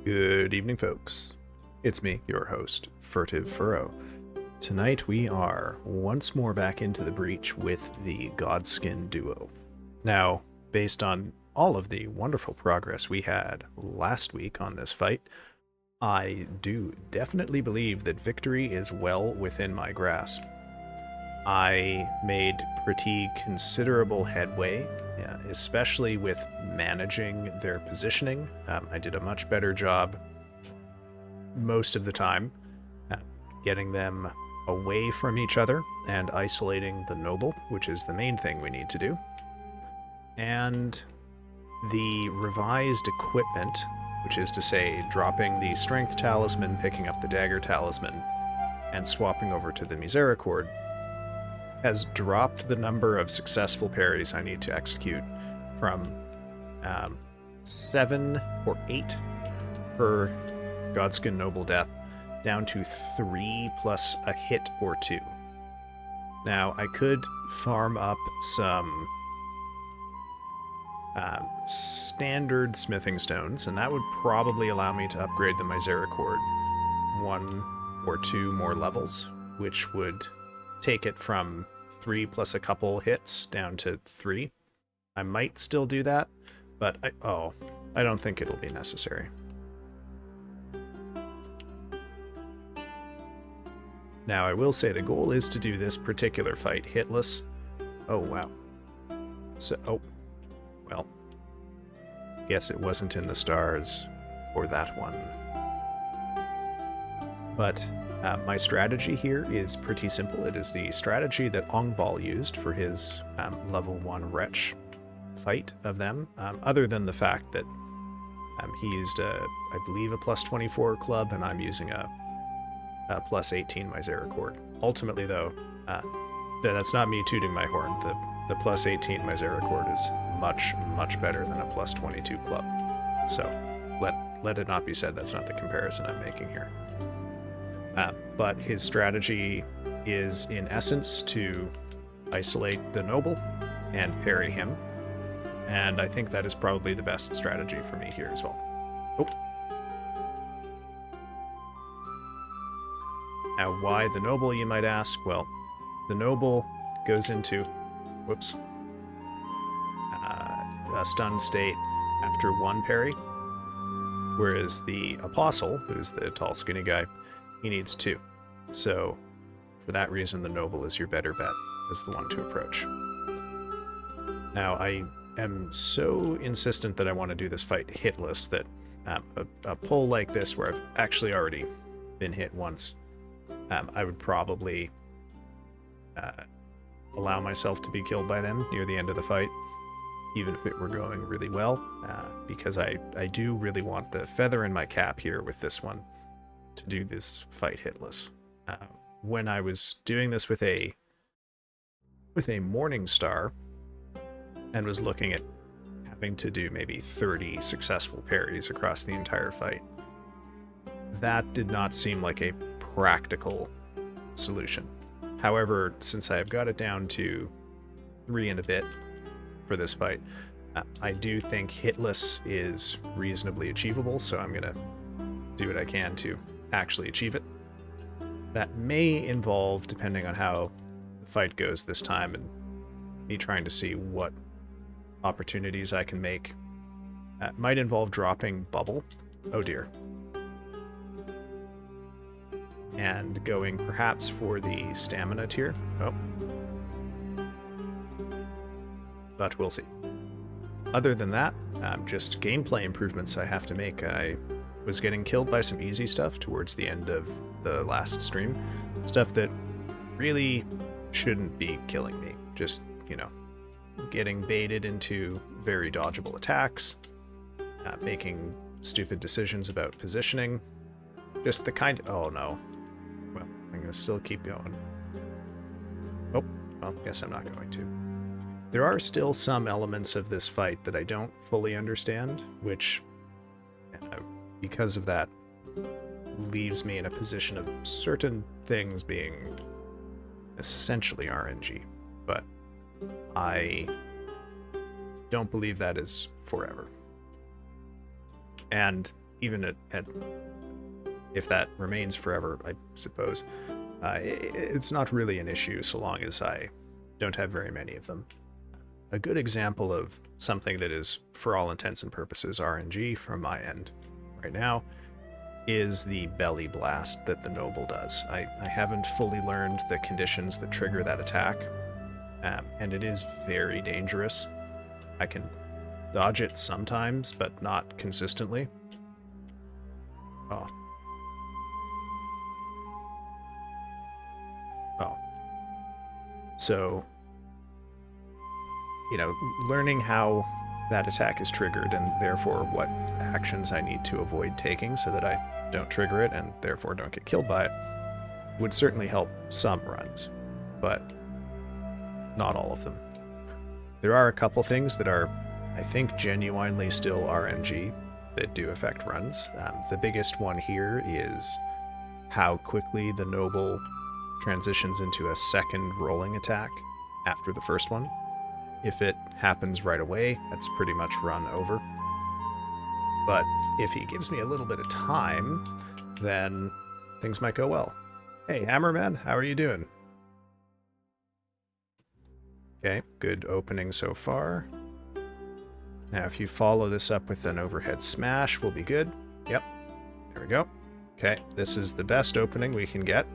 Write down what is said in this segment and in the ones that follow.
Good evening, folks. It's me, your host, Furtive Furrow. Tonight we are once more back into the breach with the Godskin Duo. Now, based on all of the wonderful progress we had last week on this fight, I do definitely believe that victory is well within my grasp. I made pretty considerable headway, especially with managing their positioning. I did a much better job most of the time getting them away from each other and isolating the noble, which is the main thing we need to do. And the revised equipment, which is to say dropping the strength talisman, picking up the dagger talisman, and swapping over to the misericord, has dropped the number of successful parries I need to execute from 7 or 8 per Godskin Noble Death down to 3 plus a hit or 2. Now, I could farm up some standard smithing stones, and that would probably allow me to upgrade the misericord 1 or 2 more levels, which would take it from 3 plus a couple hits down to 3. I might still do that, but I don't think it'll be necessary. Now, I will say the goal is to do this particular fight hitless. Oh, wow. Well, guess it wasn't in the stars for that one. But my strategy here is pretty simple. It is the strategy that Ongbal used for his level 1 Wretch fight of them, other than the fact that he used, I believe, a plus 24 club, and I'm using a plus 18 misericord. Ultimately, though, that's not me tooting my horn. The plus 18 misericord is much, much better than a plus 22 club. So let it not be said that's not the comparison I'm making here. But his strategy is, in essence, to isolate the noble and parry him. And I think that is probably the best strategy for me here as well. Oh. Now, why the noble, you might ask? Well, the noble goes into, a stunned state after 1 parry, whereas the apostle, who's the tall, skinny guy, he needs 2. So, for that reason, the noble is your better bet as the one to approach. Now, I am so insistent that I want to do this fight hitless that a pull like this, where I've actually already been hit once, I would probably allow myself to be killed by them near the end of the fight, even if it were going really well, because I do really want the feather in my cap here with this one to do this fight hitless. When I was doing this with a Morning Star and was looking at having to do maybe 30 successful parries across the entire fight, that did not seem like a practical solution. However, since I've got it down to 3 and a bit for this fight, I do think hitless is reasonably achievable, so I'm going to do what I can to actually achieve it. That may involve, depending on how the fight goes this time, and me trying to see what opportunities I can make, might involve dropping bubble. Oh dear. And going perhaps for the stamina tier. Oh. But we'll see. Other than that, just gameplay improvements I have to make. I was getting killed by some easy stuff towards the end of the last stream. Stuff that really shouldn't be killing me. Just, getting baited into very dodgeable attacks, making stupid decisions about positioning. Just the kind of... Oh, no. Well, I'm going to still keep going. Oh, well, guess I'm not going to. There are still some elements of this fight that I don't fully understand, which, because of that, leaves me in a position of certain things being essentially RNG. But I don't believe that is forever. And even at if that remains forever, I suppose, it's not really an issue so long as I don't have very many of them. A good example of something that is, for all intents and purposes, RNG from my end right now is the belly blast that the Noble does. I haven't fully learned the conditions that trigger that attack, and it is very dangerous. I can dodge it sometimes, but not consistently. Oh. Oh. So, you know, learning how that attack is triggered and therefore what actions I need to avoid taking so that I don't trigger it and therefore don't get killed by it would certainly help some runs, but not all of them. There are a couple things that are, I think, genuinely still RNG that do affect runs. The biggest one here is how quickly the Noble transitions into a second rolling attack after the first one. If it happens right away, that's pretty much run over. But if he gives me a little bit of time, then things might go well. Hey, Hammerman, how are you doing? Okay, good opening so far. Now, if you follow this up with an overhead smash, we'll be good. Yep, there we go. Okay, this is the best opening we can get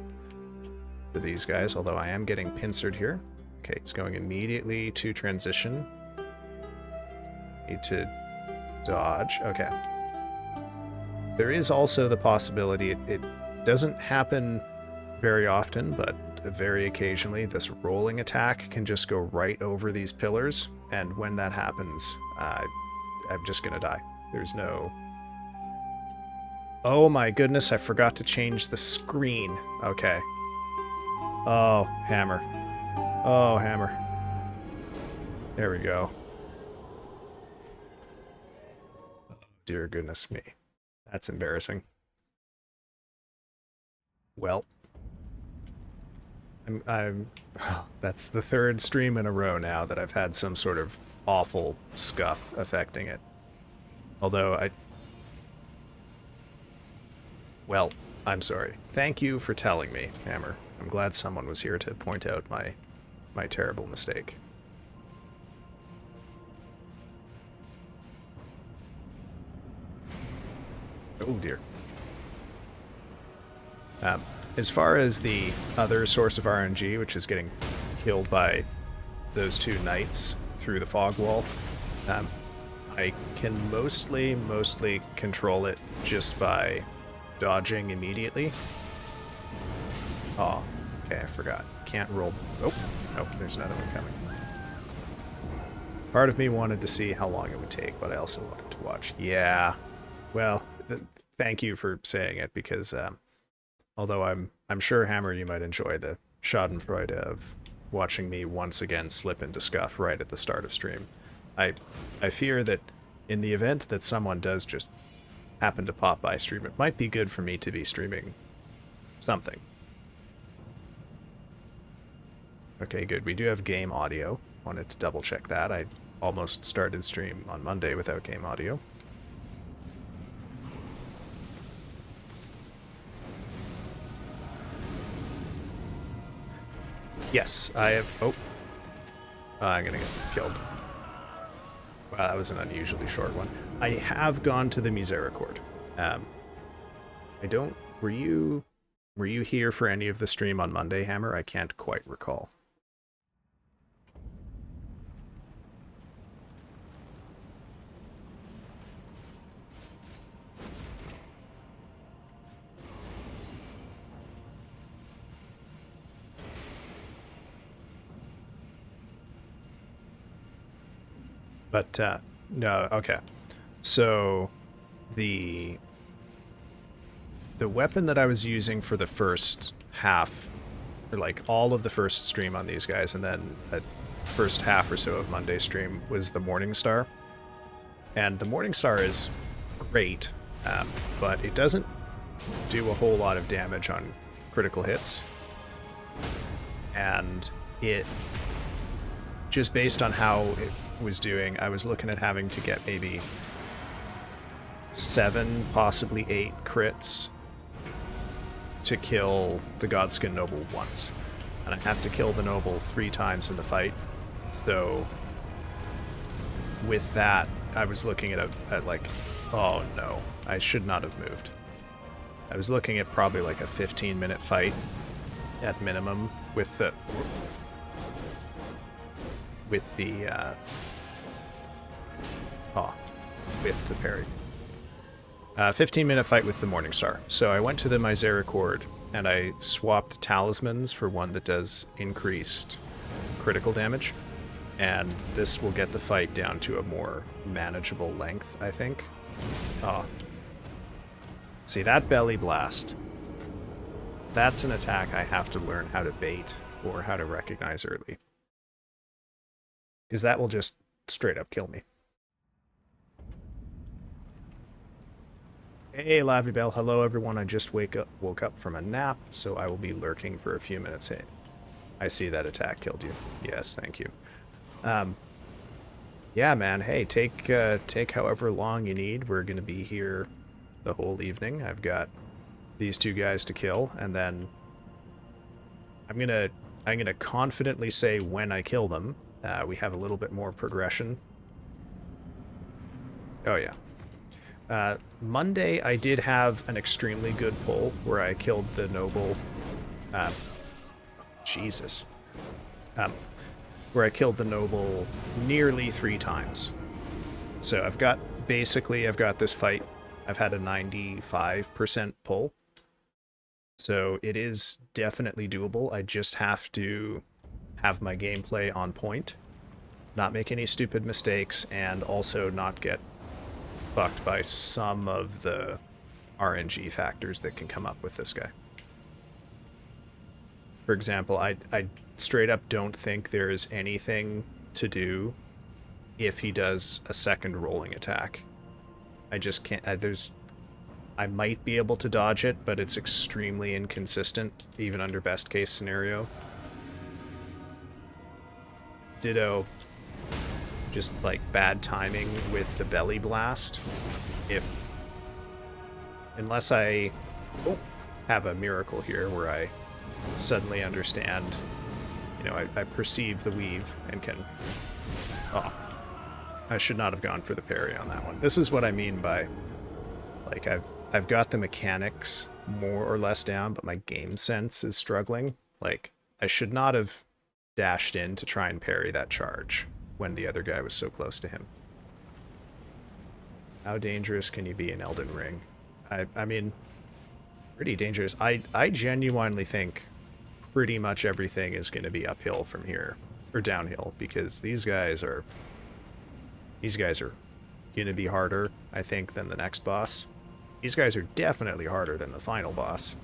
for these guys, although I am getting pincered here. Okay, he's going immediately to transition. Need to dodge. Okay. There is also the possibility, it doesn't happen very often, but very occasionally, this rolling attack can just go right over these pillars, and when that happens, I'm just gonna die. There's no... Oh my goodness, I forgot to change the screen. Okay. Oh, hammer. Oh, hammer. There we go. Oh, dear goodness me. That's embarrassing. Well. That's the third stream in a row now that I've had some sort of awful scuff affecting it. Although Well, I'm sorry. Thank you for telling me, Hammer. I'm glad someone was here to point out my terrible mistake. Oh dear. As far as the other source of RNG, which is getting killed by those two knights through the fog wall, I can mostly control it just by dodging immediately. Oh, okay, I forgot. Can't roll. Oh, nope, there's another one coming. Part of me wanted to see how long it would take, but I also wanted to watch. Yeah, well, thank you for saying it, because although I'm sure, Hammer, you might enjoy the schadenfreude of watching me once again slip into scuff right at the start of stream. I fear that in the event that someone does just happen to pop by stream, it might be good for me to be streaming something. Okay, good. We do have game audio. Wanted to double check that. I almost started stream on Monday without game audio. Yes, I have... Oh. I'm gonna get killed. Wow, that was an unusually short one. I have gone to the Misericord. I don't... Were you here for any of the stream on Monday, Hammer? I can't quite recall. But, no, okay. So, the weapon that I was using for the first half, or like all of the first stream on these guys, and then a first half or so of Monday stream, was the Morningstar. And the Morningstar is great, but it doesn't do a whole lot of damage on critical hits. And it, just based on how it was doing, I was looking at having to get maybe 7, possibly 8 crits to kill the Godskin Noble once. And I have to kill the Noble 3 times in the fight. So with that, I was looking at like, oh no, I should not have moved. I was looking at probably like a 15-minute fight at minimum with the parry. 15-minute fight with the Morningstar. So I went to the Misericord and I swapped talismans for one that does increased critical damage. And this will get the fight down to a more manageable length, I think. Oh. See, that belly blast. That's an attack I have to learn how to bait or how to recognize early. Because that will just straight up kill me. Hey, Lavibel. Hello, everyone. I just woke up from a nap, so I will be lurking for a few minutes. Hey, I see that attack killed you. Yes, thank you. Yeah, man. Hey, take however long you need. We're gonna be here the whole evening. I've got these 2 guys to kill, and then I'm gonna confidently say when I kill them. We have a little bit more progression. Oh yeah. Monday I did have an extremely good pull where I killed the Noble. Jesus. Where I killed the Noble nearly 3 times. So I've got this fight. I've had a 95% pull. So it is definitely doable. I just have to have my gameplay on point, not make any stupid mistakes, and also not get fucked by some of the RNG factors that can come up with this guy. For example, I straight up don't think there is anything to do if he does a second rolling attack. I just can't. I might be able to dodge it, but it's extremely inconsistent, even under best case scenario. Ditto, just like bad timing with the belly blast. Unless I have a miracle here where I suddenly understand, I perceive the weave and can... Oh, I should not have gone for the parry on that one. This is what I mean by, like, I've got the mechanics more or less down, but my game sense is struggling. Like, I should not have dashed in to try and parry that charge when the other guy was so close to him. How dangerous can you be in Elden Ring? I mean, pretty dangerous. I genuinely think pretty much everything is going to be uphill from here, or downhill, because these guys are going to be harder, I think, than the next boss. These guys are definitely harder than the final boss.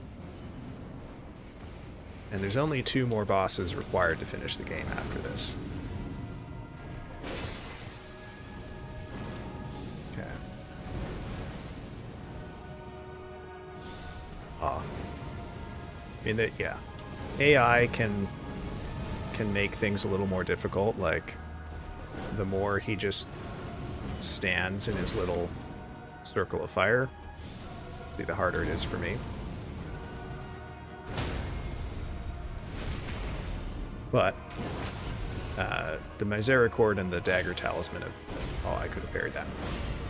And there's only 2 more bosses required to finish the game after this. Okay. I mean, yeah. AI can make things a little more difficult, like the more he just stands in his little circle of fire, see, the harder it is for me. But the Misericord and the Dagger Talisman have... Oh, I could have parried that.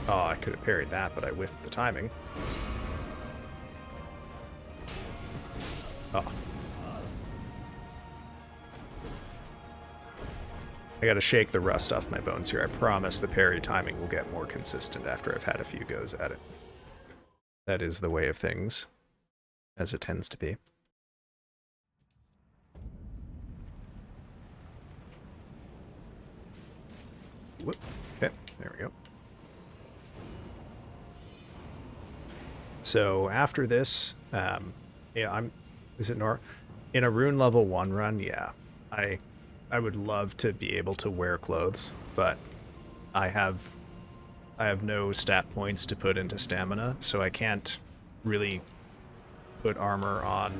Oh, I could have parried that, but I whiffed the timing. Oh. I gotta shake the rust off my bones here. I promise the parry timing will get more consistent after I've had a few goes at it. That is the way of things, as it tends to be. Whoop. Okay, there we go. So after this, yeah, is it in a rune level 1 run? Yeah, I would love to be able to wear clothes, but I have no stat points to put into stamina, so I can't really put armor on,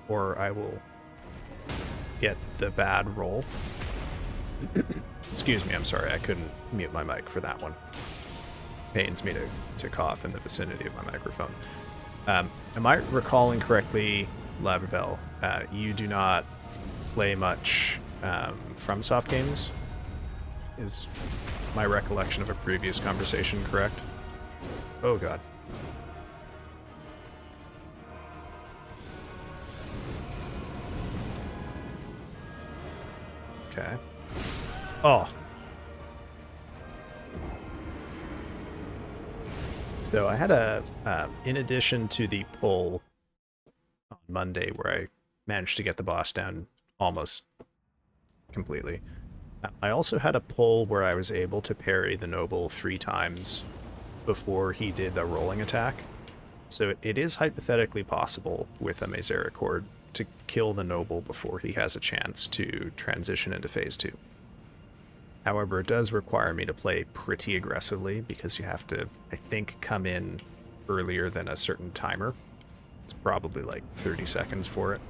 or I will get the bad roll. Excuse me, I'm sorry, I couldn't mute my mic for that one. pains me to cough in the vicinity of my microphone. Am I recalling correctly, Lavabelle, you do not play much FromSoft games? Is my recollection of a previous conversation correct? Oh god. Okay. Oh. So I had in addition to the pull on Monday where I managed to get the boss down almost completely, I also had a pull where I was able to parry the noble 3 times before he did a rolling attack. So it is hypothetically possible with a Misericord to kill the noble before he has a chance to transition into phase 2. However, it does require me to play pretty aggressively because you have to, I think, come in earlier than a certain timer. It's probably like 30 seconds for it.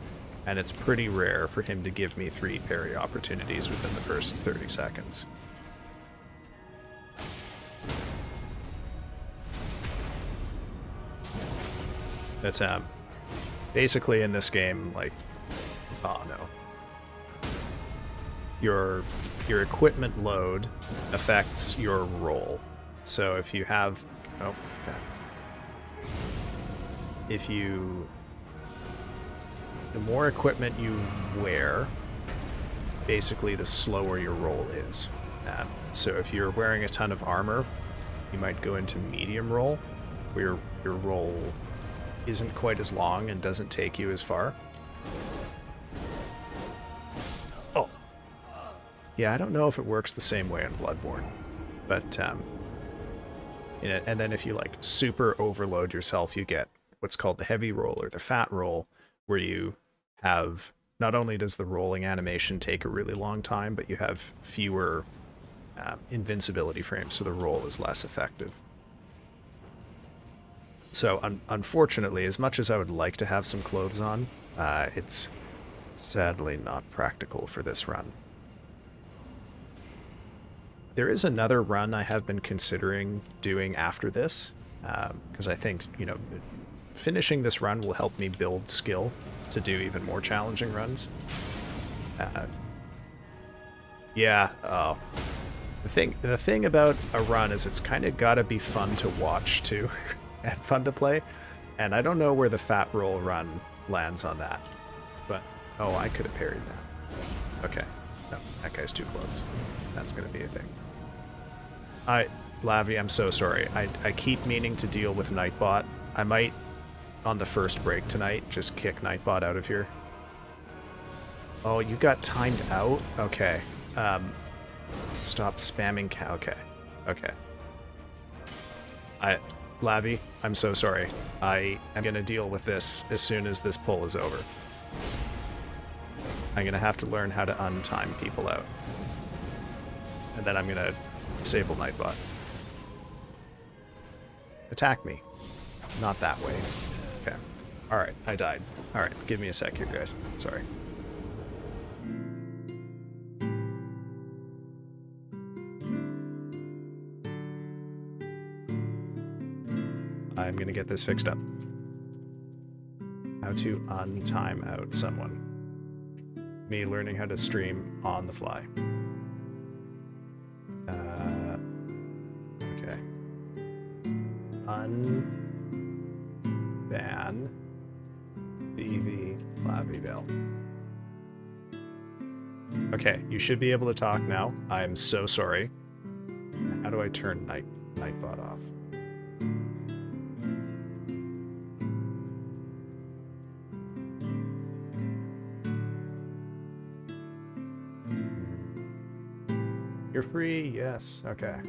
And it's pretty rare for him to give me 3 parry opportunities within the first 30 seconds. But basically in this game, like, oh no. Your equipment load affects your roll. So if you have, oh, okay. The more equipment you wear, basically the slower your roll is. So if you're wearing a ton of armor, you might go into medium roll, where your roll isn't quite as long and doesn't take you as far. Oh. Yeah, I don't know if it works the same way in Bloodborne, but and then if you like super overload yourself, you get what's called the heavy roll or the fat roll, where you have, not only does the rolling animation take a really long time, but you have fewer invincibility frames, so the roll is less effective. So unfortunately, as much as I would like to have some clothes on, it's sadly not practical for this run. There is another run I have been considering doing after this, because I think, you know, finishing this run will help me build skill to do even more challenging runs. Yeah, the thing about a run is it's kind of gotta be fun to watch too, and fun to play, and I don't know where the fat roll run lands on that, but, oh, I could have parried that. Okay, no, that guy's too close. That's gonna be a thing. Lavi, I'm so sorry. I keep meaning to deal with Nightbot. I might, on the first break tonight, just kick Nightbot out of here. Oh, you got timed out? Okay. Stop spamming okay. Okay. Lavi, I'm so sorry. I am gonna deal with this as soon as this pull is over. I'm gonna have to learn how to untime people out. And then I'm gonna disable Nightbot. Attack me. Not that way. Okay. Alright, I died. Alright, give me a sec here, guys. Sorry. I'm gonna get this fixed up. How to untime out someone. Me learning how to stream on the fly. Okay. Unban BV Lavabelle. Okay, you should be able to talk now. I'm so sorry. How do I turn Nightbot off? You're free? Yes. Okay.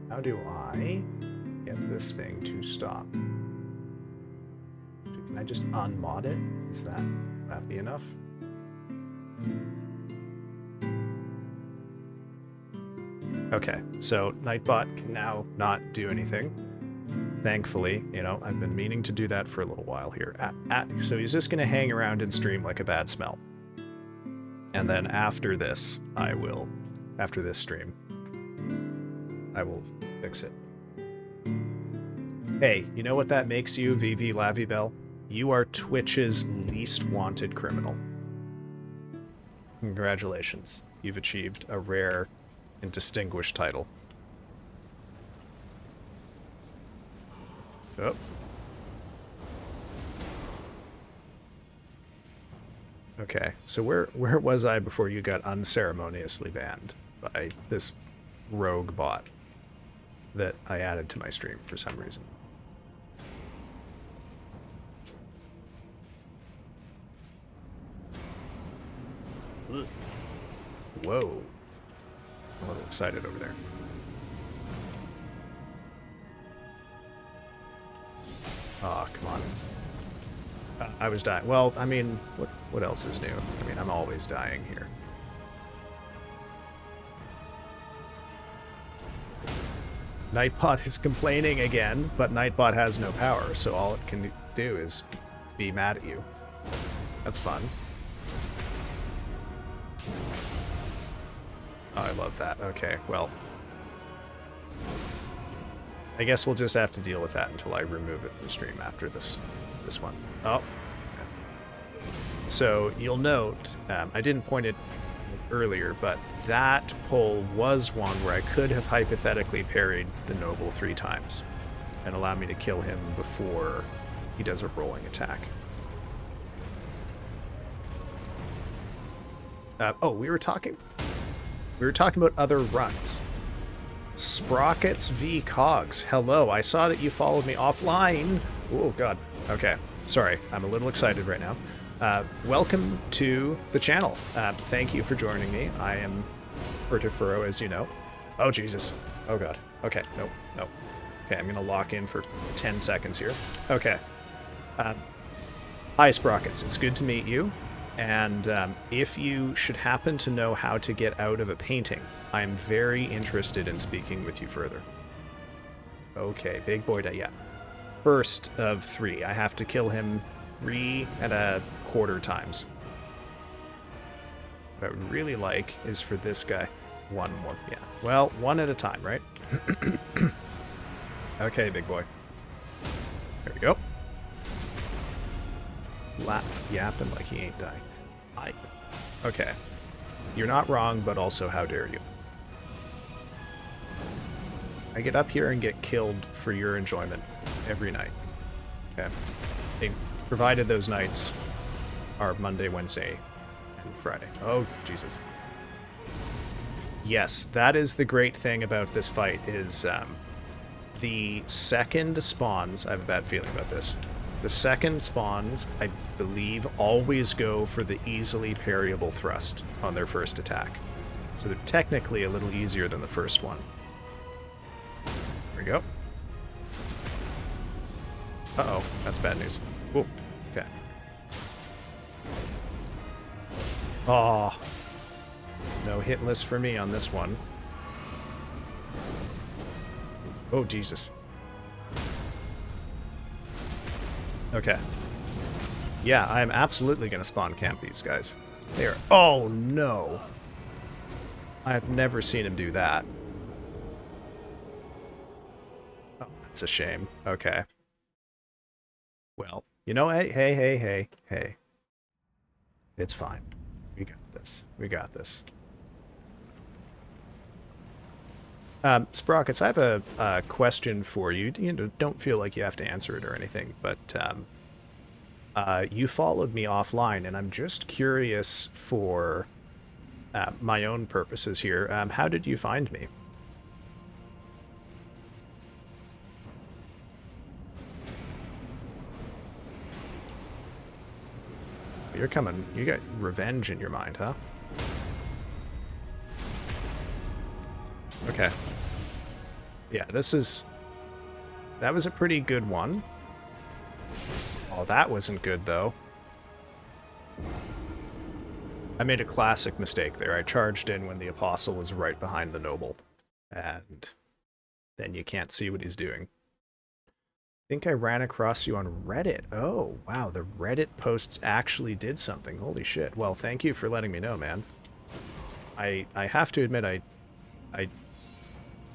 How do I get this thing to stop? Can I just unmod it? Is that be enough? Okay, so Nightbot can now not do anything. Thankfully, you know, I've been meaning to do that for a little while here. So he's just going to hang around and stream like a bad smell. And then after this, after this stream, I will fix it. Hey, you know what that makes you, VV Lavibel? You are Twitch's least wanted criminal. Congratulations. You've achieved a rare and distinguished title. Oh. Okay, so where was I before you got unceremoniously banned by this rogue bot that I added to my stream for some reason? Ugh. Whoa. I'm a little excited over there. Oh, come on. I was dying. Well, I mean, what else is new? I mean, I'm always dying here. Nightbot is complaining again, but Nightbot has no power, so all it can do is be mad at you. That's fun. Oh, I love that. Okay, well, I guess we'll just have to deal with that until I remove it from stream after this one. Oh. So you'll note, I didn't point it earlier, but that pull was one where I could have hypothetically parried the Noble 3 times and allowed me to kill him before he does a rolling attack. Oh, we were talking about other runs. Sprockets v Cogs. Hello, I saw that you followed me offline. Oh, God. Okay. Sorry, I'm a little excited right now. Welcome to the channel. Thank you for joining me. I am Furrow, as you know. Oh, Jesus. Oh, God. Okay, nope. Okay, I'm going to lock in for 10 seconds here. Okay. Hi, Sprockets. It's good to meet you. And if you should happen to know how to get out of a painting, I'm very interested in speaking with you further. Okay, big boy, yeah. First of 3. I have to kill him 3.25 times. What I would really like is for this guy 1 more. Yeah, well, 1 at a time, right? Okay, big boy. There we go. Yapping like he ain't dying. Okay. You're not wrong, but also how dare you. I get up here and get killed for your enjoyment every night. Okay. Provided those nights are Monday, Wednesday, and Friday. Oh, Jesus. Yes, that is the great thing about this fight is the second spawns, I have a bad feeling about this. The second spawns, I believe, always go for the easily parryable thrust on their first attack. So they're technically a little easier than the first one. There we go. Uh-oh, that's bad news. Whoa, okay. Oh, no hit list for me on this one. Oh, Jesus. Okay. Yeah, I'm absolutely going to spawn camp these guys. They are... Oh, no. I've never seen him do that. Oh, that's a shame. Okay. Well, you know, hey. It's fine. We got this. We got this. Sprockets, I have a question for you. You know, don't feel like you have to answer it or anything, but you followed me offline, and I'm just curious for my own purposes here. How did you find me? You're coming. You got revenge in your mind, huh? Okay. Yeah, that was a pretty good one. Oh, that wasn't good, though. I made a classic mistake there. I charged in when the Apostle was right behind the Noble. And then you can't see what he's doing. I think I ran across you on Reddit. Oh, wow, the Reddit posts actually did something. Holy shit. Well, thank you for letting me know, man. I have to admit, I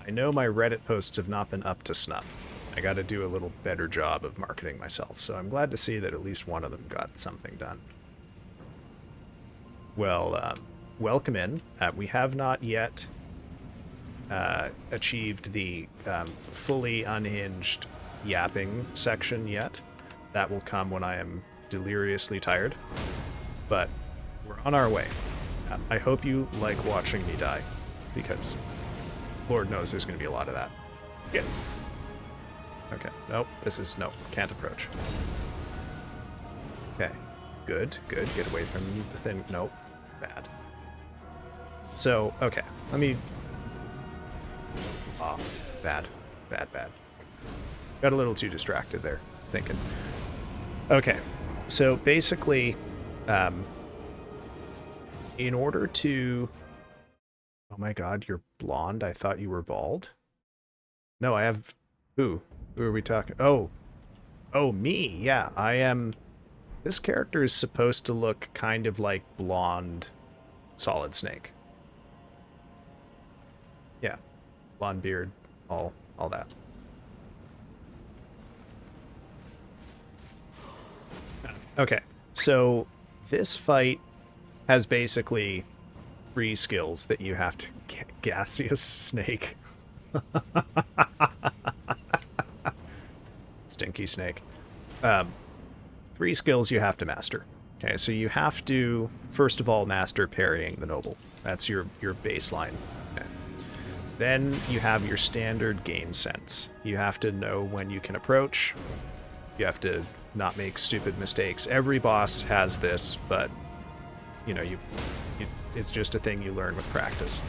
I know my Reddit posts have not been up to snuff. I got to do a little better job of marketing myself, so I'm glad to see that at least one of them got something done. Well, welcome in. We have not yet achieved the fully unhinged yapping section yet. That will come when I am deliriously tired, but we're on our way. I hope you like watching me die, because Lord knows there's going to be a lot of that. Yeah. Okay. Nope. Nope. Can't approach. Okay. Good. Get away from the thing. Nope. Bad. So, okay. Let me... Oh, bad. Got a little too distracted there, thinking. Okay. So, basically, in order to... Oh my god, you're blonde? I thought you were bald? No, I have... Who? Who are we talking? Oh, me. Yeah, I am... This character is supposed to look kind of like blonde Solid Snake. Yeah. Blonde beard, all that. Okay, so this fight has basically 3 skills that you have to... Gaseous Snake. Stinky Snake. 3 skills you have to master. Okay, so you have to, first of all, master parrying the noble. That's your baseline. Okay. Then you have your standard game sense. You have to know when you can approach. You have to not make stupid mistakes. Every boss has this, but, you know, it's just a thing you learn with practice.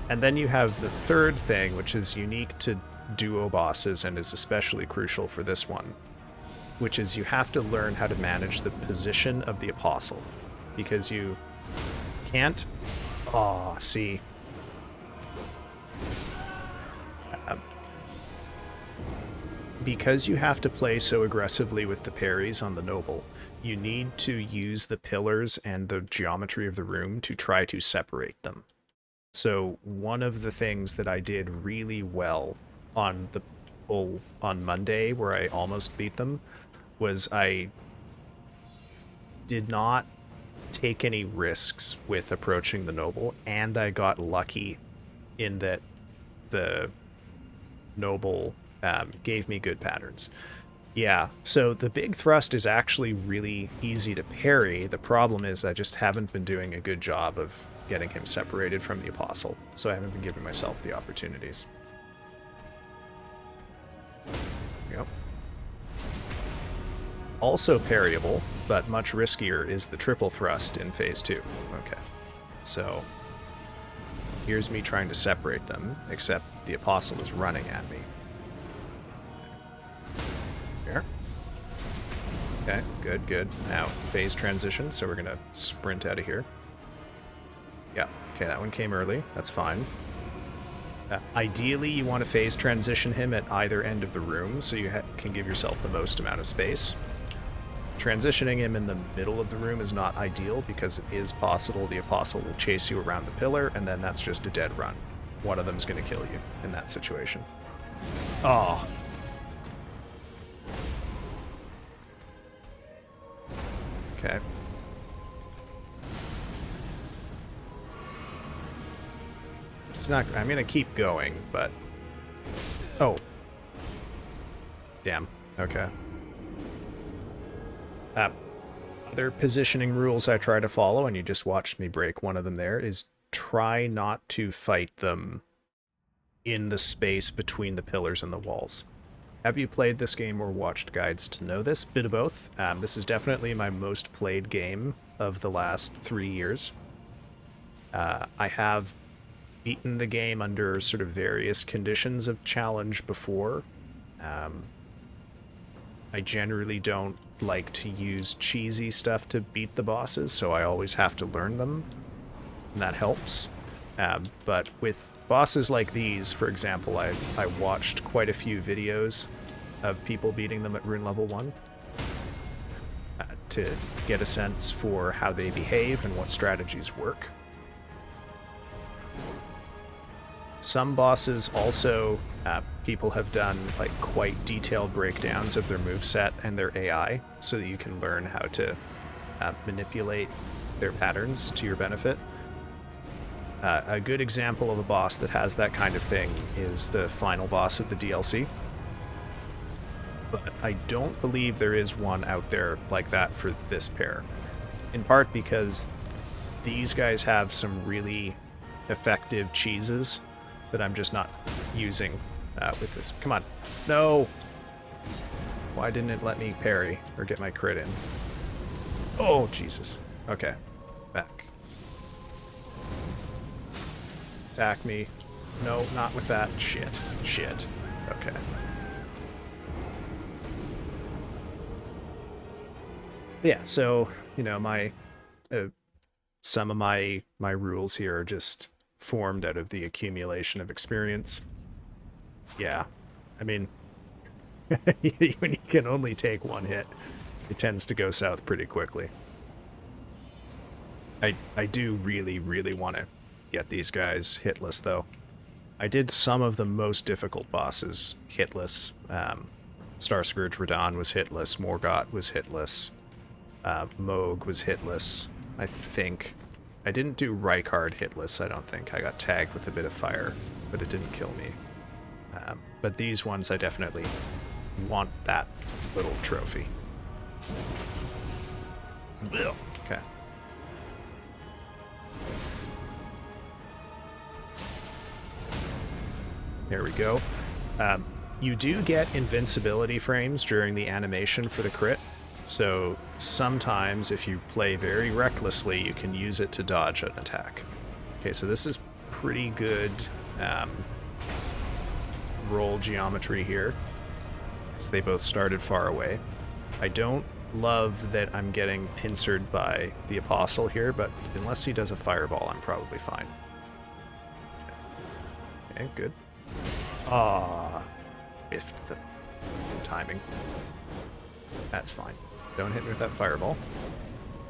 And then you have the third thing, which is unique to duo bosses and is especially crucial for this one, which is you have to learn how to manage the position of the apostle, because you can't... Aw, see. Because you have to play so aggressively with the parries on the noble, you need to use the pillars and the geometry of the room to try to separate them. So one of the things that I did really well on the pull on Monday, where I almost beat them, was I did not take any risks with approaching the noble, and I got lucky in that the noble gave me good patterns. Yeah, so the big thrust is actually really easy to parry. The problem is I just haven't been doing a good job of getting him separated from the apostle, so I haven't been giving myself the opportunities. Yep. Also parryable, but much riskier, is the triple thrust in phase 2. Okay, so here's me trying to separate them, except the apostle is running at me. Here. Okay, good. Now, phase transition, so we're gonna sprint out of here. Yeah, okay, that one came early. That's fine. Ideally, you want to phase transition him at either end of the room, so you can give yourself the most amount of space. Transitioning him in the middle of the room is not ideal, because it is possible the apostle will chase you around the pillar, and then that's just a dead run. One of them's going to kill you in that situation. Oh. Okay. It's not... I'm going to keep going, but... Oh. Damn. Okay. Other positioning rules I try to follow, and you just watched me break one of them there, is try not to fight them in the space between the pillars and the walls. Have you played this game or watched guides to know this? Bit of both. This is definitely my most played game of the last 3 years. I have beaten the game under sort of various conditions of challenge before. I generally don't like to use cheesy stuff to beat the bosses, so I always have to learn them, and that helps. But with bosses like these, for example, I watched quite a few videos of people beating them at rune level 1 to get a sense for how they behave and what strategies work. some bosses also, people have done like quite detailed breakdowns of their moveset and their AI so that you can learn how to manipulate their patterns to your benefit. A good example of a boss that has that kind of thing is the final boss of the DLC. But I don't believe there is one out there like that for this pair. In part because these guys have some really effective cheeses that I'm just not using with this. Come on. No! Why didn't it let me parry or get my crit in? Oh, Jesus. Okay. Back. Attack me. No, not with that. Shit. Shit. Okay. Yeah, so, you know, my some of my rules here are just formed out of the accumulation of experience. Yeah. I mean, when you can only take one hit, it tends to go south pretty quickly. I do really, really want to get these guys hitless, though. I did some of the most difficult bosses hitless. Star Scourge Radahn was hitless. Morgott was hitless. Moog was hitless, I think. I didn't do Rykard hitless, I don't think. I got tagged with a bit of fire, but it didn't kill me. But these ones, I definitely want that little trophy. Okay. There we go. You do get invincibility frames during the animation for the crit. So sometimes if you play very recklessly, you can use it to dodge an attack. Okay, so this is pretty good roll geometry here, because they both started far away. I don't love that I'm getting pincered by the Apostle here, but unless he does a fireball, I'm probably fine. Okay, good. Ah, whiffed the timing. That's fine. Don't hit me with that fireball.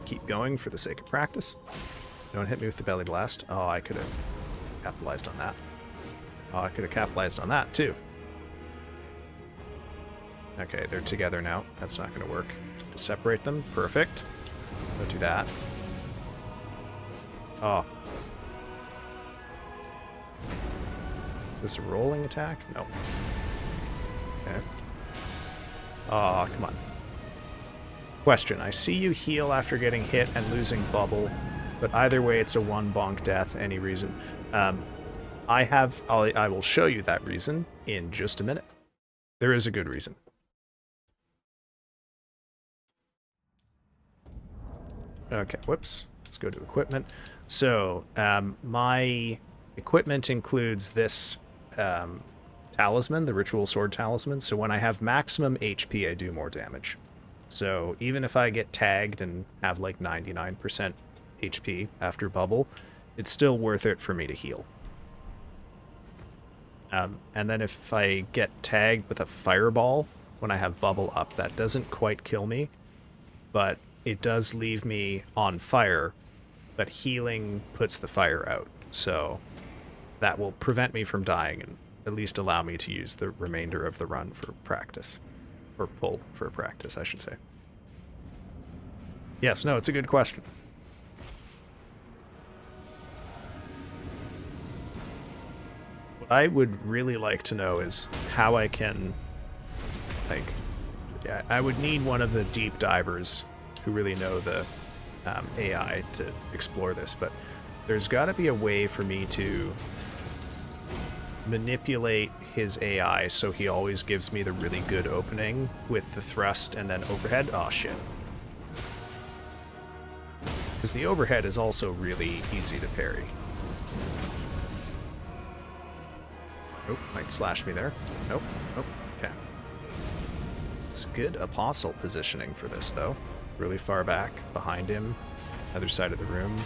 Keep going for the sake of practice. Don't hit me with the belly blast. Oh, I could have capitalized on that. Oh, I could have capitalized on that, too. Okay, they're together now. That's not going to work. To separate them, perfect. Don't do that. Oh. Is this a rolling attack? No. Okay. Oh, come on. Question, I see you heal after getting hit and losing bubble, but either way it's a one bonk death, any reason. I will show you that reason in just a minute. There is a good reason. Okay, whoops. Let's go to equipment. So, my equipment includes this talisman, the Ritual Sword Talisman. So when I have maximum HP, I do more damage. So even if I get tagged and have like 99% HP after bubble, it's still worth it for me to heal. And then if I get tagged with a fireball when I have bubble up, that doesn't quite kill me, but it does leave me on fire, but healing puts the fire out. So that will prevent me from dying and at least allow me to use the remainder of the run for practice. Or pull for practice, I should say. Yes, no, it's a good question. What I would really like to know is how I can, like, yeah, I would need one of the deep divers who really know the AI to explore this, but there's got to be a way for me to manipulate his AI so he always gives me the really good opening with the thrust and then overhead. Oh shit. Because the overhead is also really easy to parry. Nope, might slash me there. Nope, nope, okay. It's good Apostle positioning for this though. Really far back, behind him, other side of the room.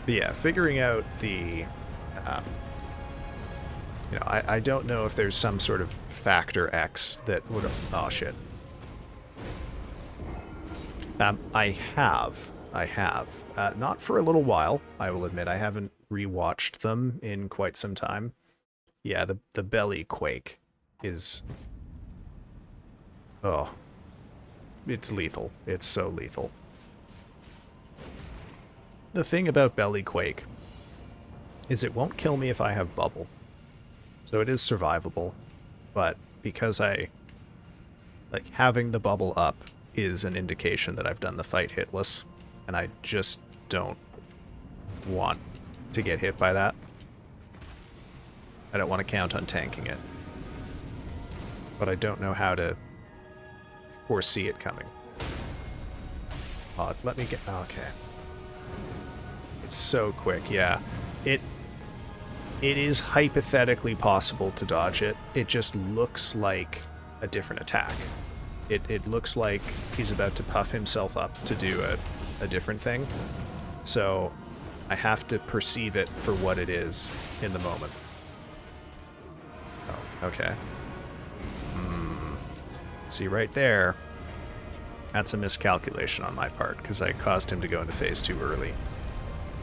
But yeah, figuring out the, you know, I don't know if there's some sort of factor X that would, oh shit. I have I have. Not for a little while, I will admit. I haven't rewatched them in quite some time. Yeah, the belly quake is... Oh. It's lethal. It's so lethal. The thing about belly quake is it won't kill me if I have bubble. So it is survivable, but because like, having the bubble up is an indication that I've done the fight hitless, and I just don't want to get hit by that. I don't want to count on tanking it. But I don't know how to foresee it coming. Oh, let me get... Okay. It's so quick, yeah. It is hypothetically possible to dodge it. It just looks like a different attack. It looks like he's about to puff himself up to do a different thing. So I have to perceive it for what it is in the moment. Oh, okay. See, right there, that's a miscalculation on my part, because I caused him to go into phase 2 early.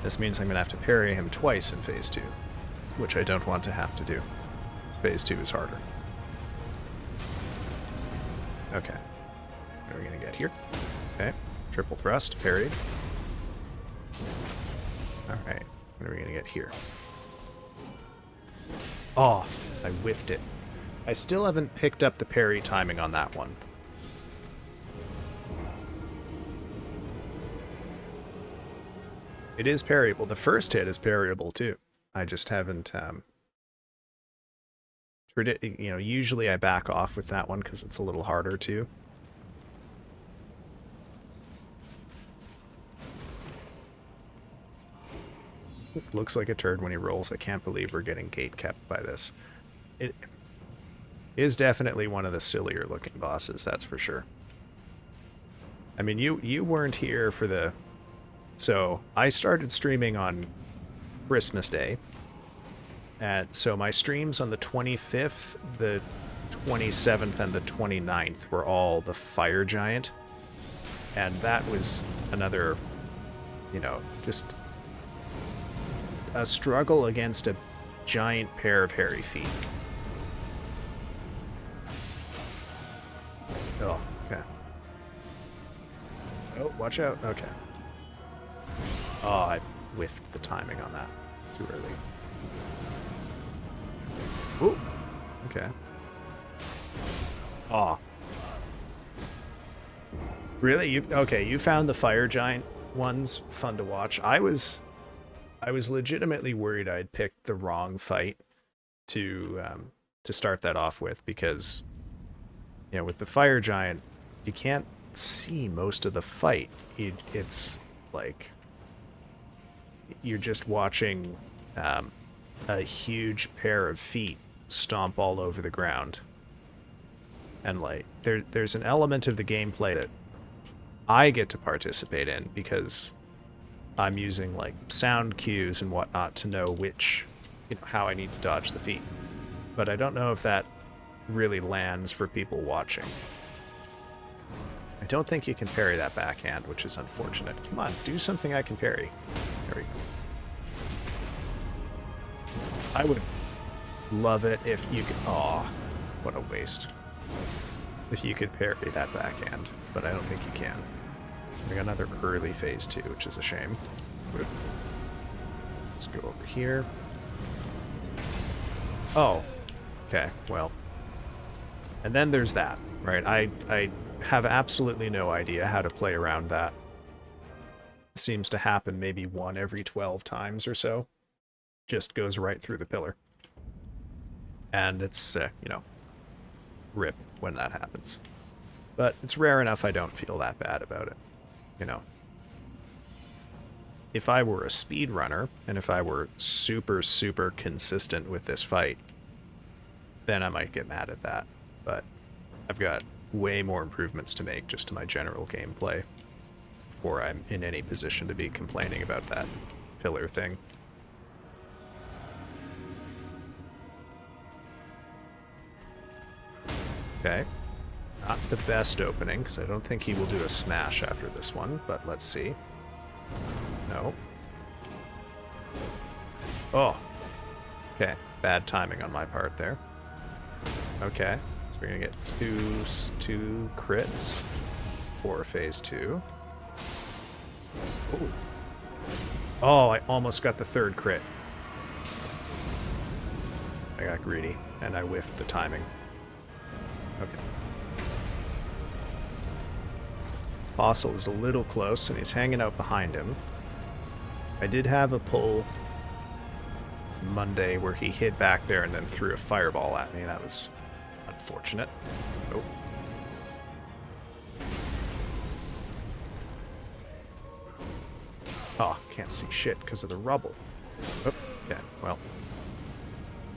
This means I'm going to have to parry him twice in phase 2, which I don't want to have to do. Phase 2 is harder. Okay. What are we going to get here? Okay. Triple thrust, parried. Alright. What are we going to get here? Oh, I whiffed it. I still haven't picked up the parry timing on that one. It is parryable. The first hit is parryable too. I just haven't... you know, usually I back off with that one because it's a little harder too. It looks like a turd when he rolls. I can't believe we're getting gate kept by this. It is definitely one of the sillier looking bosses, that's for sure. I mean, you weren't here for the... So, I started streaming on Christmas Day. And so my streams on the 25th, the 27th, and the 29th were all the Fire Giant. And that was another, you know, just a struggle against a giant pair of hairy feet. Oh, okay. Oh, watch out. Okay. Oh, I whiffed the timing on that. Too early. Ooh. Okay. Oh. Really? You found the Fire Giant ones fun to watch. I was legitimately worried I'd picked the wrong fight to start that off with, because, you know, with the Fire Giant, you can't see most of the fight. It's like you're just watching a huge pair of feet stomp all over the ground. And like there's an element of the gameplay that I get to participate in because I'm using like sound cues and whatnot to know which, you know, how I need to dodge the feet. But I don't know if that really lands for people watching. I don't think you can parry that backhand, which is unfortunate. Come on, do something I can parry. There we go. I would love it if you could... Aw, what a waste. If you could parry that backhand, but I don't think you can. We got another early phase 2, which is a shame. Let's go over here. Oh, okay, well. And then there's that, right? I have absolutely no idea how to play around that. Seems to happen maybe 1 every 12 times or so. Just goes right through the pillar. And it's, you know, rip when that happens. But it's rare enough I don't feel that bad about it, you know. If I were a speedrunner, and if I were super, super consistent with this fight, then I might get mad at that. But I've got way more improvements to make just to my general gameplay before I'm in any position to be complaining about that pillar thing. Okay. Not the best opening, because I don't think he will do a smash after this one, but let's see. No. Oh. Okay. Bad timing on my part there. Okay. So we're gonna get two crits for phase 2. Ooh. Oh, I almost got the 3rd crit. I got greedy, and I whiffed the timing. Okay. Fossil is a little close, and he's hanging out behind him. I did have a pull Monday where he hid back there and then threw a fireball at me. That was unfortunate. Nope. Oh, can't see shit because of the rubble. Oh, yeah, well,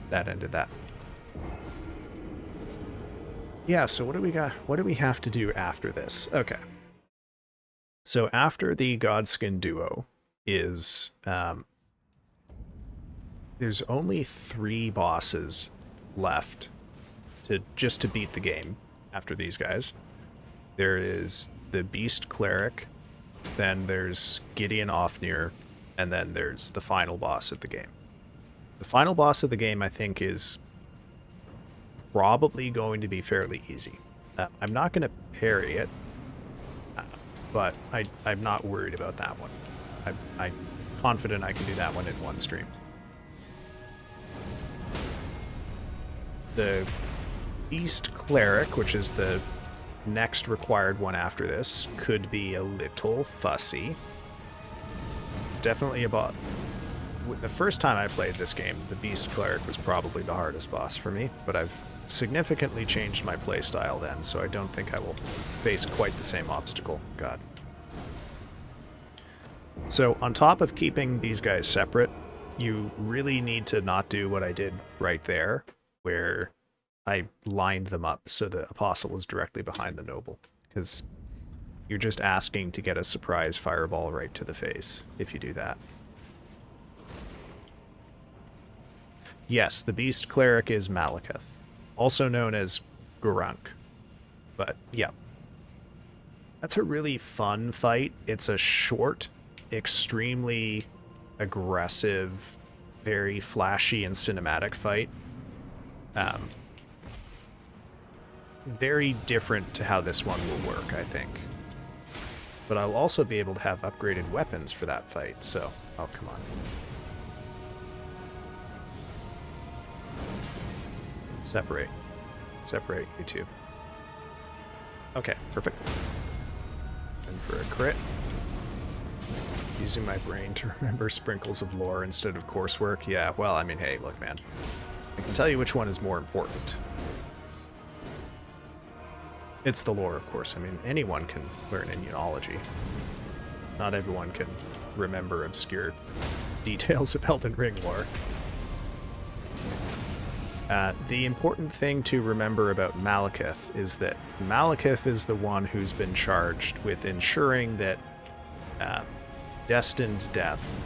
that ended that. Yeah, so what do we got? What do we have to do after this? Okay. So after the Godskin Duo is, there's only 3 bosses left to beat the game after these guys. There is the Beast Cleric, then there's Gideon Ofnir, and then there's the final boss of the game. The final boss of the game, I think, is probably going to be fairly easy. I'm not going to parry it, but I'm not worried about that one. I'm confident I can do that one in one stream. The Beast Cleric, which is the next required one after this, could be a little fussy. It's definitely about... The first time I played this game, the Beast Cleric was probably the hardest boss for me, but I've significantly changed my playstyle then, so I don't think I will face quite the same obstacle. God. So on top of keeping these guys separate, you really need to not do what I did right there, where I lined them up so the Apostle was directly behind the Noble, because you're just asking to get a surprise fireball right to the face if you do that. Yes, the Beast Cleric is Malekith, also known as Gurunk. But yeah, that's a really fun fight. It's a short, extremely aggressive, very flashy and cinematic fight. Very different to how this one will work, I think. But I'll also be able to have upgraded weapons for that fight, so... Oh, come on. Separate. Separate, you two. Okay, perfect. And for a crit. Using my brain to remember sprinkles of lore instead of coursework. Yeah, well, I mean, hey, look, man. I can tell you which one is more important. It's the lore, of course. I mean, anyone can learn immunology. Not everyone can remember obscure details of Elden Ring lore. The important thing to remember about Malekith is that Malekith is the one who's been charged with ensuring that destined death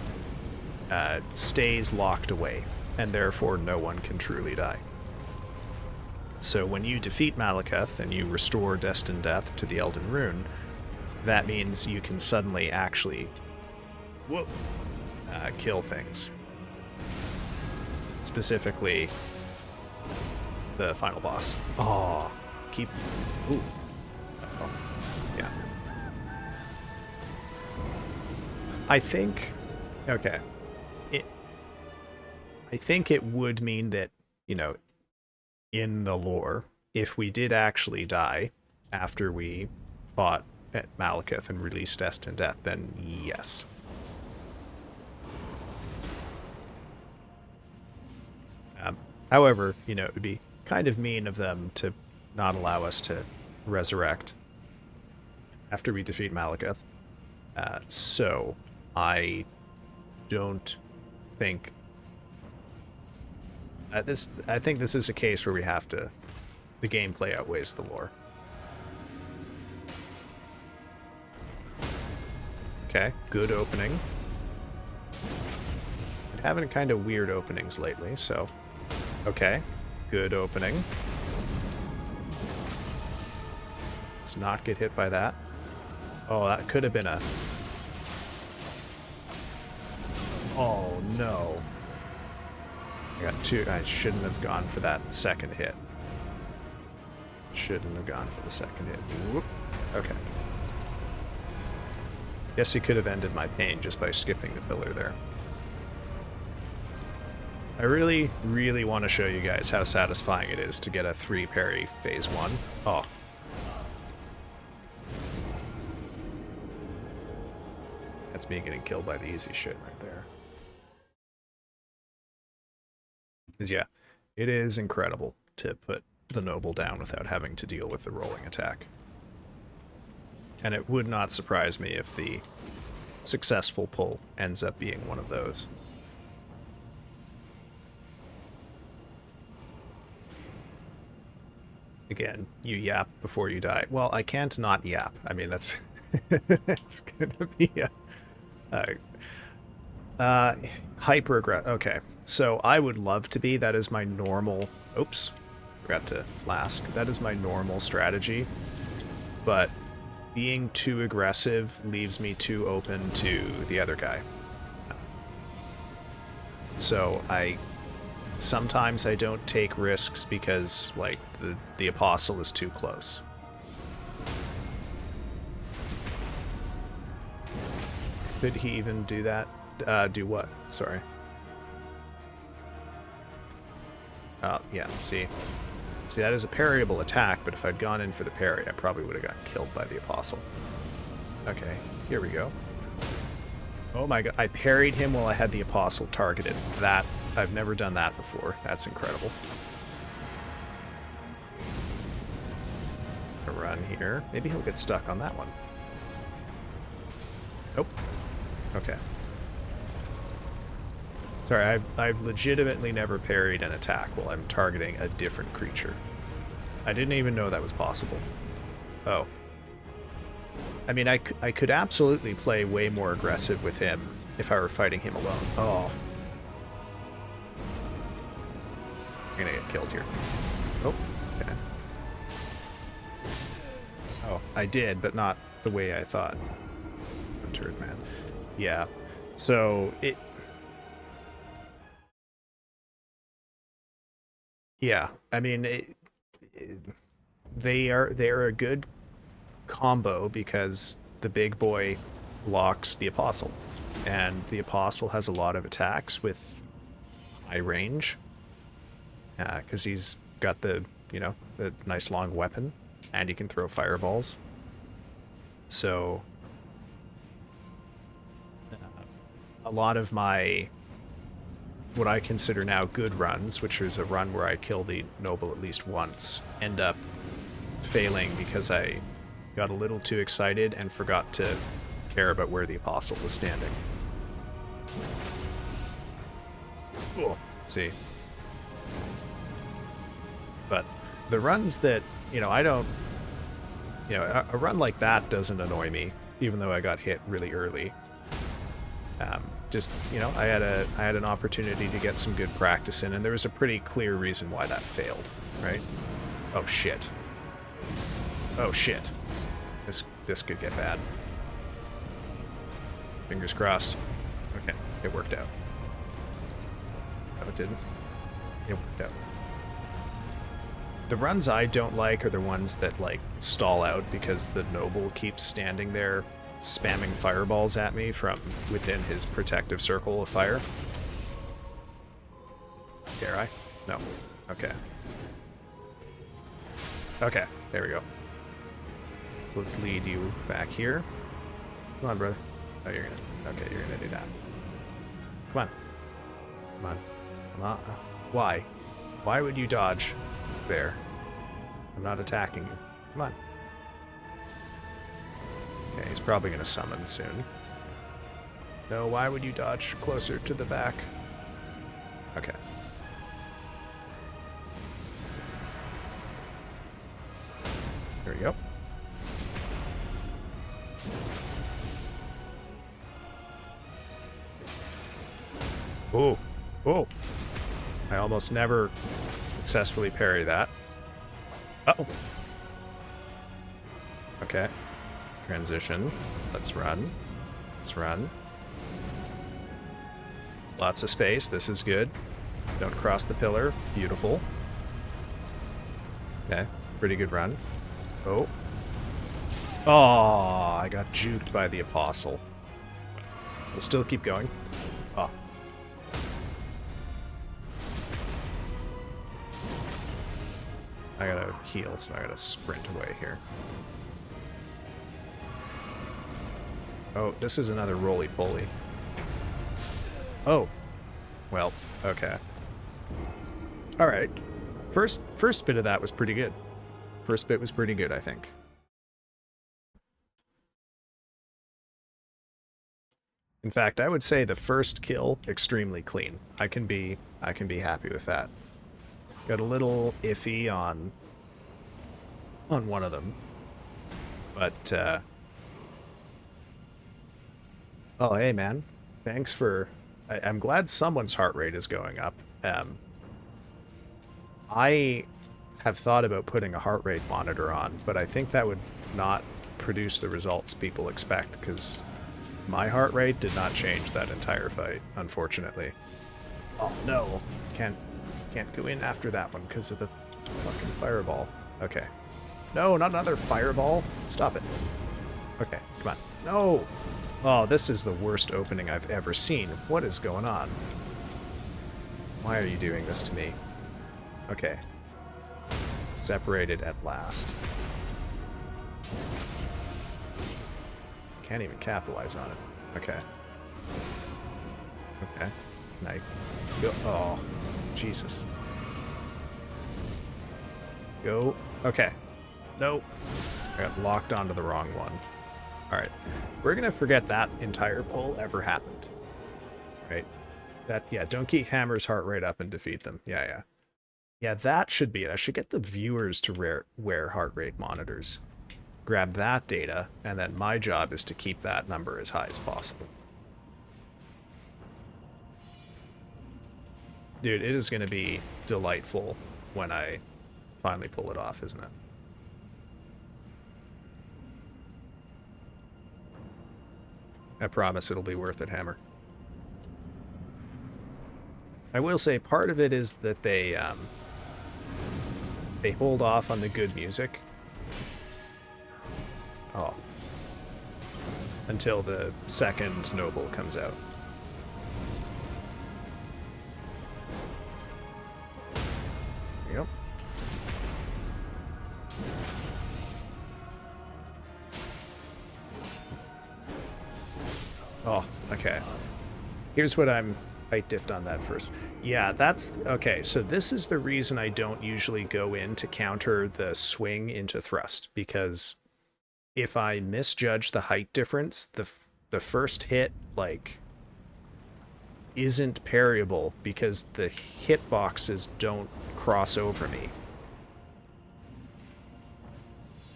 stays locked away, and therefore no one can truly die. So when you defeat Malekith and you restore destined death to the Elden Rune, that means you can suddenly actually kill things. Specifically, the final boss. Oh, keep... Ooh. Oh, yeah. I think... Okay. I think it would mean that, you know, in the lore, if we did actually die after we fought at Malekith and released Destined Death, then yes. However, you know, it would be kind of mean of them to not allow us to resurrect after we defeat Malekith. So I don't think... I think this is a case where we have to... The gameplay outweighs the lore. Okay, good opening. Been having kind of weird openings lately, so... Okay, good opening. Let's not get hit by that. Oh, that could have been a... Oh, no. I got two. I shouldn't have gone for that second hit. Shouldn't have gone for the second hit. Whoop. Okay. Guess he could have ended my pain just by skipping the pillar there. I really, really want to show you guys how satisfying it is to get a 3 parry phase 1. Oh. That's me getting killed by the easy shit right there. Because yeah, it is incredible to put the noble down without having to deal with the rolling attack. And it would not surprise me if the successful pull ends up being one of those. Again, you yap before you die. Well, I can't not yap. I mean, that's it's gonna be a hyper aggressive. Okay, so I would love to be. That is my normal. Oops, forgot to flask. That is my normal strategy, but being too aggressive leaves me too open to the other guy. So sometimes I don't take risks because, like, the apostle is too close. Could he even do that? Do what? Sorry. Yeah, see, that is a parryable attack, but if I'd gone in for the parry, I probably would have gotten killed by the apostle. Okay, here we go. Oh my god, I parried him while I had the apostle targeted. That, I've never done that before. That's incredible. A run here. Maybe he'll get stuck on that one. Nope. Okay. Sorry, I've legitimately never parried an attack while I'm targeting a different creature. I didn't even know that was possible. Oh. I mean, I could absolutely play way more aggressive with him if I were fighting him alone. Oh. I'm gonna get killed here. Oh, okay. Oh, I did, but not the way I thought. Turd man. Yeah. So, yeah, I mean, they're a good combo because the big boy blocks the apostle, and the apostle has a lot of attacks with high range because he's got the nice long weapon, and he can throw fireballs. So a lot of my what I consider now good runs, which is a run where I kill the noble at least once, end up failing because I got a little too excited and forgot to care about where the apostle was standing. Cool. See. But the runs that, I don't, a run like that doesn't annoy me, even though I got hit really early. Just, I had an opportunity to get some good practice in, and there was a pretty clear reason why that failed, right? Oh shit. Oh shit. This could get bad. Fingers crossed. Okay, it worked out. No, it didn't. It worked out. The runs I don't like are the ones that, like, stall out because the noble keeps standing there spamming fireballs at me from within his protective circle of fire. Dare I? No. Okay. Okay, there we go. So let's lead you back here. Come on, brother. Oh, you're gonna do that. Come on. Come on. Come on. Why? Why would you dodge there? I'm not attacking you. Come on. Okay, he's probably gonna summon soon. No, why would you dodge closer to the back? Okay. There we go. Oh, oh. I almost never successfully parry that. Uh-oh. Okay. Transition. Let's run. Let's run. Lots of space. This is good. Don't cross the pillar. Beautiful. Okay. Pretty good run. Oh. Oh, I got juked by the Apostle. We'll still keep going. Oh. I gotta heal, so I gotta sprint away here. Oh, this is another roly-poly. Oh. Well, okay. Alright. First bit of that was pretty good. First bit was pretty good, I think. In fact, I would say the first kill, extremely clean. I can be happy with that. Got a little iffy on one of them. But, oh, hey, man. Thanks for... I'm glad someone's heart rate is going up. I have thought about putting a heart rate monitor on, but I think that would not produce the results people expect, because my heart rate did not change that entire fight, unfortunately. Oh, no. Can't go in after that one because of the fucking fireball. Okay. No, not another fireball. Stop it. Okay, come on. No! Oh, this is the worst opening I've ever seen. What is going on? Why are you doing this to me? Okay. Separated at last. Can't even capitalize on it. Okay. Okay. Can I go? Oh, Jesus. Go. Okay. Nope. I got locked onto the wrong one. Alright. We're gonna forget that entire pull ever happened. Right? That, yeah, don't keep Hammer's heart rate up and defeat them. Yeah, yeah. Yeah, that should be it. I should get the viewers to wear heart rate monitors. Grab that data, and then my job is to keep that number as high as possible. Dude, it is going to be delightful when I finally pull it off, isn't it? I promise it'll be worth it, Hammer. I will say part of it is that they hold off on the good music. Oh. Until the second noble comes out. There you go. Oh, okay. Here's what I diffed on that first. Yeah, that's... Okay, so this is the reason I don't usually go in to counter the swing into thrust, because if I misjudge the height difference, the first hit, like, isn't parryable because the hitboxes don't cross over me.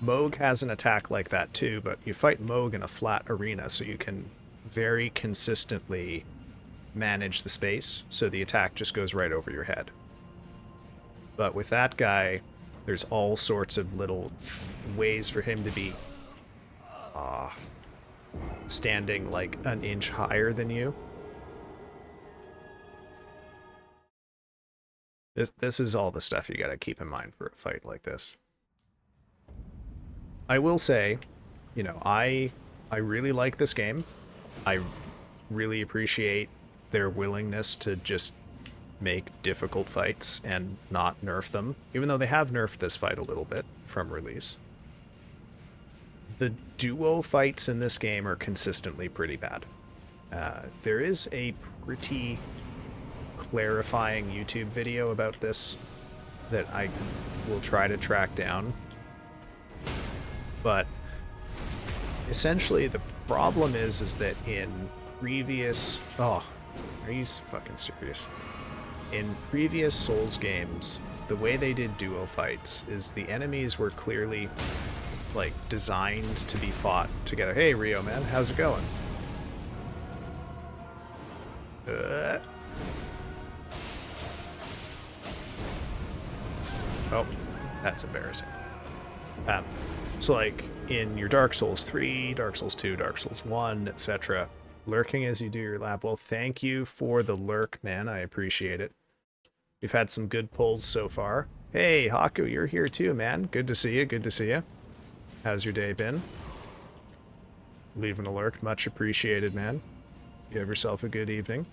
Moog has an attack like that too, but you fight Moog in a flat arena, so you can very consistently manage the space, so the attack just goes right over your head. But with that guy, there's all sorts of little ways for him to be standing like an inch higher than you. This is all the stuff you gotta keep in mind for a fight like this. I will say, you know, I really like this game. I really appreciate their willingness to just make difficult fights and not nerf them, even though they have nerfed this fight a little bit from release. The duo fights in this game are consistently pretty bad. There is a pretty clarifying YouTube video about this that I will try to track down. But essentially the problem is that in previous... Oh, are you fucking serious? In previous Souls games, the way they did duo fights is the enemies were clearly, like, designed to be fought together. Hey, Rio, man, how's it going? Oh, that's embarrassing. So, like, in your Dark Souls 3, Dark Souls 2, Dark Souls 1, etc., Lurking as you do your lap. Well, thank you for the lurk, man. I appreciate it. We've had some good pulls so far. Hey, Haku, you're here too, man. Good to see you. Good to see you. How's your day been? Leaving a lurk. Much appreciated, man. You have yourself a good evening.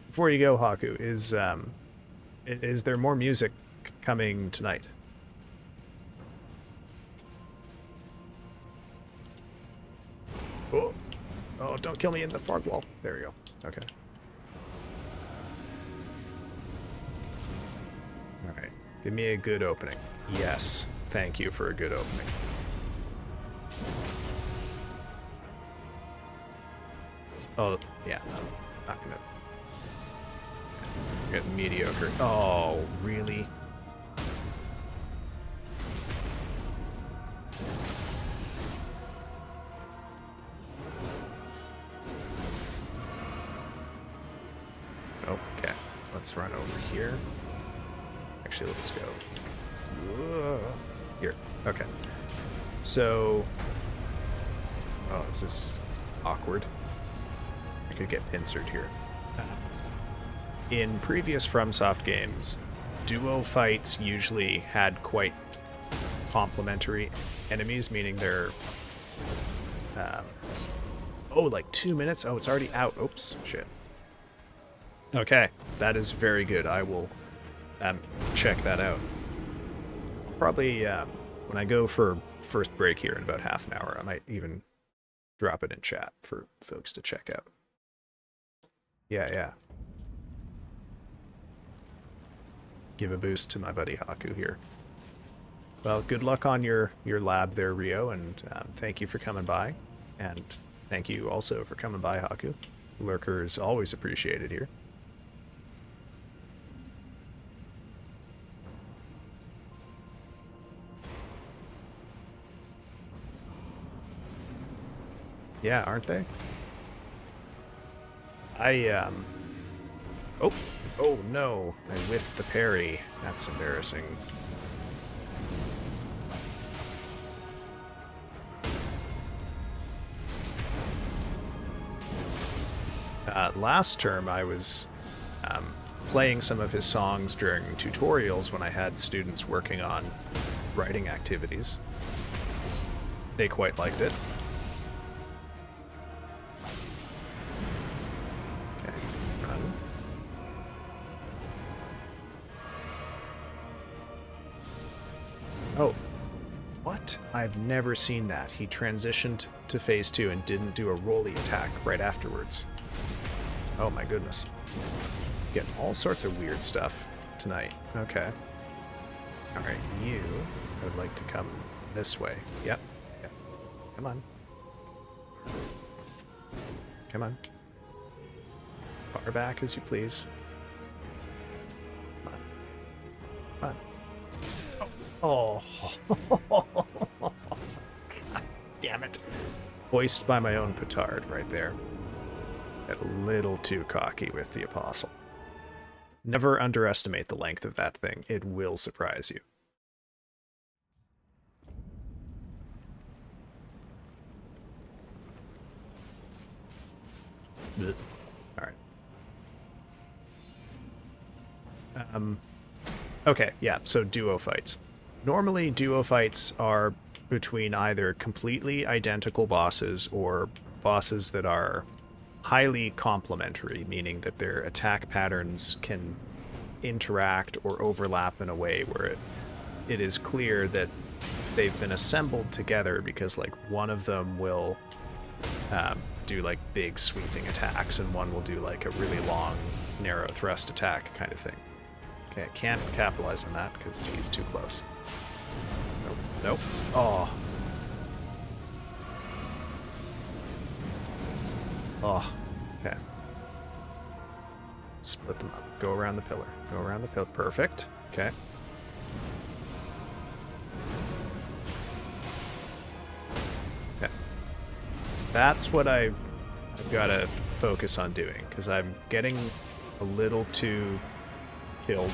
Before you go, Haku, is there more music coming tonight? Oh, oh, don't kill me in the fog wall. There we go. Okay. All right. Give me a good opening. Yes. Thank you for a good opening. Oh, yeah. I'm not gonna get mediocre. Oh, really? Okay, let's run over here. Actually, let's go here. Okay. So, oh, this is awkward. I could get pincered here. In previous FromSoft games, duo fights usually had quite complementary enemies, meaning they're oh, like 2 minutes. Oh, it's already out. Oops, shit. Okay, that is very good. I will check that out. Probably when I go for first break here in about half an hour, I might even drop it in chat for folks to check out. Yeah. Give a boost to my buddy Haku here. Well, good luck on your lab there, Rio, and thank you for coming by. And thank you also for coming by, Haku. Lurker is always appreciated here. Yeah, aren't they? Oh no, I whiffed the parry. That's embarrassing. Last term I was playing some of his songs during tutorials when I had students working on writing activities. They quite liked it. Oh, what? I've never seen that. He transitioned to phase 2 and didn't do a rolly attack right afterwards. Oh my goodness. Getting all sorts of weird stuff tonight. Okay. Alright, you would like to come this way. Yep. Come on. Come on. Far back as you please. Come on. Oh. God damn it. Hoist by my own petard right there. Got a little too cocky with the Apostle. Never underestimate the length of that thing. It will surprise you. Alright. Okay, yeah, so duo fights. Normally, duo fights are between either completely identical bosses or bosses that are highly complementary, meaning that their attack patterns can interact or overlap in a way where it is clear that they've been assembled together because, like, one of them will do, like, big sweeping attacks and one will do, like, a really long, narrow thrust attack kind of thing. Okay, I can't capitalize on that because he's too close. Nope. Oh. Oh. Okay. Split them up. Go around the pillar. Go around the pillar. Perfect. Okay. Okay. That's what I've got to focus on doing, because I'm getting a little too killed.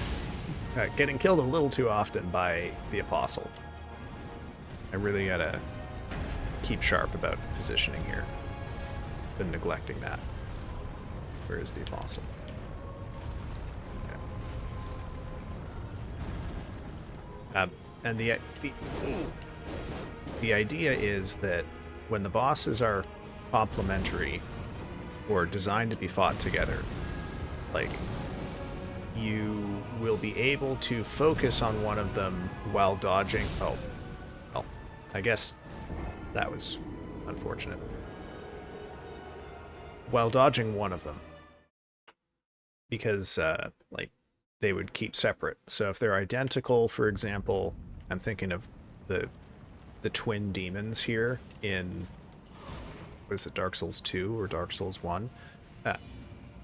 Getting killed a little too often by the Apostle. I really gotta keep sharp about positioning here. been neglecting that. Where is the Apostle? Okay. And the idea is that when the bosses are complementary or designed to be fought together, like, you will be able to focus on one of them while dodging. Oh, well, I guess that was unfortunate. While dodging one of them, because like, they would keep separate. So if they're identical, for example, I'm thinking of the twin demons here in, what is it, Dark Souls 2 or Dark Souls 1?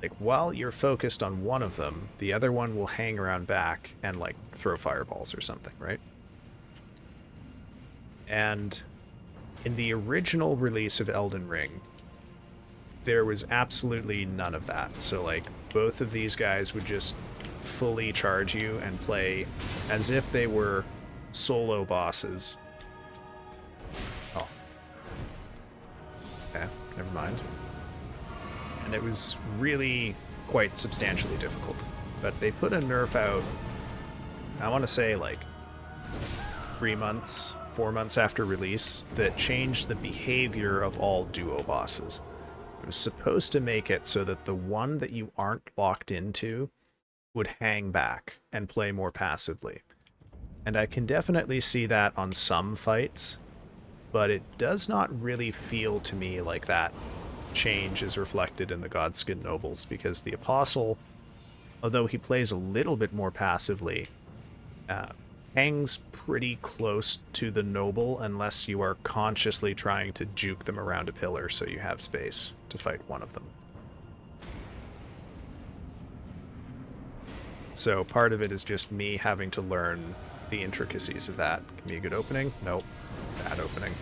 Like, while you're focused on one of them, the other one will hang around back and, like, throw fireballs or something, right? And in the original release of Elden Ring, there was absolutely none of that. So, like, both of these guys would just fully charge you and play as if they were solo bosses. Oh. Okay, never mind. And it was really quite substantially difficult. But they put a nerf out, I want to say, like, 3 months, 4 months after release, that changed the behavior of all duo bosses. It was supposed to make it so that the one that you aren't locked into would hang back and play more passively. And I can definitely see that on some fights, but it does not really feel to me like that change is reflected in the Godskin Nobles, because the Apostle, although he plays a little bit more passively, hangs pretty close to the Noble unless you are consciously trying to juke them around a pillar so you have space to fight one of them. So part of it is just me having to learn the intricacies of that. Give me a good opening? Nope. Bad opening.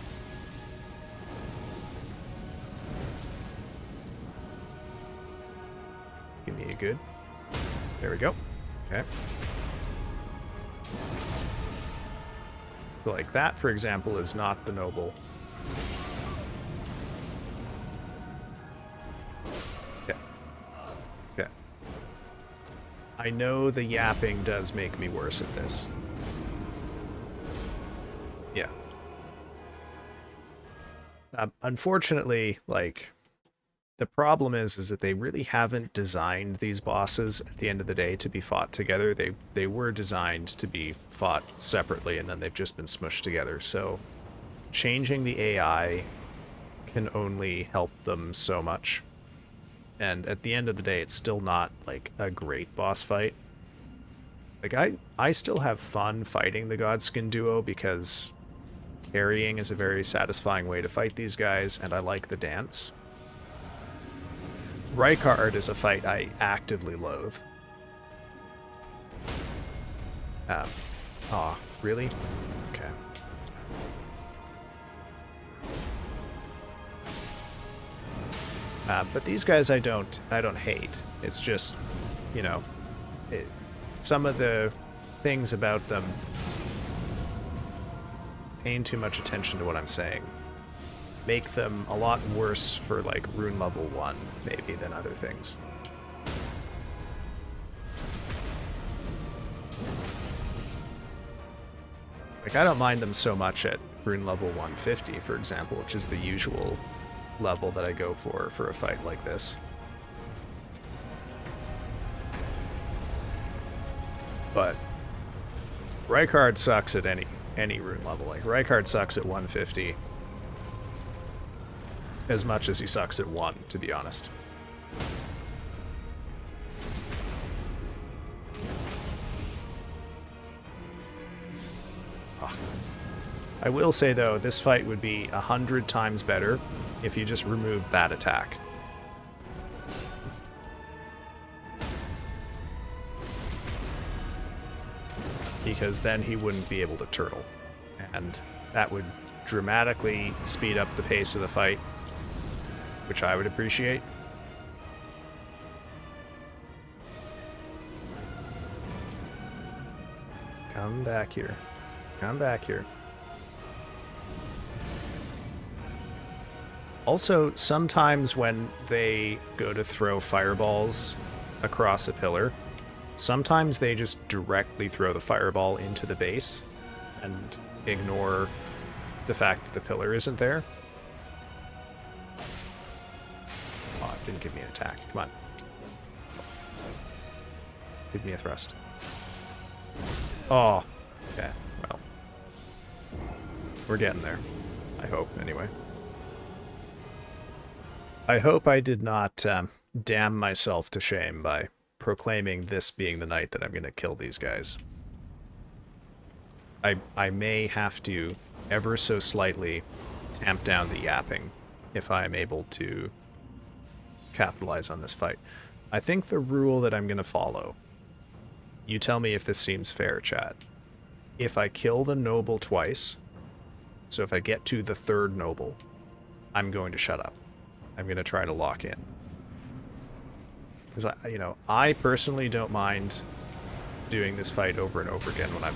Give me a good. There we go. Okay. So like that, for example, is not the Noble. Okay. Okay. I know the yapping does make me worse at this. Yeah. Unfortunately, like, the problem is that they really haven't designed these bosses at the end of the day to be fought together. They were designed to be fought separately, and then they've just been smushed together. So changing the AI can only help them so much. And at the end of the day, it's still not, like, a great boss fight. Like, I still have fun fighting the Godskin Duo because parrying is a very satisfying way to fight these guys, and I like the dance. Rykard is a fight I actively loathe. Really? Okay. But these guys I don't hate. It's just, you know, some of the things about them paying too much attention to what I'm saying make them a lot worse for, like, rune level 1, maybe, than other things. Like, I don't mind them so much at rune level 150, for example, which is the usual level that I go for a fight like this. But Rykard sucks at any rune level. Like, Rykard sucks at 150 as much as he sucks at 1, to be honest. Ugh. I will say, though, this fight would be 100 times better if you just removed that attack. Because then he wouldn't be able to turtle. And that would dramatically speed up the pace of the fight, which I would appreciate. Come back here. Come back here. Also, sometimes when they go to throw fireballs across a pillar, sometimes they just directly throw the fireball into the base and ignore the fact that the pillar isn't there. Oh, it didn't give me an attack. Come on. Give me a thrust. Oh, okay. Well, we're getting there. I hope, anyway. I hope I did not damn myself to shame by proclaiming this being the night that I'm going to kill these guys. I may have to ever so slightly tamp down the yapping if I'm able to capitalize on this fight. I think the rule that I'm going to follow, you tell me if this seems fair, chat. If I kill the noble twice, so if I get to the third noble, I'm going to shut up. I'm going to try to lock in. Because, I personally don't mind doing this fight over and over again when I'm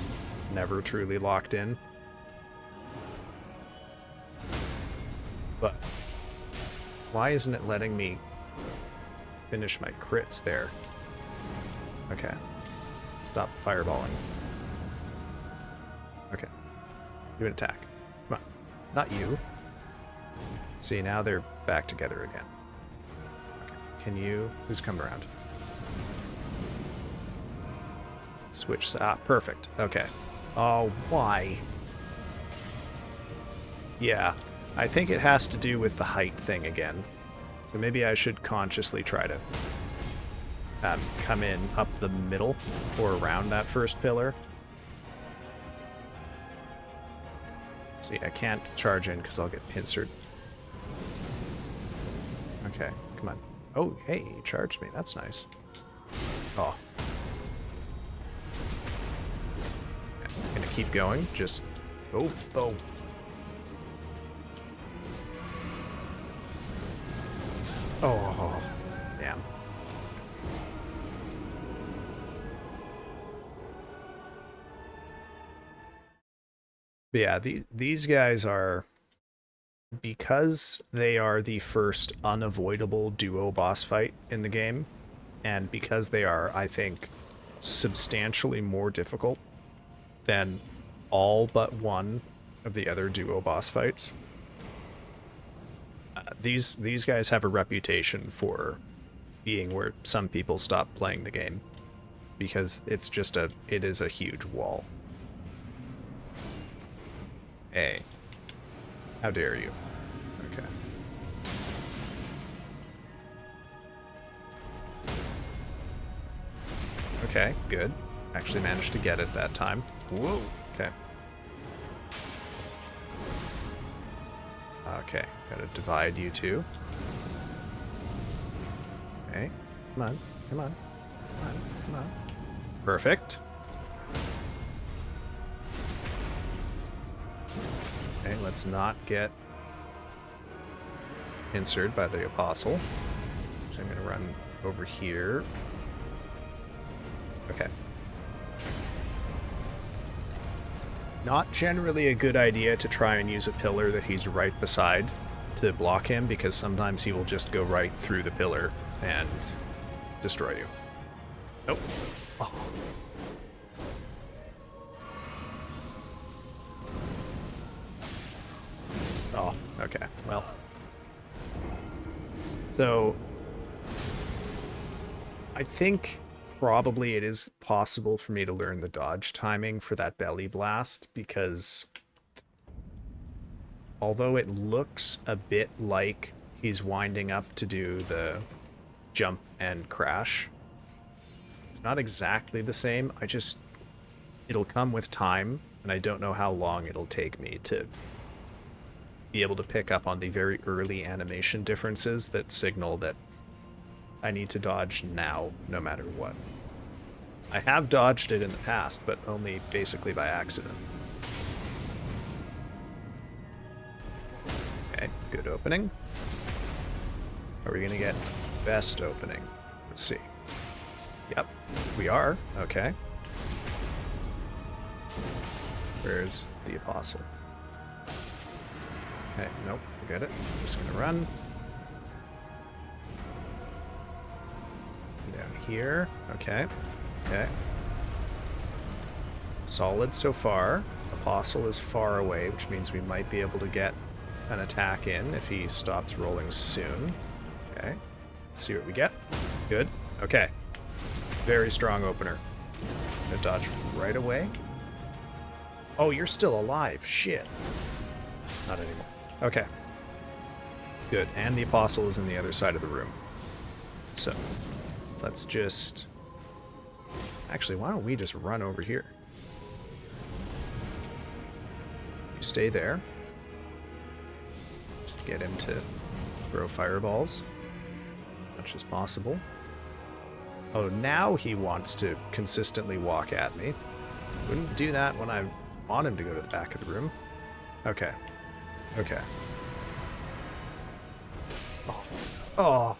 never truly locked in. But why isn't it letting me finish my crits there? Okay. Stop fireballing. Okay. Do an attack. Come on. Not you. See, now they're back together again. Okay. Can you... Who's come around? Switch... Ah, perfect. Okay. Oh, why? Yeah. I think it has to do with the height thing again. So maybe I should consciously try to come in up the middle or around that first pillar. See, I can't charge in because I'll get pincered. Okay, come on. Oh, hey, you charged me. That's nice. Oh. Okay, I'm gonna keep going. Just... Oh, oh. Oh, damn. But yeah, these guys are... Because they are the first unavoidable duo boss fight in the game, and because they are, I think, substantially more difficult than all but one of the other duo boss fights, these guys have a reputation for being where some people stop playing the game, because it's just it is a huge wall. Hey. How dare you? Okay. Okay, good. Actually managed to get it that time. Whoa. Okay. Okay, gotta divide you two. Okay, come on, come on, come on, come on. Perfect. Okay, let's not get pincered by the apostle. So I'm gonna run over here. Okay. Not generally a good idea to try and use a pillar that he's right beside to block him, because sometimes he will just go right through the pillar and destroy you. Nope. Oh. Oh, okay. Well. So, I think probably it is possible for me to learn the dodge timing for that belly blast, because although it looks a bit like he's winding up to do the jump and crash, it's not exactly the same. It'll come with time, and I don't know how long it'll take me to be able to pick up on the very early animation differences that signal that I need to dodge now, no matter what. I have dodged it in the past, but only basically by accident. Okay, good opening. Are we gonna get best opening? Let's see. Yep, we are. Okay. Where's the apostle? Okay, nope. Forget it. I'm just gonna run. Down here. Okay. Okay. Solid so far. Apostle is far away, which means we might be able to get an attack in if he stops rolling soon. Okay. Let's see what we get. Good. Okay. Very strong opener. Gonna dodge right away. Oh, you're still alive. Shit. Not anymore. Okay. Good. And the Apostle is in the other side of the room. So, let's just... Actually, why don't we just run over here? You stay there. Just get him to throw fireballs as much as possible. Oh, now he wants to consistently walk at me. Wouldn't do that when I want him to go to the back of the room. Okay. Okay. Oh. Oh.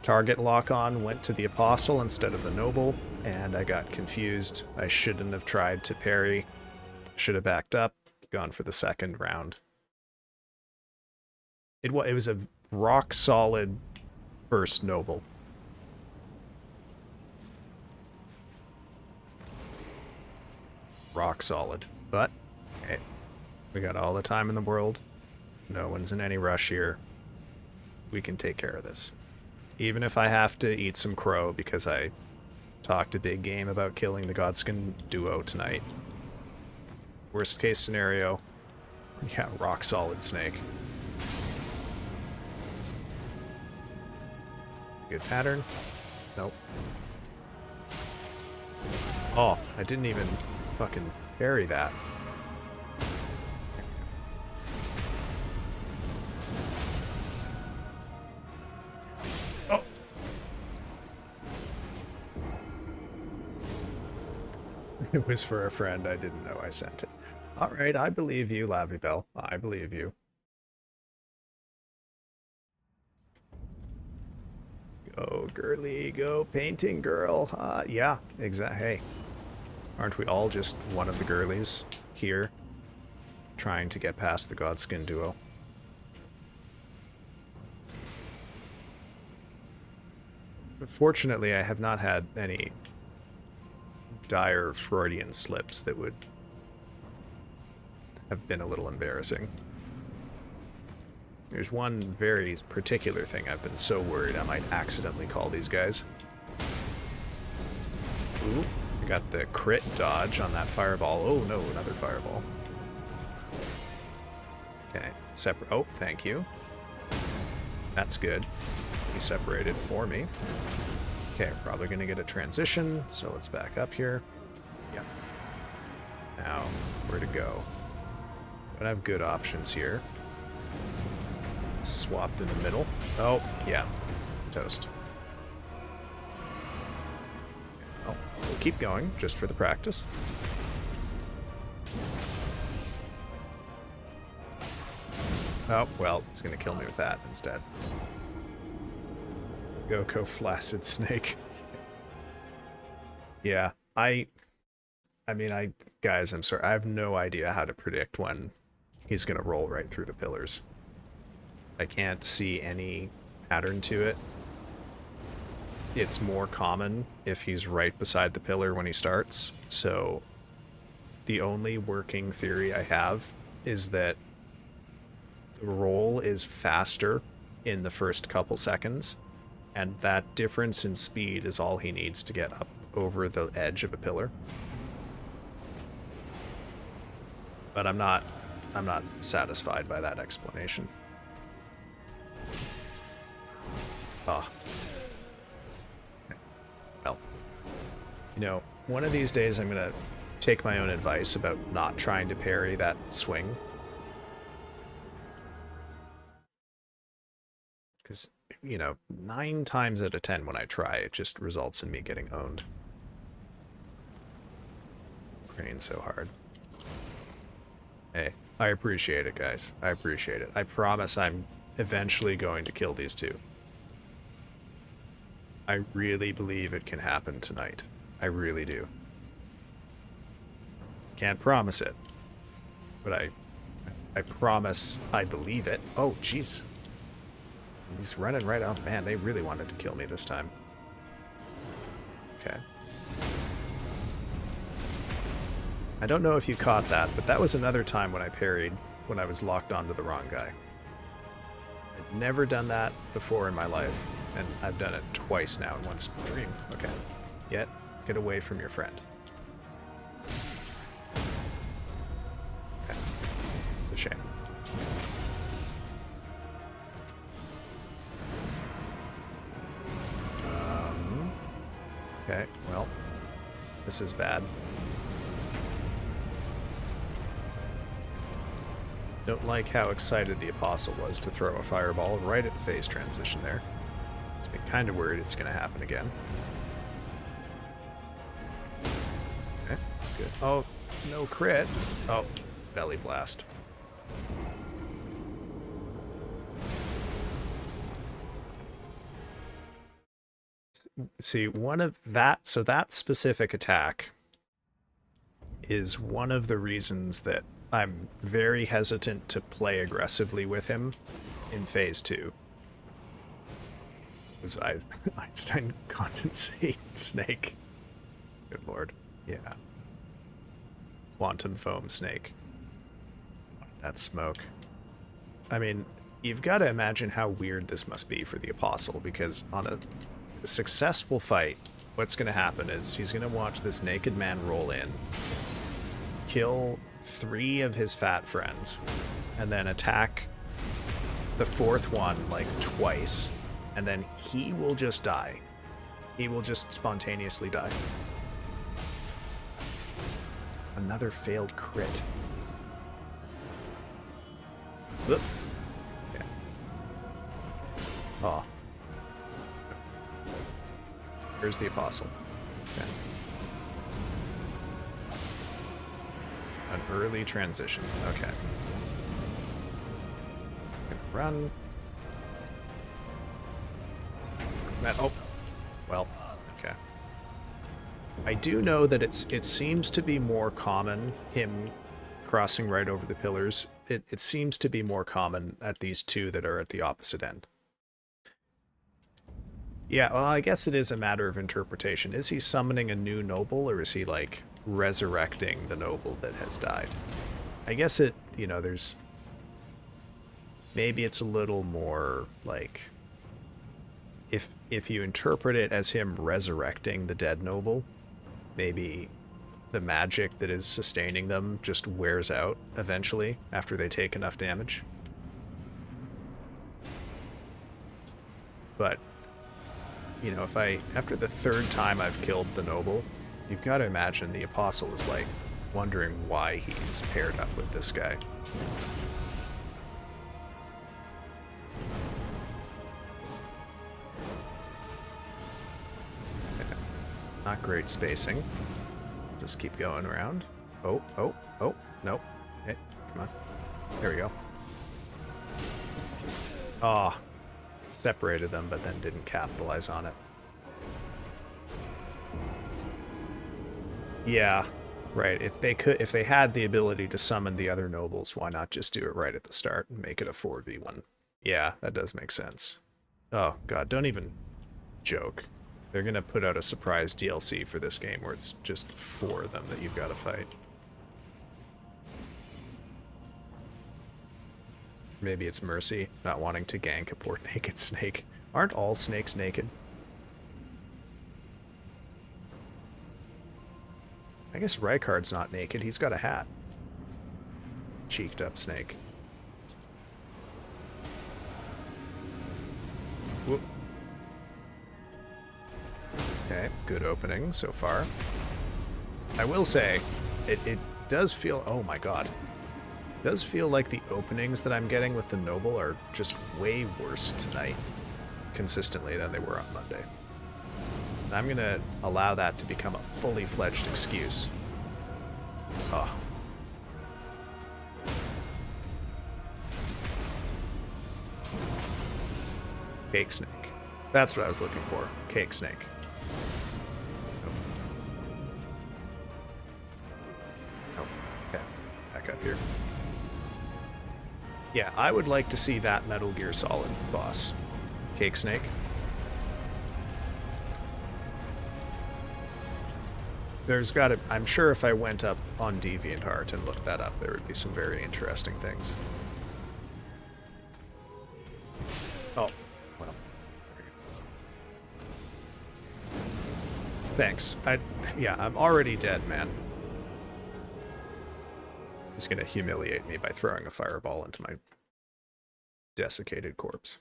Target lock-on went to the Apostle instead of the Noble, and I got confused. I shouldn't have tried to parry. Should have backed up, gone for the second round. It was a rock-solid first Noble. Rock solid. But, hey, we got all the time in the world. No one's in any rush here. We can take care of this. Even if I have to eat some crow because I talked a big game about killing the Godskin Duo tonight. Worst case scenario, yeah, rock solid snake. Good pattern. Nope. Oh, I didn't even fucking parry that. Oh! It was for a friend. I didn't know I sent it. Alright, I believe you, Lavibel. I believe you. Go, girly, go, painting girl. Yeah, exactly. Hey, aren't we all just one of the girlies here, trying to get past the Godskin Duo? Fortunately, I have not had any dire Freudian slips that would have been a little embarrassing. There's one very particular thing I've been so worried I might accidentally call these guys. Ooh, I got the crit dodge on that fireball. Oh no, another fireball. Okay, separate. Oh, thank you. That's good. He separated for me. Okay, we're probably gonna get a transition, so let's back up here. Yep. Now, where to go? But I have good options here. Swapped in the middle. Oh, yeah. Toast. Oh, we'll keep going, just for the practice. Oh, well, he's gonna kill me with that instead. Go flaccid snake. Yeah, guys, I'm sorry. I have no idea how to predict when he's gonna roll right through the pillars. I can't see any pattern to it. It's more common if he's right beside the pillar when he starts, so the only working theory I have is that the roll is faster in the first couple seconds, and that difference in speed is all he needs to get up over the edge of a pillar. But I'm not satisfied by that explanation. Ah. Well, you know, one of these days I'm gonna take my own advice about not trying to parry that swing. Because, you know, 9 times out of 10 when I try, it just results in me getting owned. Praying so hard. Hey, I appreciate it, guys. I appreciate it. I promise I'm eventually going to kill these two. I really believe it can happen tonight. I really do. Can't promise it, but I promise I believe it. Oh, jeez. He's running right up. Man, they really wanted to kill me this time. Okay. I don't know if you caught that, but that was another time when I parried when I was locked onto the wrong guy. I'd never done that before in my life, and I've done it twice now in one stream. Okay. Get away from your friend. Okay. It's a shame. Okay, well, this is bad. Don't like how excited the Apostle was to throw a fireball right at the phase transition there. Makes me kind of worried it's going to happen again. Okay, good. Oh, no crit. Oh, belly blast. See, so that specific attack is one of the reasons that I'm very hesitant to play aggressively with him in phase 2. Was Einstein condensate snake. Good lord. Yeah. Quantum foam snake. That smoke. I mean, you've got to imagine how weird this must be for the Apostle, because on a successful fight, what's going to happen is he's going to watch this naked man roll in, kill 3 of his fat friends, and then attack the 4th one like twice, and then he will just die. He will just spontaneously die. Another failed crit. Whoop. Yeah. Oh. Here's the Apostle. Okay. An early transition. Okay. Gonna run. Oh. Well, okay. I do know that it seems to be more common, him crossing right over the pillars. It seems to be more common at these 2 that are at the opposite end. Yeah, well, I guess it is a matter of interpretation. Is he summoning a new noble, or is he, like, resurrecting the noble that has died? I guess it, you know, there's... Maybe it's a little more, like... If you interpret it as him resurrecting the dead noble, maybe the magic that is sustaining them just wears out eventually after they take enough damage. But... You know, if after the 3rd time I've killed the noble, you've got to imagine the Apostle is, like, wondering why he's paired up with this guy. Okay. Not great spacing. Just keep going around. Oh, nope. Hey, come on. There we go. Ah. Oh. Separated them, but then didn't capitalize on it. Yeah, right. If they had the ability to summon the other nobles, why not just do it right at the start and make it a 4v1? Yeah, that does make sense. Oh god, don't even joke. They're gonna put out a surprise DLC for this game where it's just 4 of them that you've got to fight. Maybe it's mercy, not wanting to gank a poor naked snake. Aren't all snakes naked? I guess Rykard's not naked, he's got a hat. Cheeked up snake. Whoop. Okay, good opening so far. I will say, it does feel... Oh my god. It does feel like the openings that I'm getting with the noble are just way worse tonight, consistently, than they were on Monday. And I'm gonna allow that to become a fully fledged excuse. Oh. Cake snake. That's what I was looking for. Cake snake. Oh. Okay. Back up here. Yeah, I would like to see that Metal Gear Solid boss. Cake Snake. There's gotta... I'm sure if I went up on DeviantArt and looked that up, there would be some very interesting things. Oh, well. Thanks. Yeah, I'm already dead, man. He's gonna humiliate me by throwing a fireball into my desiccated corpse.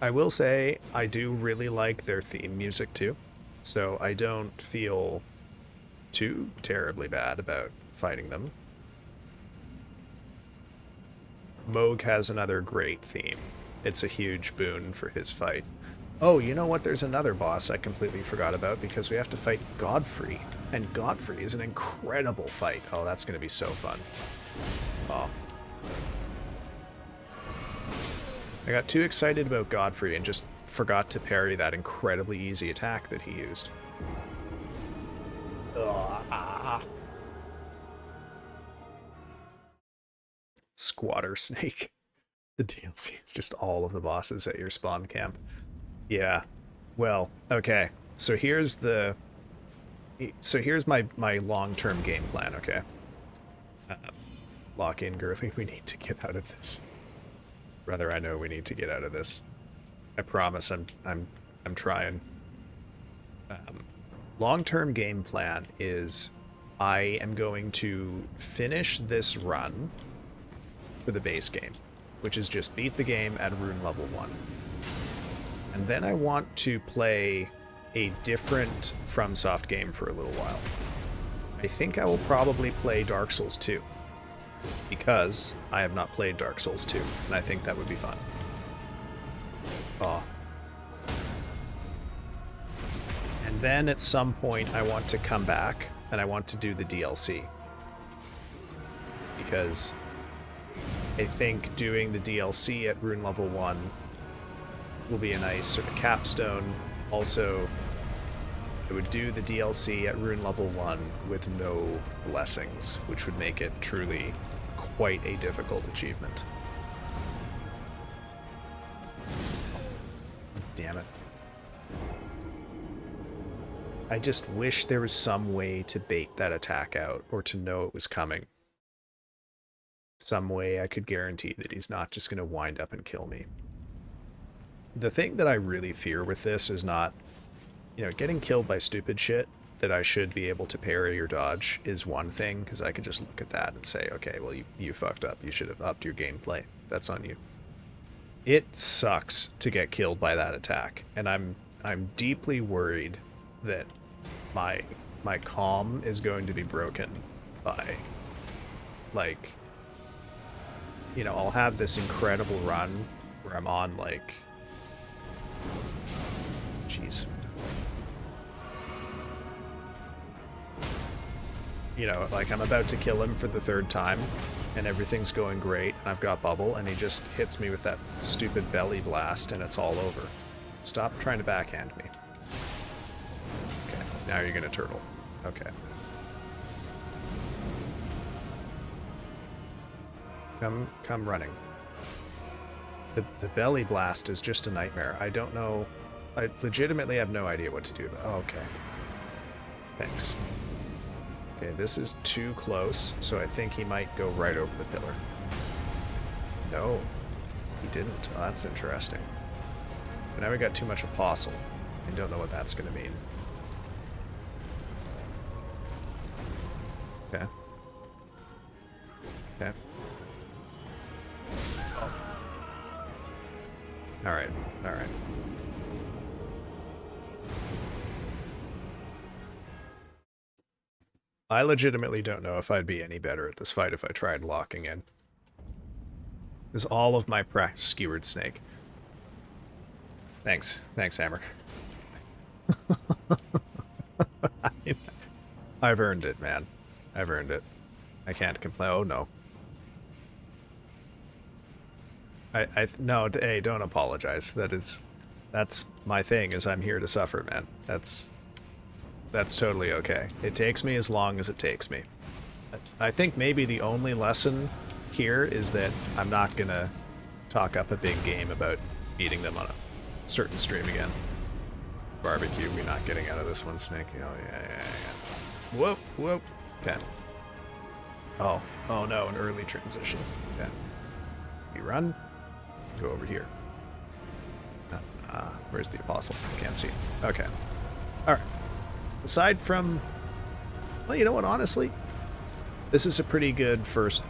I will say I do really like their theme music too, so I don't feel too terribly bad about fighting them. Moog has another great theme. It's a huge boon for his fight. Oh, you know what? There's another boss I completely forgot about because we have to fight Godfrey. And Godfrey is an incredible fight. Oh, that's going to be so fun. Oh. I got too excited about Godfrey and just forgot to parry that incredibly easy attack that he used. Squatter Snake. The DLC is just all of the bosses at your spawn camp. Yeah. Well, okay. So here's the... So here's my long-term game plan, okay? Lock in, Girthy. We need to get out of this. Brother, I know we need to get out of this. I promise I'm trying. Long-term game plan is I am going to finish this run for the base game, which is just beat the game at rune level 1. And then I want to play a different FromSoft game for a little while. I think I will probably play Dark Souls 2, because I have not played Dark Souls 2, and I think that would be fun. Oh. And then at some point I want to come back, and I want to do the DLC. Because I think doing the DLC at rune level 1 will be a nice sort of capstone. Also, I would do the DLC at rune level 1 with no blessings, which would make it truly quite a difficult achievement. Damn it. I just wish there was some way to bait that attack out, or to know it was coming. Some way I could guarantee that he's not just going to wind up and kill me. The thing that I really fear with this is not, you know, getting killed by stupid shit that I should be able to parry or dodge is one thing, because I could just look at that and say, okay, well, you fucked up. You should have upped your gameplay. That's on you. It sucks to get killed by that attack, and I'm deeply worried that my calm is going to be broken by, like, you know, I'll have this incredible run where I'm on, like, jeez. You know, like, I'm about to kill him for the 3rd time, and everything's going great, and I've got bubble, and he just hits me with that stupid belly blast, and it's all over. Stop trying to backhand me. Okay, now you're gonna turtle. Okay. Come running. The belly blast is just a nightmare. I don't know... I legitimately have no idea what to do about it. Oh, okay. Thanks. Okay, this is too close, so I think he might go right over the pillar. No, he didn't. Oh, that's interesting. But now we got too much apostle. I don't know what that's going to mean. Okay. Okay. Oh. Alright, alright. I legitimately don't know if I'd be any better at this fight if I tried locking in. This is all of my practice, skewered snake. Thanks. Thanks, Hammer. I've earned it, man. I've earned it. I can't complain. Oh, no. No, hey, don't apologize. That is That's my thing, is I'm here to suffer, man. That's totally okay. It takes me as long as it takes me. I think maybe the only lesson here is that I'm not gonna talk up a big game about beating them on a certain stream again. Barbecue, we're not getting out of this one, Snake. Oh, yeah. Whoop, whoop. Okay. Oh no, an early transition. Okay. We run, go over here. Where's the Apostle? Can't see. Okay. Alright. Aside from... Well, you know what, honestly? This is a pretty good first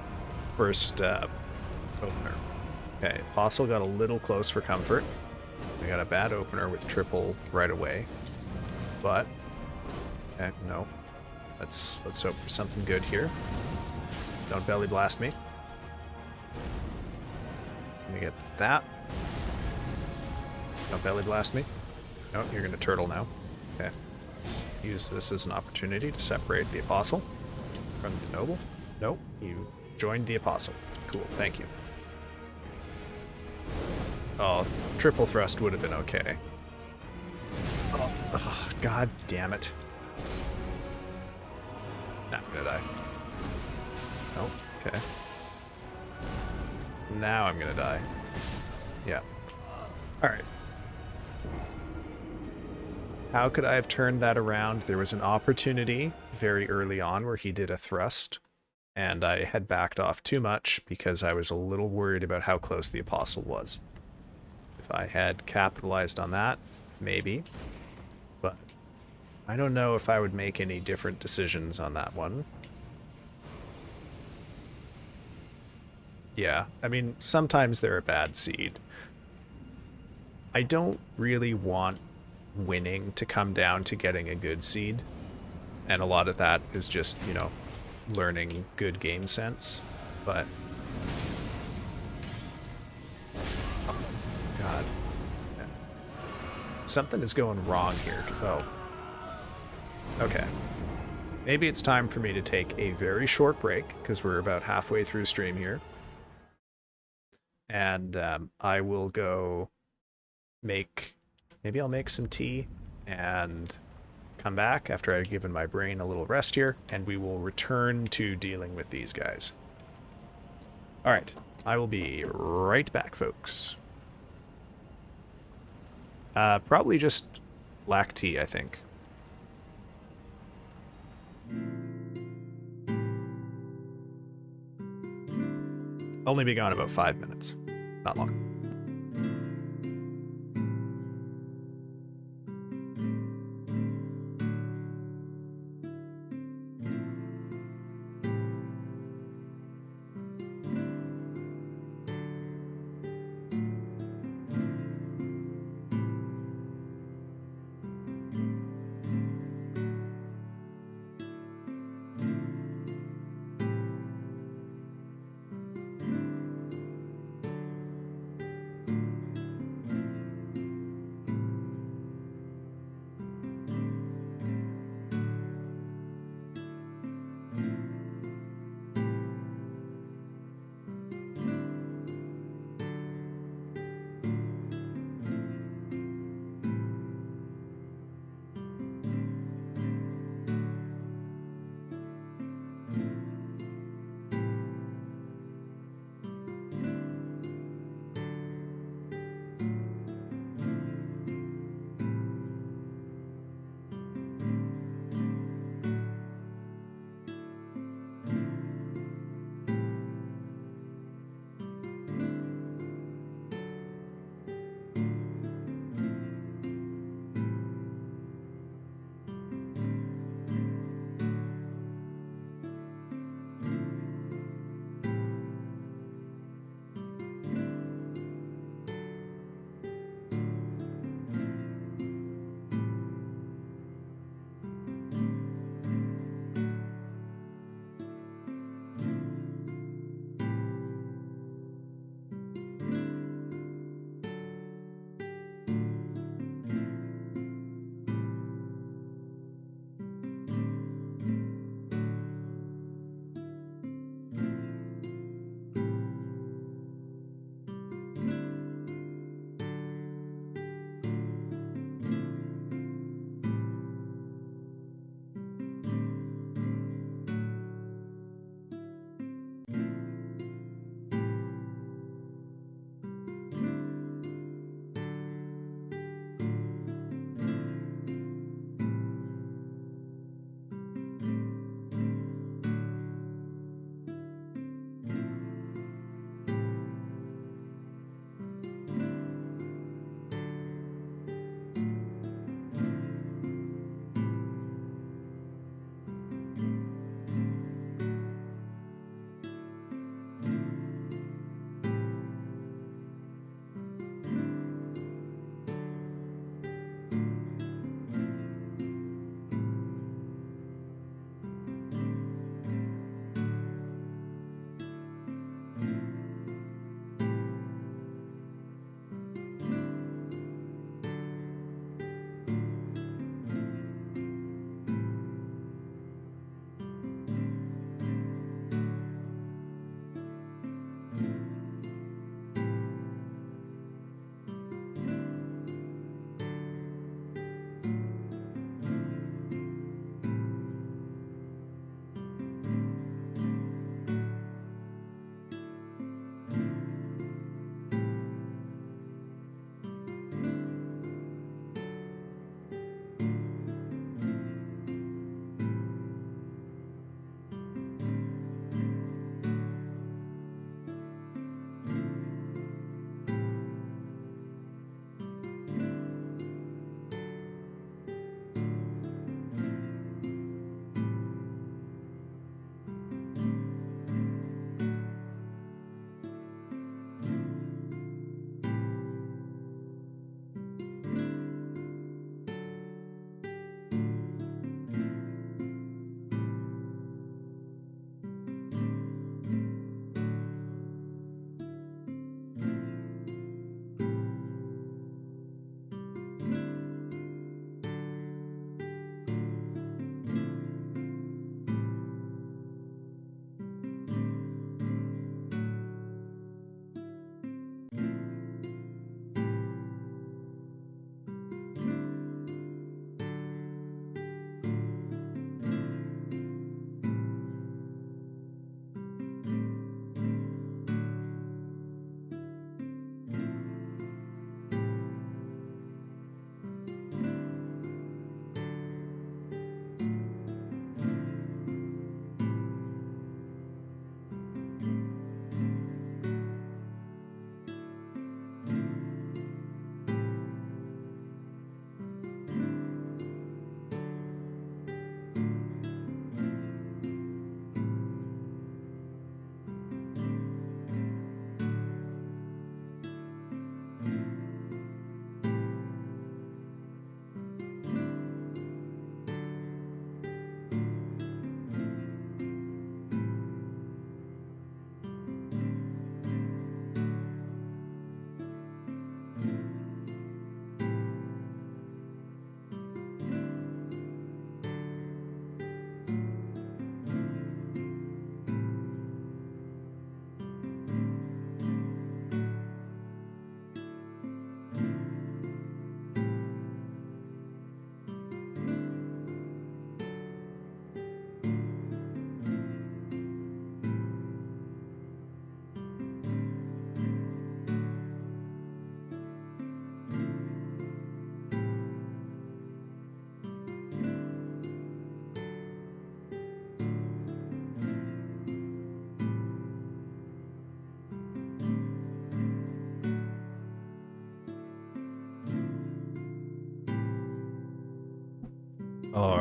opener. Okay, Apostle got a little close for comfort. We got a bad opener with triple right away. But... Okay, no. Let's hope for something good here. Don't belly blast me. Let me get that. Don't belly blast me. No, you're going to turtle now. Okay. Let's use this as an opportunity to separate the Apostle from the Noble. Nope, you joined the Apostle. Cool, thank you. Oh, triple thrust would have been okay. Oh, god damn it. Nah, I'm gonna die. Oh, okay. Now I'm gonna die. Yeah. Alright. How could I have turned that around? There was an opportunity very early on where he did a thrust, and I had backed off too much because I was a little worried about how close the Apostle was. If I had capitalized on that, maybe. But I don't know if I would make any different decisions on that one. Yeah, I mean, sometimes they're a bad seed. I don't really want winning to come down to getting a good seed. And a lot of that is just, you know, learning good game sense. But... Oh, God. Something is going wrong here. Oh. Okay. Maybe it's time for me to take a very short break, because we're about halfway through stream here. And I will go make... Maybe I'll make some tea and come back after I've given my brain a little rest here, and we will return to dealing with these guys. Alright, I will be right back, folks. Probably just black tea, I think. Only be gone about 5 minutes. Not long.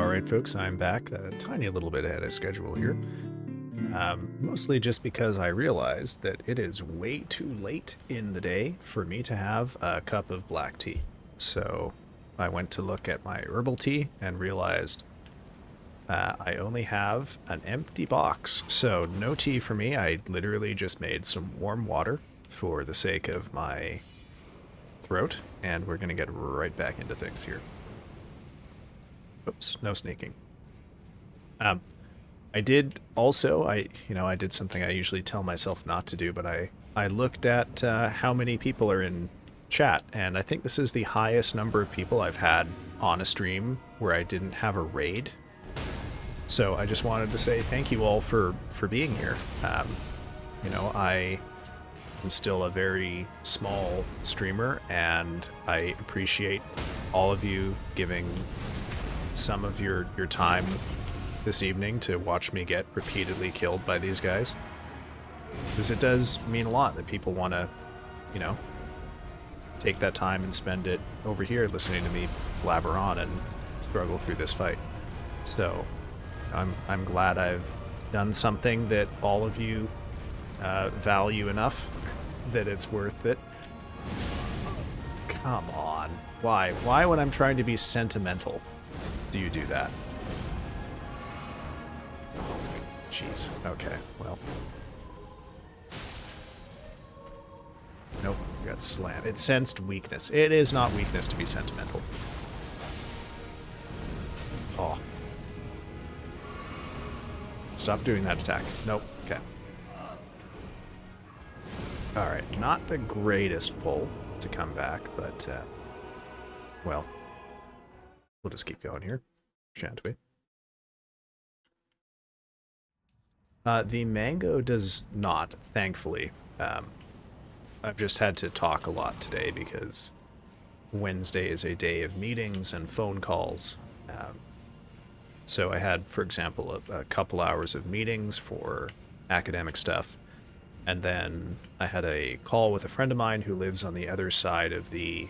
Alright folks, I'm back a tiny little bit ahead of schedule here. Mostly just because I realized that it is way too late in the day for me to have a cup of black tea. So I went to look at my herbal tea and realized I only have an empty box. So no tea for me. I literally just made some warm water for the sake of my throat, and we're going to get right back into things here. Oops, no sneaking. I did also, I did something I usually tell myself not to do, but I looked at how many people are in chat, and I think this is the highest number of people I've had on a stream where I didn't have a raid. So I just wanted to say thank you all for being here. I am still a very small streamer, and I appreciate all of you giving some of your time this evening to watch me get repeatedly killed by these guys. Because it does mean a lot that people want to, take that time and spend it over here listening to me blabber on and struggle through this fight. So I'm glad I've done something that all of you value enough that it's worth it. Come on. Why? Why when I'm trying to be sentimental do you do that? Jeez. Okay, well. Nope, got slammed. It sensed weakness. It is not weakness to be sentimental. Oh. Stop doing that attack. Nope, okay. Alright, not the greatest pull to come back, but, well, we'll just keep going here, shan't we? The mango does not, thankfully. I've just had to talk a lot today because Wednesday is a day of meetings and phone calls. So I had, for example, a couple hours of meetings for academic stuff, and then I had a call with a friend of mine who lives on the other side of the...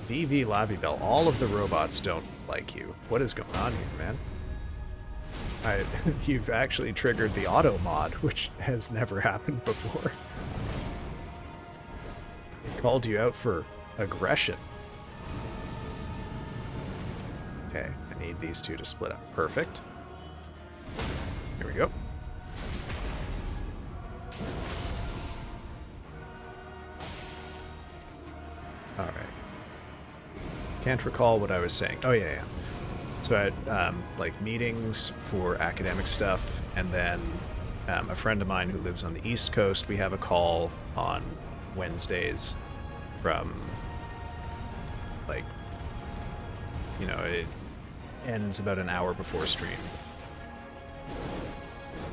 VV Lavibel, all of the robots don't like you. What is going on here, man? You've actually triggered the auto mod, which has never happened before. It called you out for aggression. Okay, I need these two to split up. Perfect. Here we go. Alright. Can't recall what I was saying. Oh, yeah. So I had, meetings for academic stuff, and then a friend of mine who lives on the East Coast, we have a call on Wednesdays from, it ends about an hour before stream.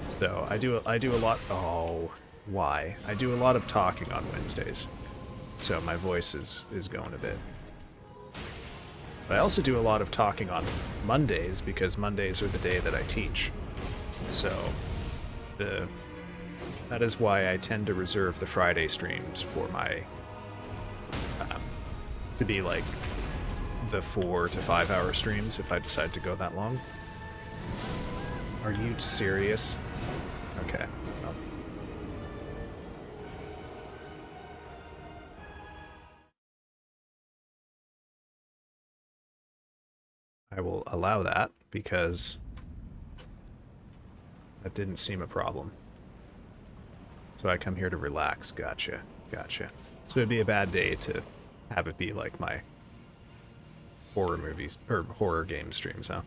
So I do a lot... Oh, why? I do a lot of talking on Wednesdays, so my voice is going a bit. But I also do a lot of talking on Mondays, because Mondays are the day that I teach. So that is why I tend to reserve the Friday streams for my... to be like the 4 to 5 hour streams if I decide to go that long. Are you serious? Okay. Well. I will allow that, because that didn't seem a problem. So I come here to relax. Gotcha. Gotcha. So it'd be a bad day to have it be like my horror movies, or horror game streams, huh?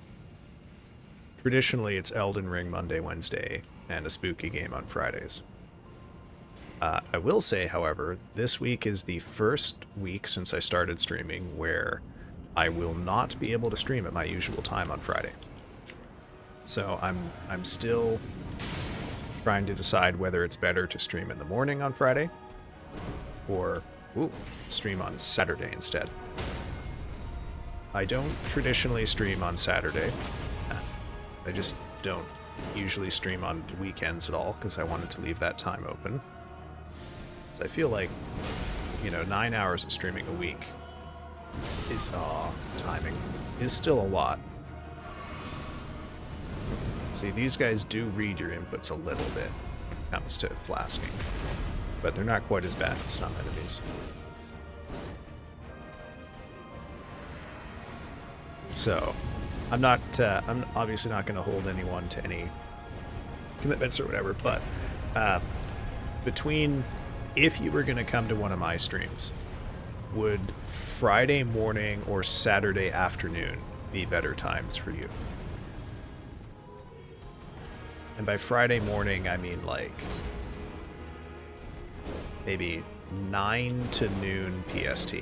Traditionally, it's Elden Ring Monday, Wednesday, and a spooky game on Fridays. I will say, however, this week is the first week since I started streaming where I will not be able to stream at my usual time on Friday. So I'm still trying to decide whether it's better to stream in the morning on Friday or stream on Saturday instead. I don't traditionally stream on Saturday. I just don't usually stream on weekends at all because I wanted to leave that time open. So I feel like, 9 hours of streaming a week is, timing is still a lot. See, these guys do read your inputs a little bit when it comes to flasking, but they're not quite as bad as some enemies. So, I'm obviously not going to hold anyone to any commitments or whatever, but if you were going to come to one of my streams, would Friday morning or Saturday afternoon be better times for you? And by Friday morning, I mean like maybe 9 to noon PST.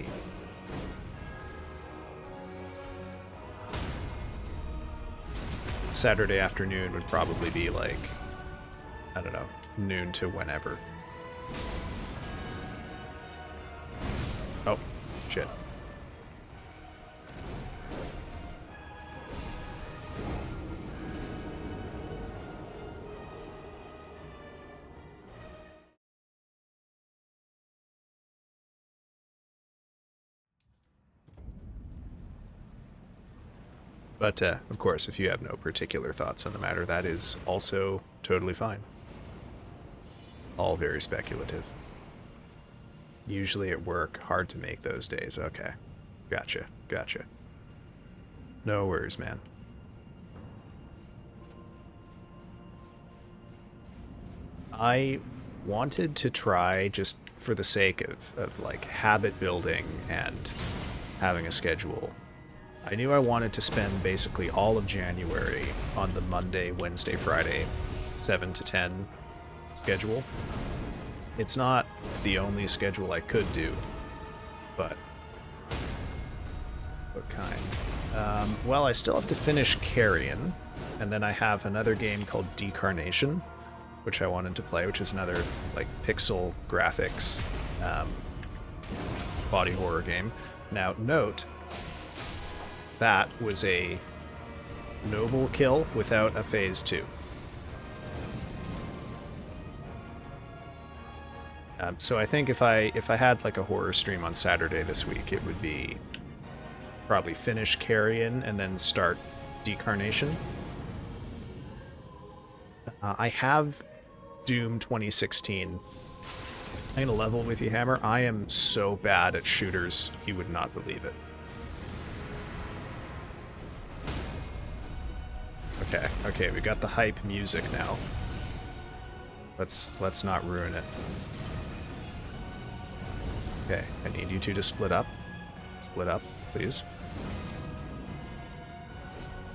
Saturday afternoon would probably be like, I don't know, noon to whenever. Oh, shit. But, of course, if you have no particular thoughts on the matter, that is also totally fine. All very speculative. Usually at work, hard to make those days. Okay. Gotcha. No worries, man. I wanted to try, just for the sake of like habit building and having a schedule, I knew I wanted to spend basically all of January on the Monday, Wednesday, Friday, 7 to 10 schedule. It's not the only schedule I could do, but what kind? Well, I still have to finish Carrion, and then I have another game called Decarnation, which I wanted to play, which is another like pixel graphics body horror game. Now, note, that was a noble kill without a phase 2. So I think if I had like a horror stream on Saturday this week, it would be probably finish Carrion and then start Decarnation. I have Doom 2016. I'm gonna level with you, Hammer. I am so bad at shooters, you would not believe it. Okay, we got the hype music now. Let's not ruin it. Okay, I need you two to split up. Split up, please.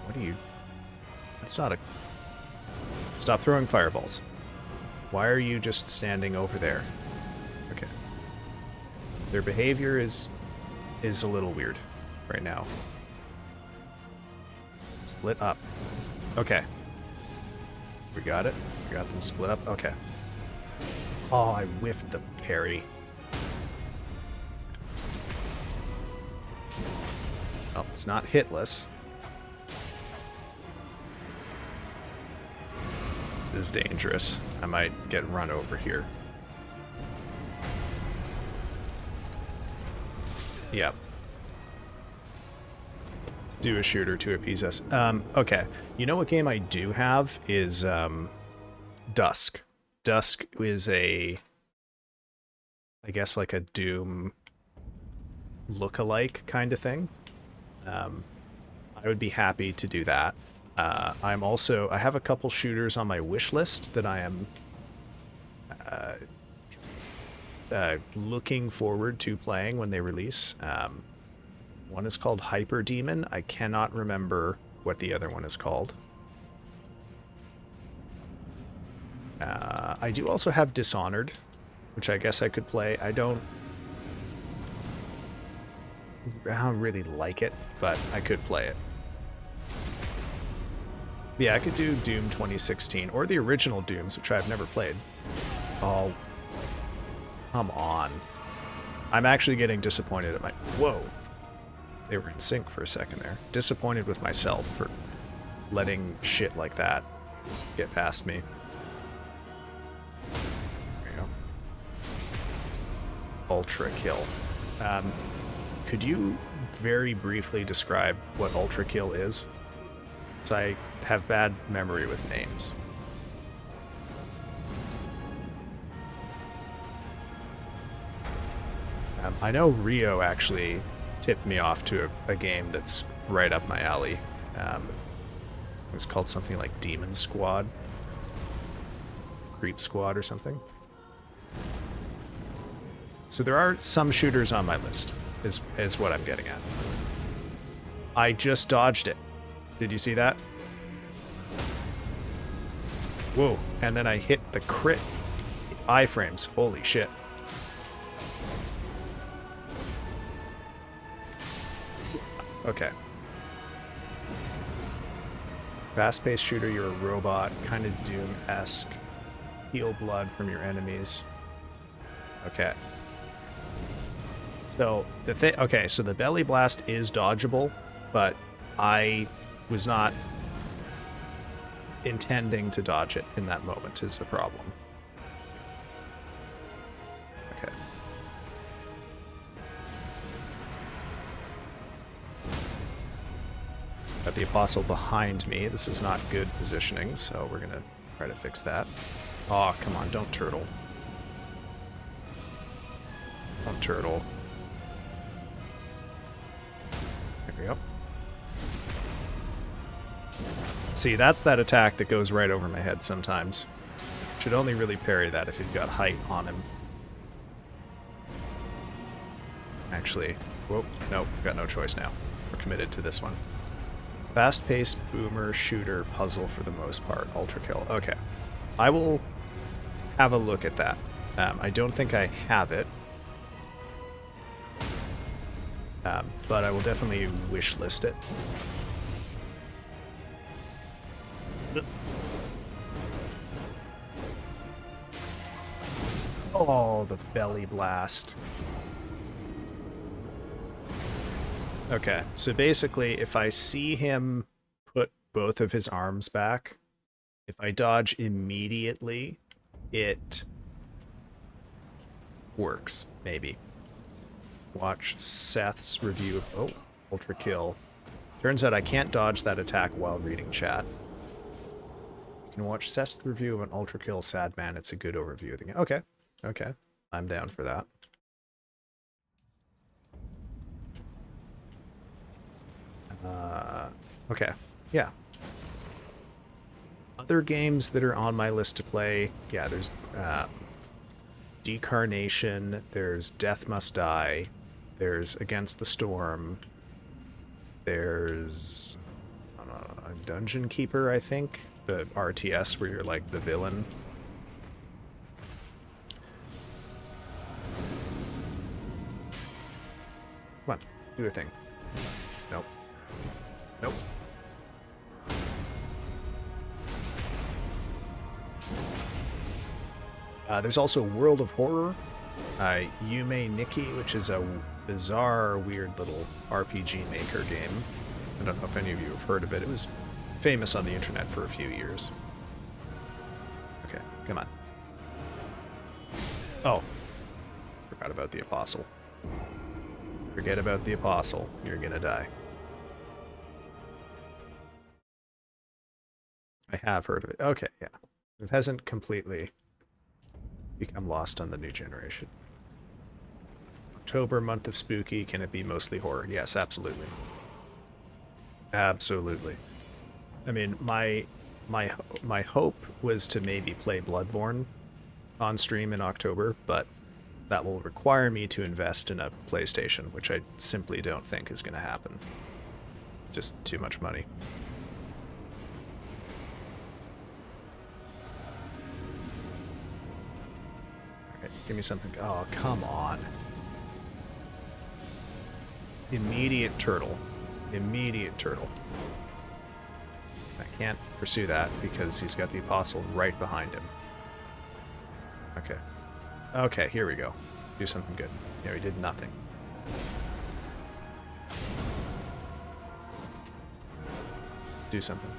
What are you... That's not a... Stop throwing fireballs. Why are you just standing over there? Okay. Their behavior is a little weird right now. Split up. Okay. We got it. We got them split up. Okay. Oh, I whiffed the parry. Oh, it's not hitless. This is dangerous. I might get run over here. Yep. Do a shooter to appease us. Okay. You know what game I do have is Dusk. Dusk is I guess like a Doom look-alike kind of thing. I would be happy to do that. I have a couple shooters on my wish list that I am looking forward to playing when they release. One is called Hyper Demon. I cannot remember what the other one is called. I do also have Dishonored, which I guess I could play. I don't really like it, but I could play it. Yeah, I could do Doom 2016, or the original Dooms, which I've never played. Oh, come on. I'm actually getting disappointed at my... Whoa. They were in sync for a second there. Disappointed with myself for letting shit like that get past me. There you go. Ultra kill. could you very briefly describe what Ultra Kill is? Because I have bad memory with names. I know Rio actually tipped me off to a game that's right up my alley. It was called something like Demon Squad. Creep Squad or something. So there are some shooters on my list, is what I'm getting at. I just dodged it. Did you see that? Whoa, and then I hit the crit iframes. Holy shit. Okay. Fast-paced shooter, you're a robot, kind of Doom-esque. Heal blood from your enemies. Okay. So so the belly blast is dodgeable, but I was not intending to dodge it in that moment is the problem. Okay. Got the Apostle behind me. This is not good positioning, so we're gonna try to fix that. Oh, come on, don't turtle. Don't turtle. There we go. See, that's that attack that goes right over my head sometimes. Should only really parry that if you've got height on him. Actually, whoa, nope, got no choice now. We're committed to this one. Fast-paced boomer shooter puzzle for the most part. Ultra Kill. Okay. I will have a look at that. I don't think I have it. But I will definitely wish list it. Oh, the belly blast. Okay, so basically, if I see him put both of his arms back, if I dodge immediately, it works, maybe. Watch Seth's review of... Oh, Ultra Kill. Turns out I can't dodge that attack while reading chat. You can watch Seth's review of an Ultra Kill Sad Man. It's a good overview of the game. Okay, okay. I'm down for that. Okay, yeah. Other games that are on my list to play, yeah, there's Decarnation, there's Death Must Die, there's Against the Storm, there's Dungeon Keeper, I think, the RTS where you're like the villain. Come on, do a thing. Nope. Nope. There's also World of Horror, Yume Nikki, which is a bizarre, weird little RPG maker game. I don't know if any of you have heard of it. It was famous on the internet for a few years. Okay, come on. Oh, forgot about the Apostle. Forget about the Apostle. You're gonna die. I have heard of it. Okay, yeah. It hasn't completely become lost on the new generation. October, month of spooky. Can it be mostly horror? Yes, absolutely. Absolutely. I mean, my hope was to maybe play Bloodborne on stream in October, but that will require me to invest in a PlayStation, which I simply don't think is going to happen. Just too much money. Give me something. Oh, come on. Immediate turtle. Immediate turtle. I can't pursue that because he's got the Apostle right behind him. Okay. Okay, here we go. Do something good. Yeah, he did nothing. Do something.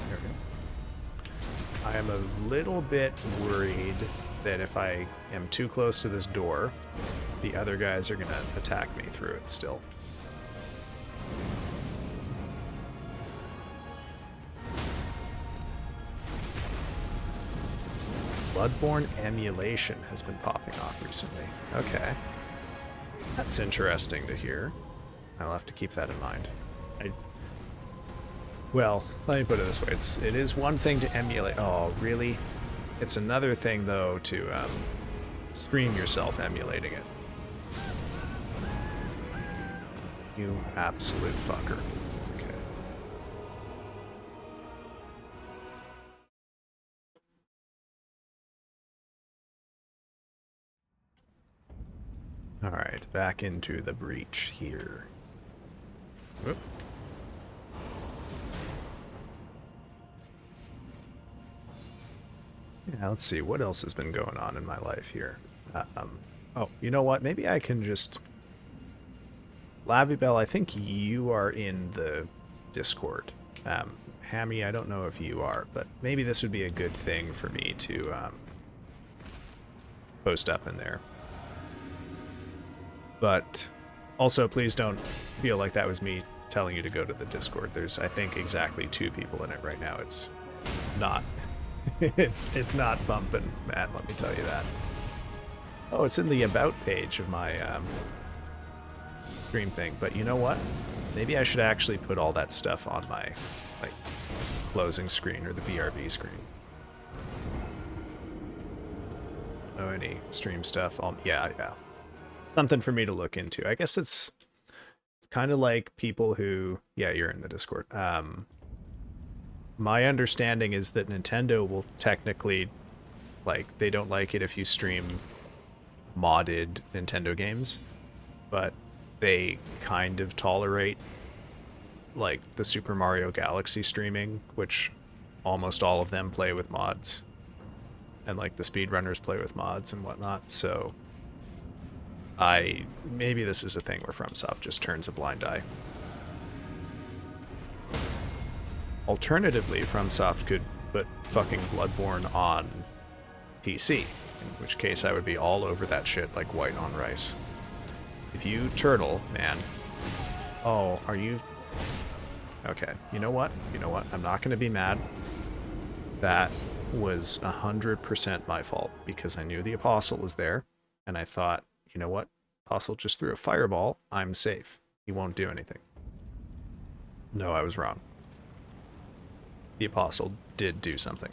There we go. I am a little bit worried that if I am too close to this door, the other guys are going to attack me through it still. Bloodborne emulation has been popping off recently. Okay. That's interesting to hear. I'll have to keep that in mind. Well, let me put it this way. It is one thing to emulate. Oh, really? It's another thing, though, to stream yourself emulating it. You absolute fucker. Okay. Alright, back into the breach here. Whoop. Yeah, let's see. What else has been going on in my life here? Oh, you know what? Maybe I can just... Lavibel, I think you are in the Discord. Hammy, I don't know if you are, but maybe this would be a good thing for me to post up in there. But also, please don't feel like that was me telling you to go to the Discord. There's, I think, exactly 2 people in it right now. It's not... it's not bumping, man, let me tell you that. Oh, it's in the About page of my stream thing, but you know what? Maybe I should actually put all that stuff on my like closing screen or the BRB screen. Oh, any stream stuff? Yeah. Something for me to look into. I guess it's kind of like people who... Yeah, you're in the Discord. My understanding is that Nintendo will technically, like, they don't like it if you stream modded Nintendo games, but they kind of tolerate, like, the Super Mario Galaxy streaming, which almost all of them play with mods, and, like, the speedrunners play with mods and whatnot, so maybe this is a thing where FromSoft just turns a blind eye. Alternatively, FromSoft could put fucking Bloodborne on PC, in which case I would be all over that shit like white on rice. If you turtle, man... Oh, are you... Okay, you know what? I'm not going to be mad. That was 100% my fault, because I knew the Apostle was there, and I thought, you know what? Apostle just threw a fireball, I'm safe. He won't do anything. No, I was wrong. The Apostle did do something.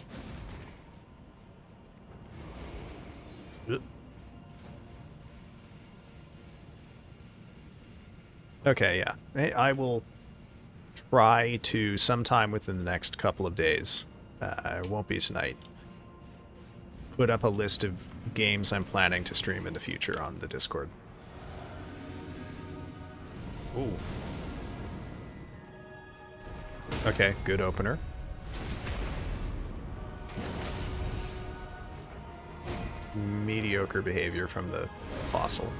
Okay, yeah. Hey, I will try to, sometime within the next couple of days, it won't be tonight, put up a list of games I'm planning to stream in the future on the Discord. Ooh. Okay, good opener. Mediocre behavior from the Apostle.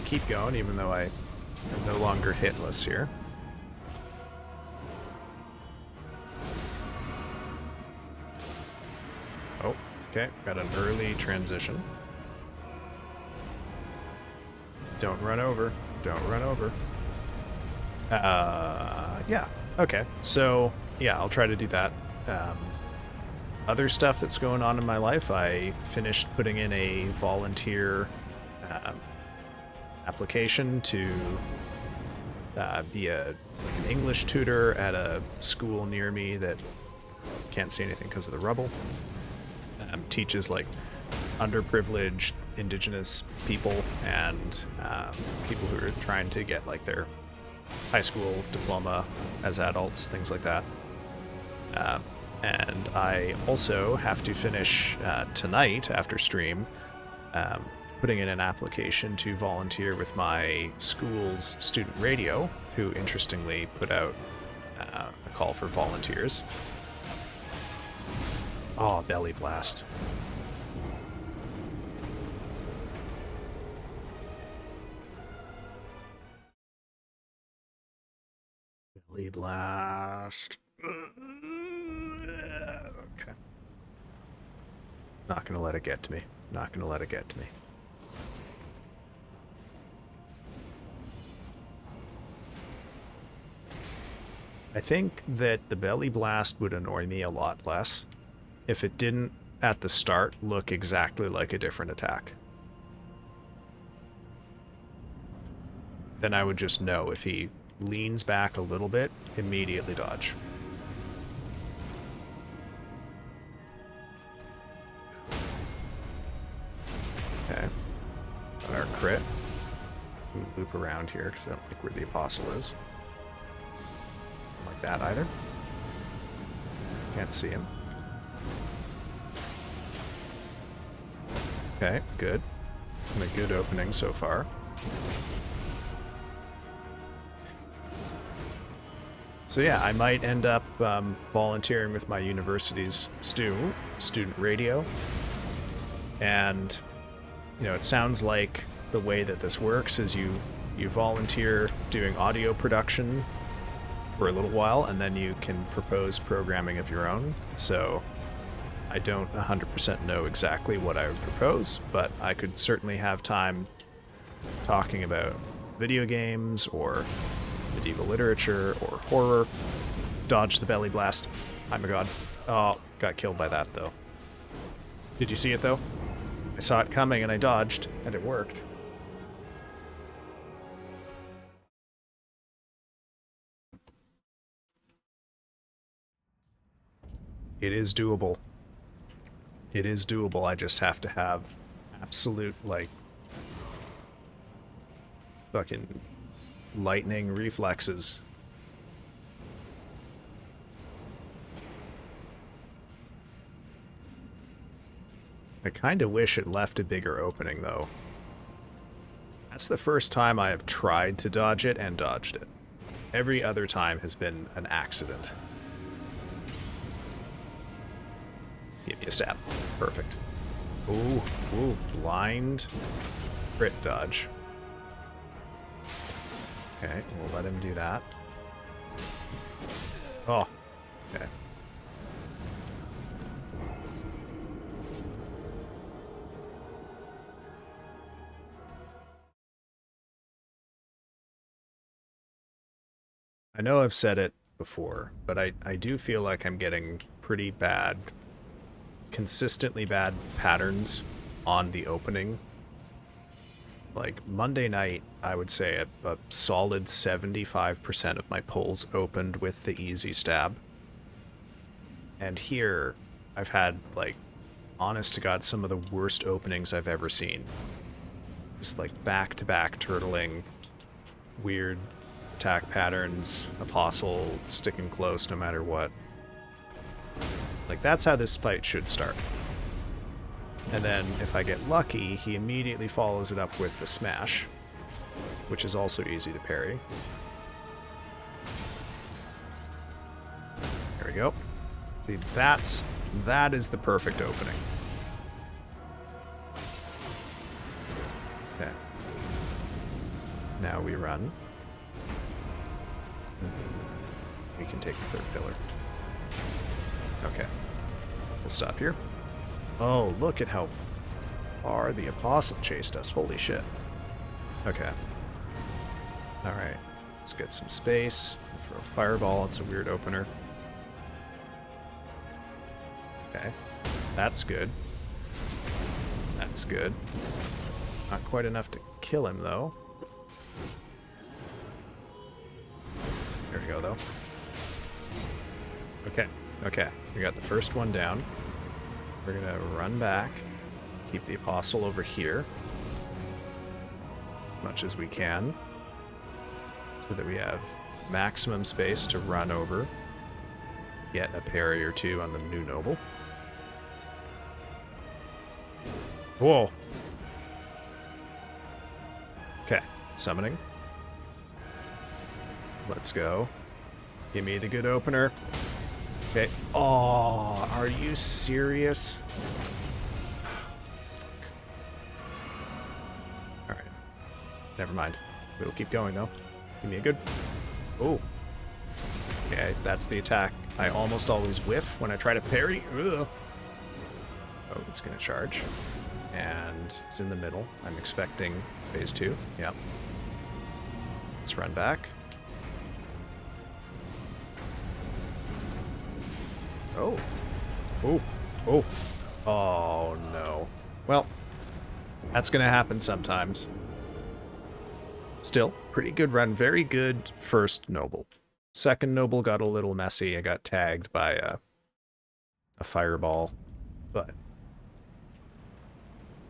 Keep going, even though I am no longer hitless here. Oh, okay, got an early transition. Don't run over. Don't run over. Yeah, okay. So, yeah, I'll try to do that. Other stuff that's going on in my life, I finished putting in a volunteer application to be an English tutor at a school near me that can't see anything because of the rubble. Teaches like underprivileged indigenous people and people who are trying to get like their high school diploma as adults, things like that. And I also have to finish tonight after stream putting in an application to volunteer with my school's student radio, who interestingly put out a call for volunteers. Oh, belly blast. Belly blast. Okay. Not gonna let it get to me. Not gonna let it get to me. I think that the belly blast would annoy me a lot less if it didn't, at the start, look exactly like a different attack. Then I would just know if he leans back a little bit, immediately dodge. Okay. Got our crit. We loop around here because I don't think where the apostle is. Don't like that either. Can't see him. Okay, good. And a good opening so far. So yeah, I might end up volunteering with my university's student radio. And, you know, it sounds like the way that this works is you volunteer doing audio production for a little while, and then you can propose programming of your own. So I don't 100% know exactly what I would propose, but I could certainly have time talking about video games or medieval literature or horror. Dodge the belly blast. Oh my god. Oh, got killed by that though. Did you see it though? I saw it coming and I dodged, and it worked. It is doable. It is doable. I just have to have absolute, like, fucking lightning reflexes. I kind of wish it left a bigger opening, though. That's the first time I have tried to dodge it and dodged it. Every other time has been an accident. Give me a stab. Perfect. Ooh, ooh, blind crit dodge. Okay, we'll let him do that. Oh, okay. I know I've said it before, but I do feel like I'm getting pretty bad, consistently bad patterns on the opening. Like, Monday night, I would say a solid 75% of my pulls opened with the easy stab. And here, I've had, like, honest to God, some of the worst openings I've ever seen. Just, like, back-to-back turtling, weird attack patterns, apostle sticking close no matter what. Like, that's how this fight should start. And then, if I get lucky, he immediately follows it up with the smash, which is also easy to parry. There we go. See, that is the perfect opening. Okay. Now we run. We can take the third pillar. Okay. We'll stop here. Oh, look at how far the apostle chased us. Holy shit. Okay. Alright. Let's get some space. Throw a fireball. It's a weird opener. Okay. That's good. That's good. Not quite enough to kill him, though. There we go, though. Okay. Okay. We got the first one down. We're gonna run back. Keep the apostle over here. As much as we can. So that we have maximum space to run over. Get a parry or two on the new noble. Whoa! Okay, summoning. Let's go. Give me the good opener. Okay. Oh, are you serious? Fuck. Alright. Never mind. We'll keep going, though. Give me a good... Oh. Okay, that's the attack I almost always whiff when I try to parry. Ugh. Oh, he's gonna charge. And he's in the middle. I'm expecting phase 2. Yep. Let's run back. Oh. Oh. Oh. Oh, no. Well, that's gonna happen sometimes. Still, pretty good run. Very good first noble. Second noble got a little messy. I got tagged by a fireball, but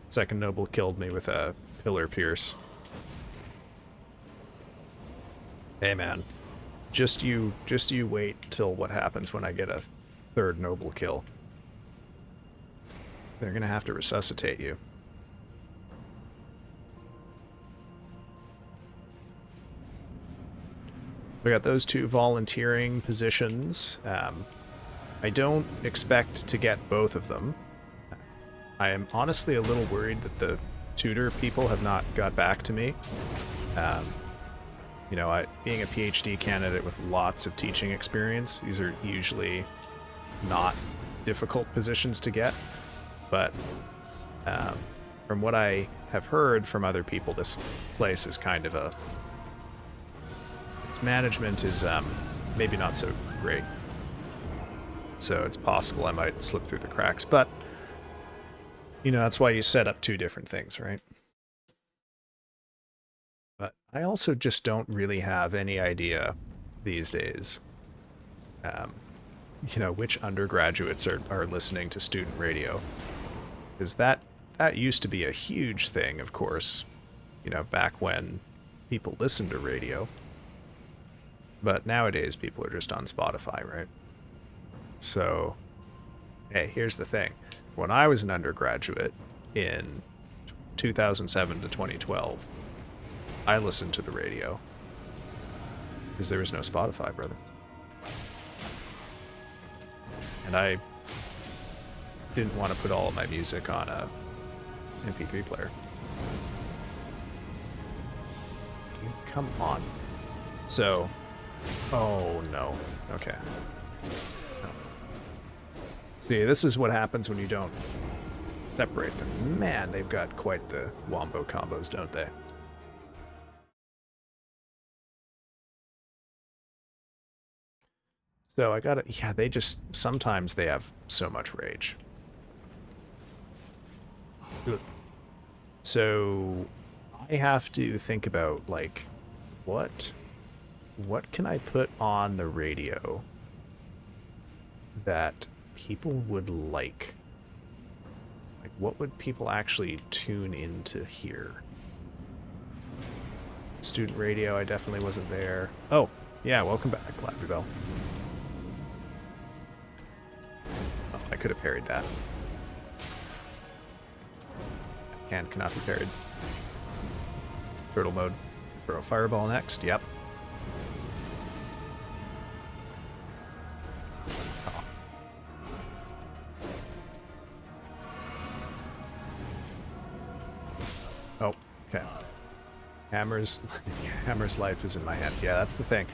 second noble killed me with a pillar pierce. Hey man, just you wait till what happens when I get a third noble kill. They're gonna have to resuscitate you. We got those 2 volunteering positions. I don't expect to get both of them. I am honestly a little worried that the tutor people have not got back to me. You know, being a PhD candidate with lots of teaching experience, these are usually not difficult positions to get. But from what I have heard from other people, this place is kind of its management is maybe not so great. So it's possible I might slip through the cracks, but you know, that's why you set up 2 different things, right? But I also just don't really have any idea these days, you know, which undergraduates are listening to student radio. Because that used to be a huge thing, of course, you know, back when people listened to radio. But nowadays, people are just on Spotify, right? So, hey, here's the thing. When I was an undergraduate in 2007 to 2012, I listened to the radio. Because there was no Spotify, brother. And I didn't want to put all of my music on a MP3 player. Come on. So... Oh, no. Okay. No. See, this is what happens when you don't separate them. Man, they've got quite the wombo combos, don't they? So I gotta... Yeah, they just... Sometimes they have so much rage. So I have to think about, like, what can I put on the radio that people would like? Like, what would people actually tune in to hear? Student radio, I definitely wasn't there. Oh, yeah, welcome back, Laughter Bell. Oh, I could have parried that. Cannot be parried. Turtle mode. Throw a fireball next, yep. Oh, okay. Hammer's life is in my hands. Yeah, that's the thing.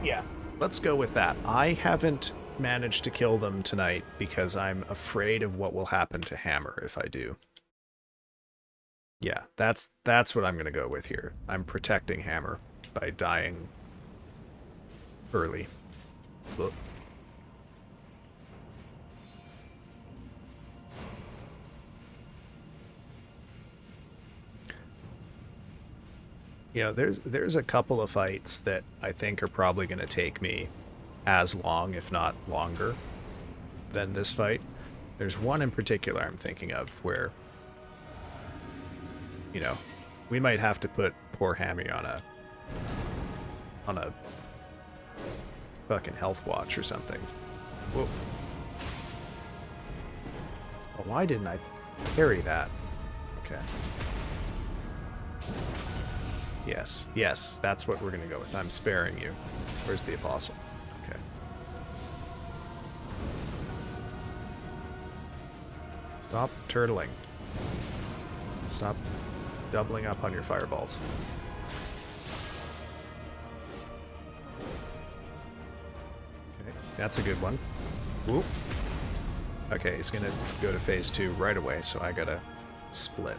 Yeah, let's go with that. I haven't managed to kill them tonight because I'm afraid of what will happen to Hammer if I do. Yeah, that's what I'm gonna go with here. I'm protecting Hammer by dying early. Look. You know, there's a couple of fights that I think are probably going to take me as long, if not longer, than this fight. There's one in particular I'm thinking of where, you know, we might have to put poor Hammy on a fucking health watch or something. Whoa. Well, why didn't I parry that? Okay. Yes, that's what we're gonna go with. I'm sparing you. Where's the apostle? Okay. Stop turtling. Stop doubling up on your fireballs. That's a good one. Whoop. Okay, he's gonna go to phase 2 right away, so I gotta split.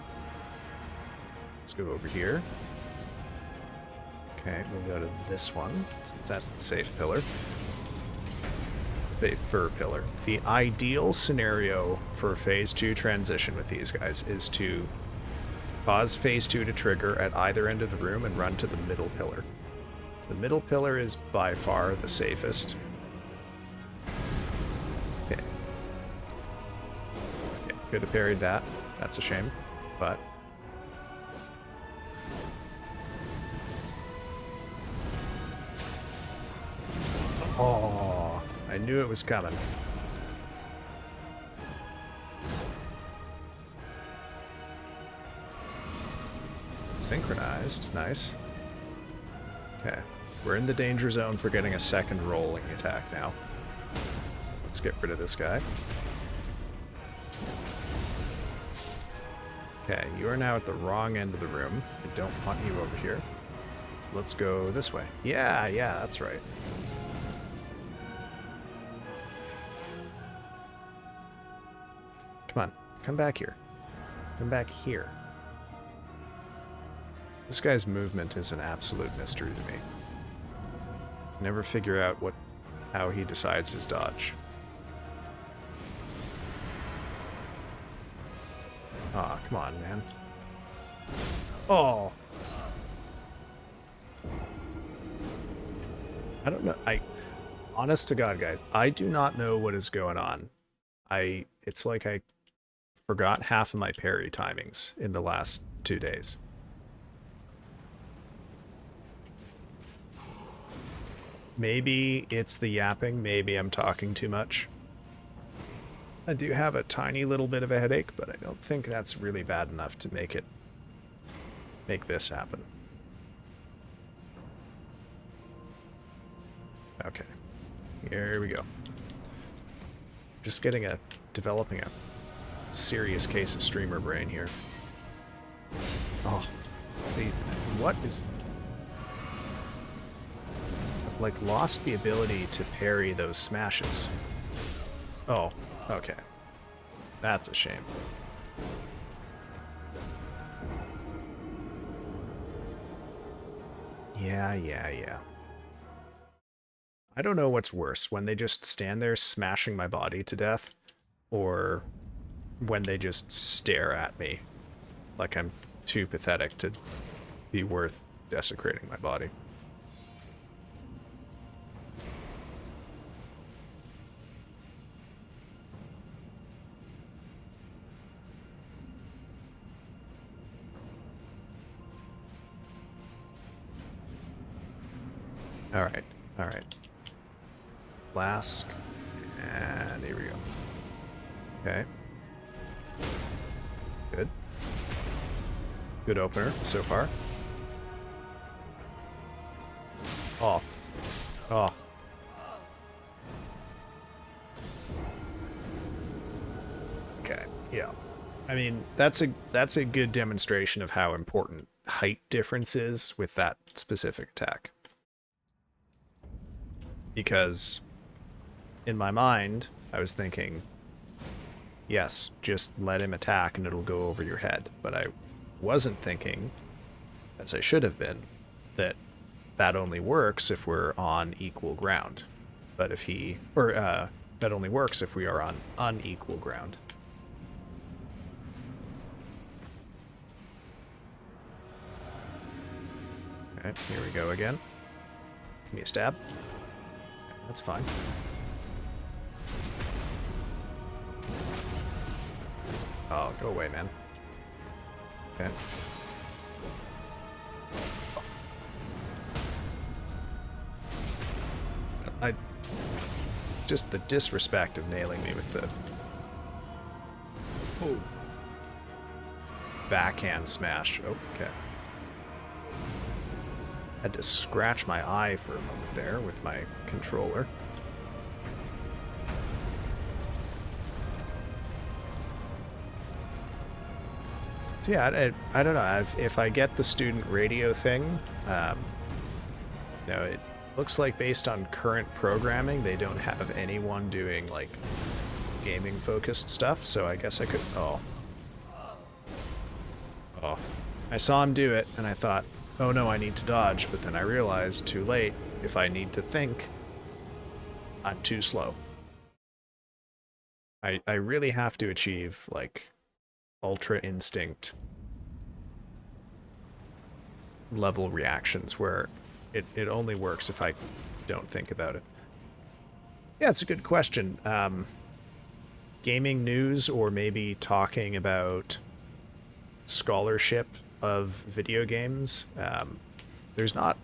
Let's go over here. Okay, we'll go to this one, since that's the safe pillar. Safe fur pillar. The ideal scenario for phase 2 transition with these guys is to cause phase 2 to trigger at either end of the room and run to the middle pillar. So the middle pillar is by far the safest. Okay. Could have parried that. That's a shame, but... Oh, I knew it was coming. Synchronized. Nice. Okay. We're in the danger zone for getting a second rolling attack now. So let's get rid of this guy. Okay, you are now at the wrong end of the room. I don't want you over here. So let's go this way. Yeah, that's right. Come on, come back here. Come back here. This guy's movement is an absolute mystery to me. Never figure out how he decides his dodge. Aw, come on, man. Oh! I don't know. Honest to God, guys, I do not know what is going on. It's like I forgot half of my parry timings in the last 2 days. Maybe it's the yapping, maybe I'm talking too much. I do have a tiny little bit of a headache, but I don't think that's really bad enough to make this happen. Okay, here we go. Just developing a serious case of streamer brain here. Oh, see, what is... I've, like, lost the ability to parry those smashes. Oh, okay. That's a shame. Yeah. I don't know what's worse, when they just stand there smashing my body to death, or when they just stare at me like I'm too pathetic to be worth desecrating my body. All right. Flask, and here we go. Okay. Good. Good opener so far. Oh. Okay, yeah. I mean, that's a good demonstration of how important height difference is with that specific attack. Because in my mind, I was thinking, yes, just let him attack and it'll go over your head. But I wasn't thinking, as I should have been, that only works if we're on equal ground. But if that only works if we are on unequal ground. Okay, here we go again. Give me a stab. That's fine. Oh, go away, man. Okay. Just the disrespect of nailing me with the... Oh. Backhand smash. Oh, okay. Had to scratch my eye for a moment there with my controller. So yeah, I don't know. If I get the student radio thing, Looks like based on current programming, they don't have anyone doing, like, gaming-focused stuff, so I guess I could... Oh. Oh. I saw him do it, and I thought, oh no, I need to dodge, but then I realized, too late, if I need to think, I'm too slow. I really have to achieve, like, Ultra Instinct level reactions where it only works if I don't think about it. Yeah, it's a good question. Gaming news, or maybe talking about scholarship of video games. There's not,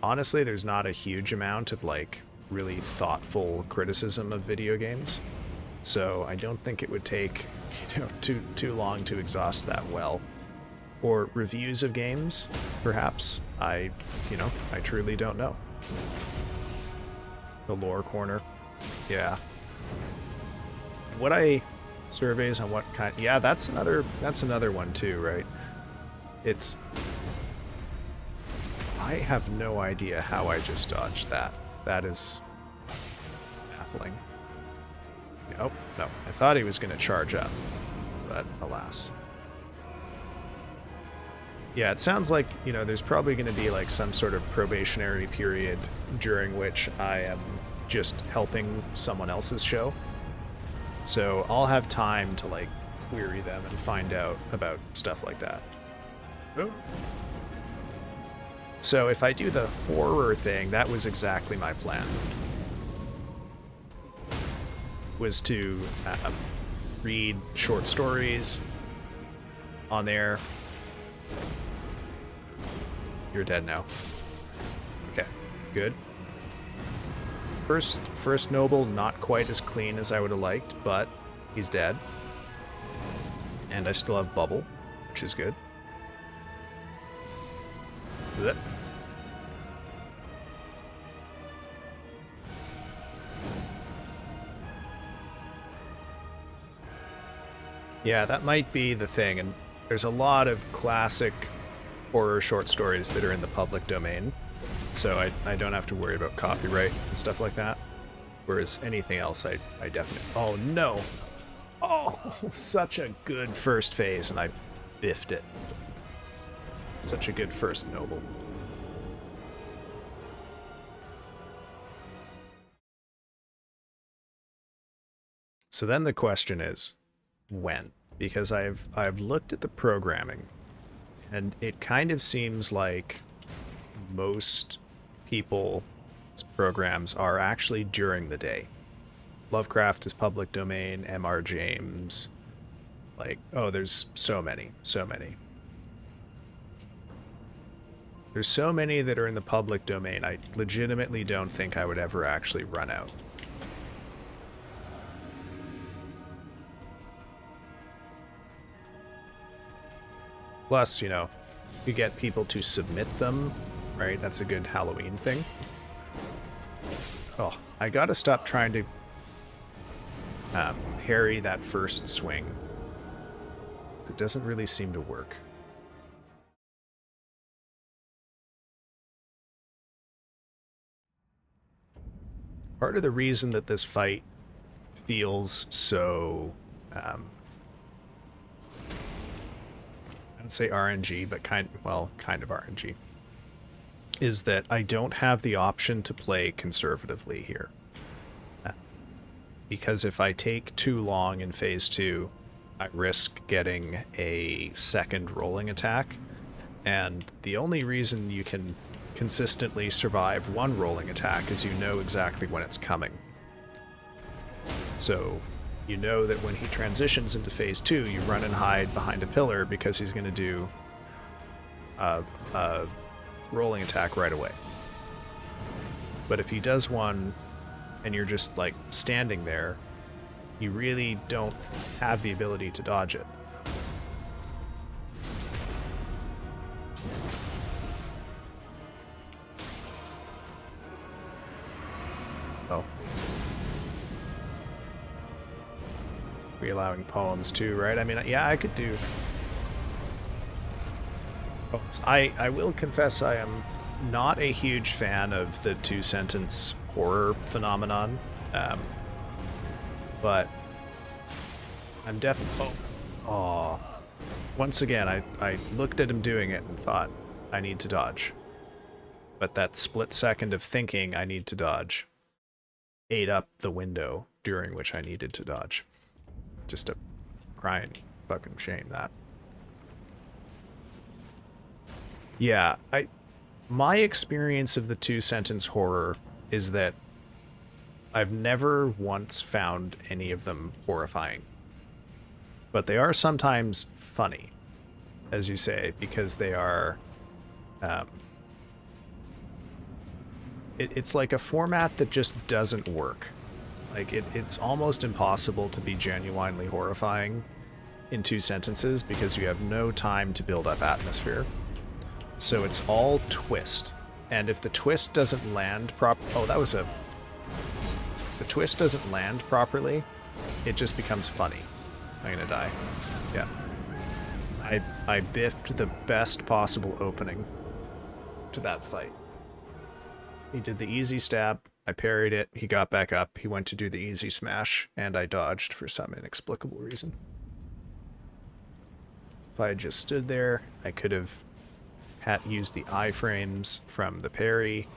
honestly, there's not a huge amount of, like, really thoughtful criticism of video games. So I don't think it would take, you know, too long to exhaust that well. Or reviews of games, perhaps. I truly don't know. The lore corner. Yeah. Surveys on what kind... Yeah, that's another one too, right? It's... I have no idea how I just dodged that. That is baffling. Oh, no. I thought he was going to charge up, but alas. Yeah, it sounds like, you know, there's probably going to be like some sort of probationary period during which I am just helping someone else's show. So I'll have time to, like, query them and find out about stuff like that. Oh. So if I do the horror thing, that was exactly my plan. Was to read short stories on there. You're dead now. Okay, good. First noble, not quite as clean as I would have liked, but he's dead. And I still have bubble, which is good. Blech. Yeah, that might be the thing, and there's a lot of classic horror short stories that are in the public domain, so I don't have to worry about copyright and stuff like that. Whereas anything else, I definitely... Oh, no! Oh, such a good first phase, and I biffed it. Such a good first noble. So then the question is, when? Because I've looked at the programming, and it kind of seems like most people's programs are actually during the day. Lovecraft is public domain, M.R. James, like, oh, there's so many. There's so many that are in the public domain, I legitimately don't think I would ever actually run out. Plus, you know, you get people to submit them, right? That's a good Halloween thing. Oh, I gotta stop trying to parry that first swing. It doesn't really seem to work. Part of the reason that this fight feels so... I don't say RNG, but kind of RNG, is that I don't have the option to play conservatively here. Because if I take too long in phase 2, I risk getting a second rolling attack, and the only reason you can consistently survive one rolling attack is you know exactly when it's coming. So you know that when he transitions into phase 2, you run and hide behind a pillar because he's going to do a rolling attack right away. But if he does one and you're just, like, standing there, you really don't have the ability to dodge it. Oh. Re-allowing poems too, right? I mean, yeah, I could do poems. I will confess I am not a huge fan of the two-sentence horror phenomenon, but I'm definitely... Oh. Once again, I looked at him doing it and thought, I need to dodge. But that split second of thinking I need to dodge ate up the window during which I needed to dodge. Just a crying fucking shame, that. Yeah, my experience of the two-sentence horror is that I've never once found any of them horrifying. But they are sometimes funny, as you say, because they are... It's like a format that just doesn't work. Like, it's almost impossible to be genuinely horrifying in two sentences because you have no time to build up atmosphere. So it's all twist. And if the twist doesn't land oh, that was a... If the twist doesn't land properly, it just becomes funny. I'm gonna die. Yeah. I biffed the best possible opening to that fight. He did the easy stab, I parried it, he got back up, he went to do the easy smash, and I dodged for some inexplicable reason. If I had just stood there, I could have used the iframes from the parry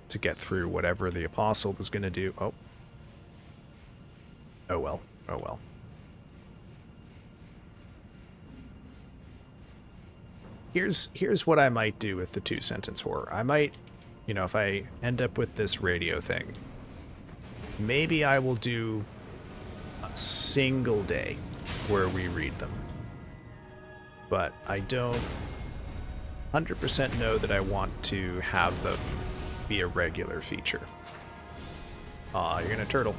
to get through whatever the apostle was going to do. Oh. Oh well. Oh well. Here's what I might do with the two-sentence horror. I might, you know, if I end up with this radio thing, maybe I will do a single day where we read them. But I don't 100% know that I want to have them be a regular feature. Aw, you're gonna turtle.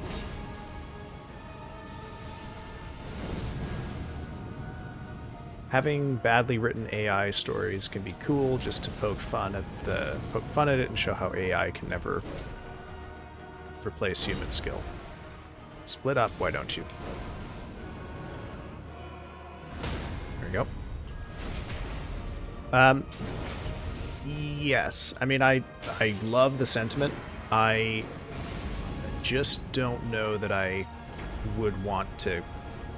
Having badly written AI stories can be cool just to poke fun at it and show how AI can never replace human skill. Split up, why don't you? There we go. Yes. I mean, I love the sentiment. I just don't know that I would want to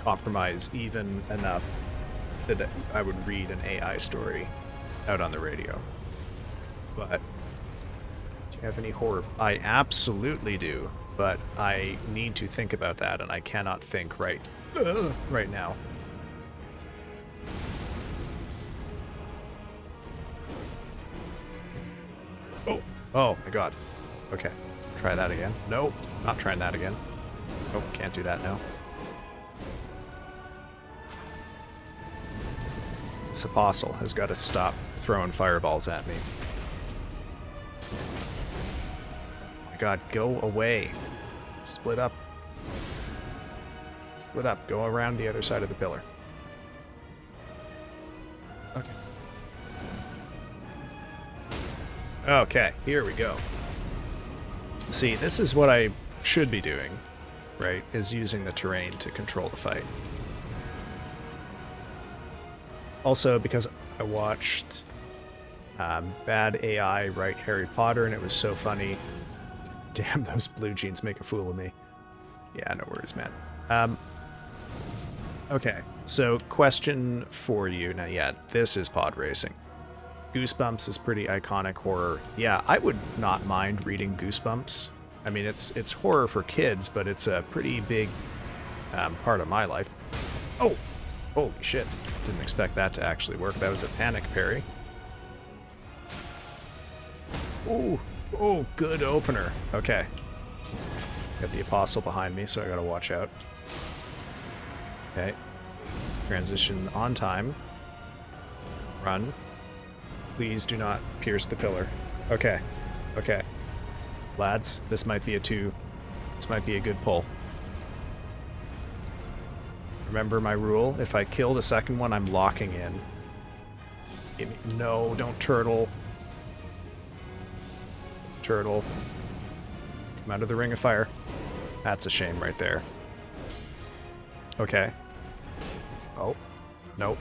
compromise even enough that I would read an AI story out on the radio. But do you have any horror? I absolutely do, but I need to think about that, and I cannot think right now. Oh my god. Okay, try that again. Nope, not trying that again. Nope, can't do that now. This apostle has got to stop throwing fireballs at me. Oh my god, go away. Split up. Split up. Go around the other side of the pillar. Okay. Okay, here we go. See, this is what I should be doing, right? Is using the terrain to control the fight. Also, because I watched Bad AI write Harry Potter, and it was so funny. Damn, those blue jeans make a fool of me. Yeah, no worries, man. Okay, so question for you. Now, yeah, this is pod racing. Goosebumps is pretty iconic horror. Yeah, I would not mind reading Goosebumps. I mean, it's horror for kids, but it's a pretty big part of my life. Oh! Holy shit. Didn't expect that to actually work. That was a panic parry. Ooh. Oh, good opener. Okay. Got the apostle behind me, so I gotta watch out. Okay. Transition on time. Run. Please do not pierce the pillar. Okay. Okay. Lads, this might be a good pull. Remember my rule? If I kill the second one, I'm locking in. No, don't turtle. Turtle. Come out of the ring of fire. That's a shame right there. Okay. Oh. Nope.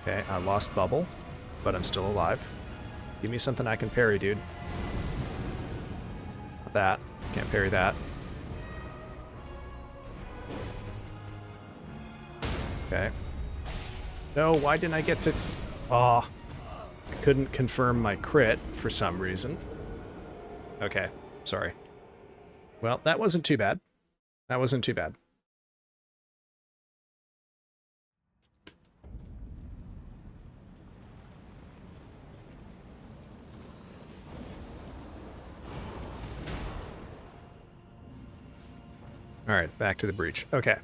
Okay, I lost bubble, but I'm still alive. Give me something I can parry, dude. Not that. Can't parry that. Okay. No, why didn't I get to... Oh, I couldn't confirm my crit for some reason. Okay, sorry. Well, that wasn't too bad. That wasn't too bad. Alright, back to the breach. Okay.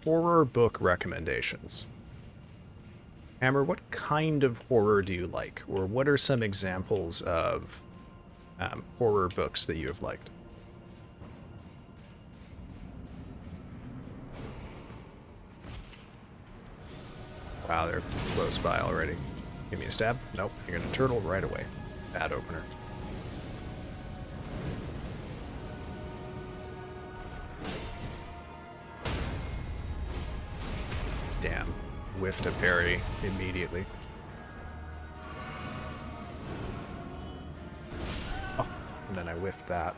Horror book recommendations. Hammer, what kind of horror do you like? Or what are some examples of horror books that you have liked? Wow, they're close by already. Give me a stab. Nope, you're gonna turtle right away. Bad opener. Damn. Whiffed a parry immediately. Oh, and then I whiffed that.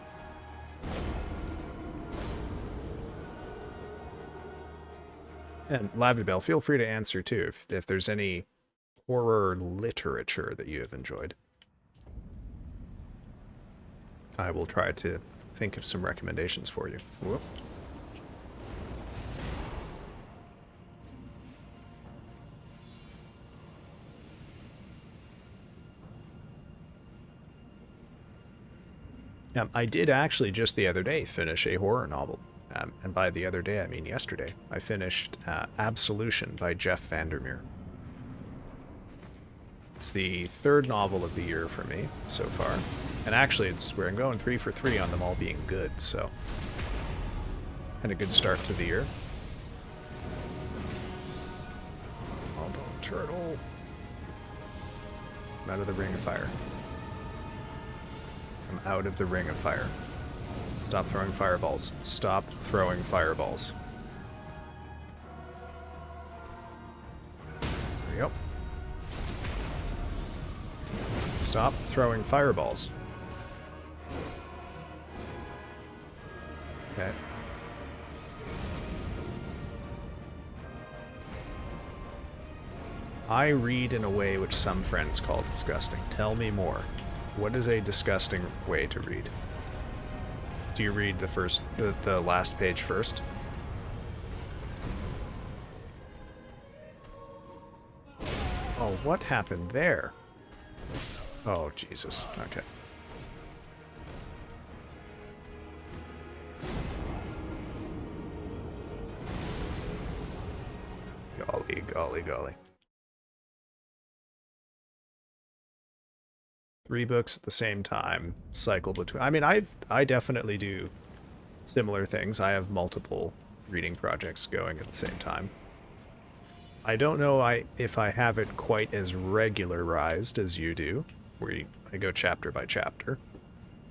And Lavdabelle, feel free to answer too if there's any horror literature that you have enjoyed. I will try to think of some recommendations for you. Whoop. I did actually just the other day finish a horror novel. And by the other day, I mean yesterday. I finished Absolution by Jeff Vandermeer. It's the third novel of the year for me so far. And actually, we're going 3 for 3 on them all being good, so... Had a good start to the year. Oh, don't turtle. I'm out of the ring of fire. I'm out of the ring of fire. Stop throwing fireballs. Stop throwing fireballs. There we go. Stop throwing fireballs. Okay. I read in a way which some friends call disgusting. Tell me more. What is a disgusting way to read? Do you read the last page first? Oh, what happened there? Oh, Jesus. Okay. Golly, golly, golly. 3 books at the same time, cycle between... I mean, I definitely do similar things. I have multiple reading projects going at the same time. I don't know if I have it quite as regularized as you do, where I go chapter by chapter.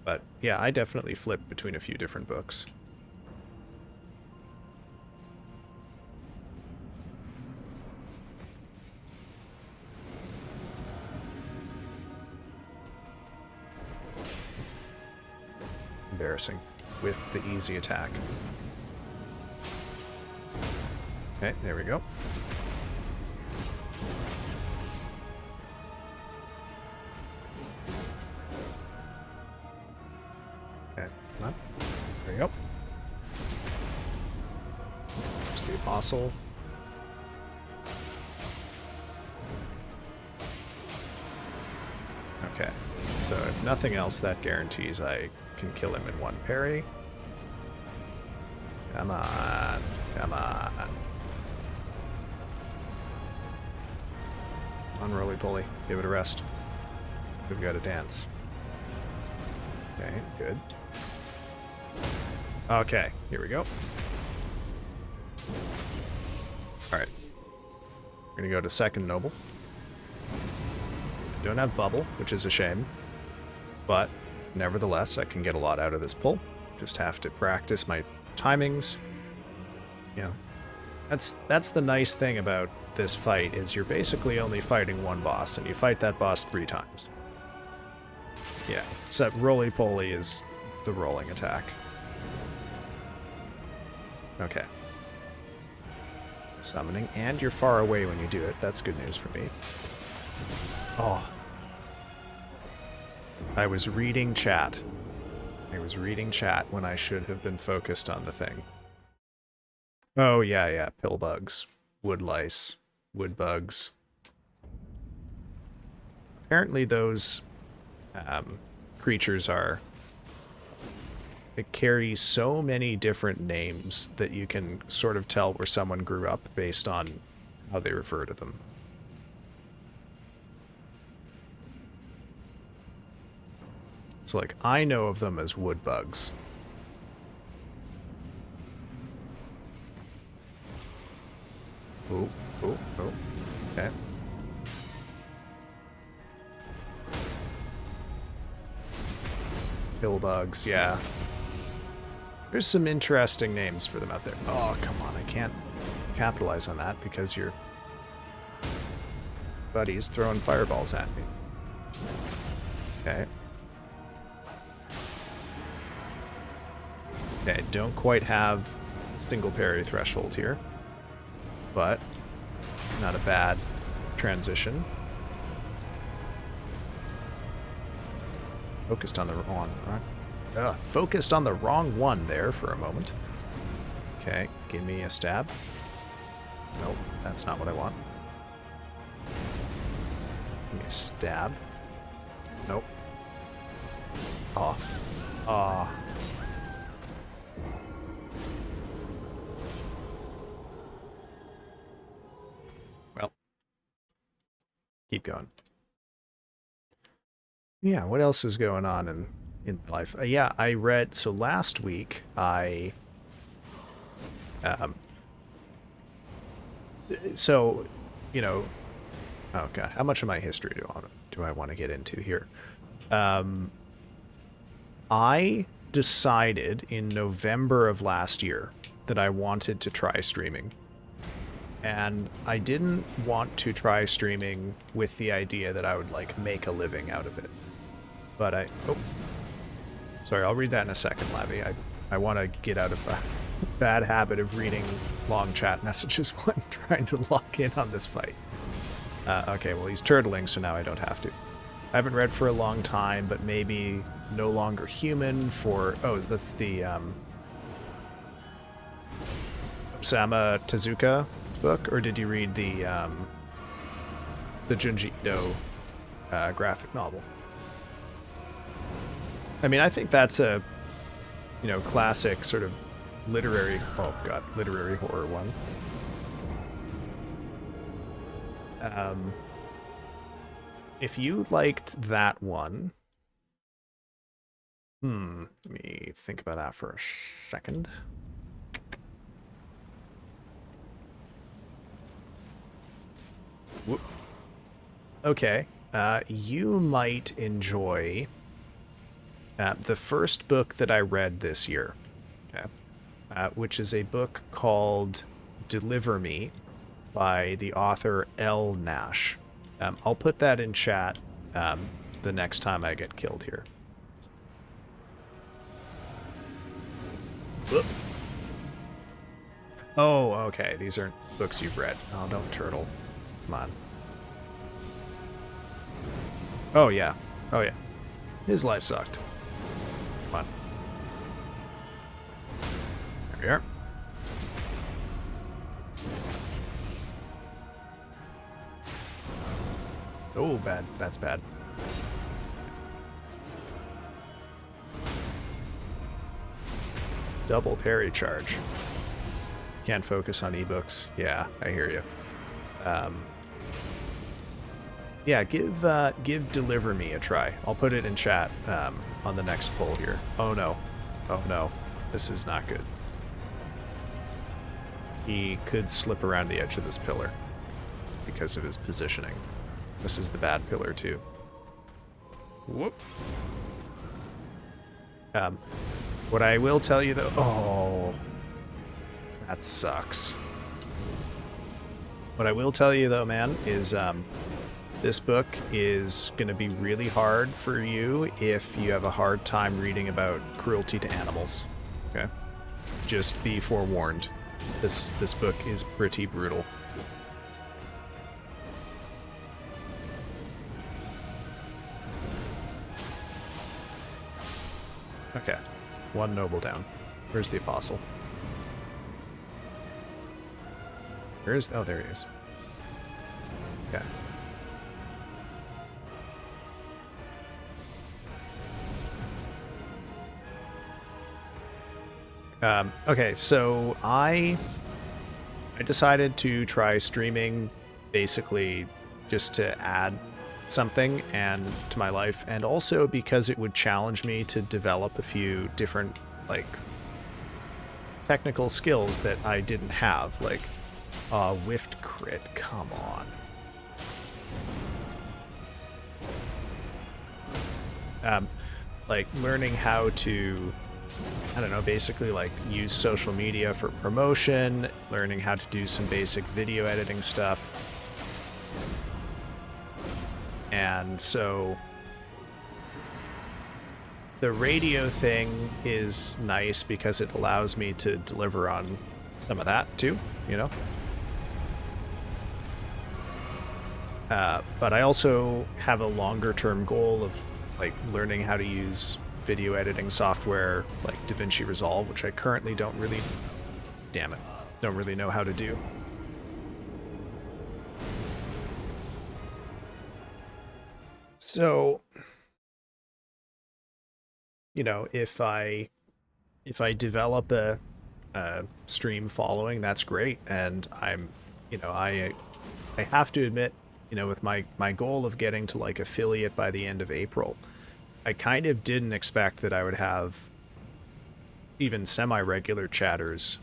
But yeah, I definitely flip between a few different books. Embarrassing with the easy attack. Okay, there we go. Okay, come on. There we go. There's the Apostle. Okay, so if nothing else, that guarantees I can kill him in one parry. Come on, come on. Unroly pulley, give it a rest. We've got to dance. Okay, good. Okay, here we go. Alright. We're gonna go to second noble. Don't have bubble, which is a shame. But nevertheless, I can get a lot out of this pull. Just have to practice my timings. You know, that's the nice thing about this fight, is you're basically only fighting one boss, and you fight that boss 3 times. Yeah, so roly-poly is the rolling attack. Okay. Summoning, and you're far away when you do it. That's good news for me. Oh. I was reading chat. I was reading chat when I should have been focused on the thing. Oh, yeah. Pill bugs. Wood lice. Wood bugs. Apparently those creatures are... It carries so many different names that you can sort of tell where someone grew up based on how they refer to them. So, like, I know of them as wood bugs. Oh. Okay. Pill bugs, yeah. There's some interesting names for them out there. Oh, come on, I can't capitalize on that because your buddy's throwing fireballs at me. Okay. Okay, don't quite have single parry threshold here, but not a bad transition. Focused on the wrong one there for a moment. Okay, give me a stab. Nope, that's not what I want. Give me a stab. Nope. Ah. Well, keep going. Yeah, what else is going on in my life? Yeah, I read, so last week I so, you know, oh god, how much of my history do I want to get into here? I decided in November of last year that I wanted to try streaming. And I didn't want to try streaming with the idea that I would, like, make a living out of it. But oh. Sorry, I'll read that in a second, Lavi. I want to get out of a bad habit of reading long chat messages while I'm trying to lock in on this fight. Okay, well, he's turtling, so now I don't have to. I haven't read for a long time, but maybe No Longer Human for... Oh, that's the Osamu Tezuka book, or did you read the Junji Ito graphic novel? I mean, I think that's a, you know, classic sort of literary horror one. If you liked that one, let me think about that for a second. Whoop. Okay, you might enjoy the first book that I read this year, okay, which is a book called Deliver Me by the author L. Nash. I'll put that in chat the next time I get killed here. Whoop. Oh, okay, these aren't books you've read. Oh, don't turtle. Come on. Oh, yeah. Oh, yeah. His life sucked. Come on. There we are. Oh, bad. That's bad. Double parry charge. Can't focus on ebooks. Yeah, I hear you. Yeah, give Deliver Me a try. I'll put it in chat on the next poll here. Oh no. Oh no. This is not good. He could slip around the edge of this pillar because of his positioning. This is the bad pillar too. Whoop. What I will tell you though... Oh. That sucks. What I will tell you though, man, is This book is going to be really hard for you if you have a hard time reading about cruelty to animals. Okay? Just be forewarned. This book is pretty brutal. Okay. One noble down. Where's the apostle? Where is... Oh, there he is. Okay. Okay, so I decided to try streaming basically just to add something and to my life, and also because it would challenge me to develop a few different like technical skills that I didn't have, like whiffed crit, come on. Like learning how to, I don't know, basically like use social media for promotion, learning how to do some basic video editing stuff. And so the radio thing is nice because it allows me to deliver on some of that too, you know? But I also have a longer term goal of like learning how to use video editing software like DaVinci Resolve, which I currently don't really know how to do. So, you know, if I develop a stream following, that's great, and I'm, you know, I have to admit, you know, with my goal of getting to like affiliate by the end of April, I kind of didn't expect that I would have even semi-regular chatters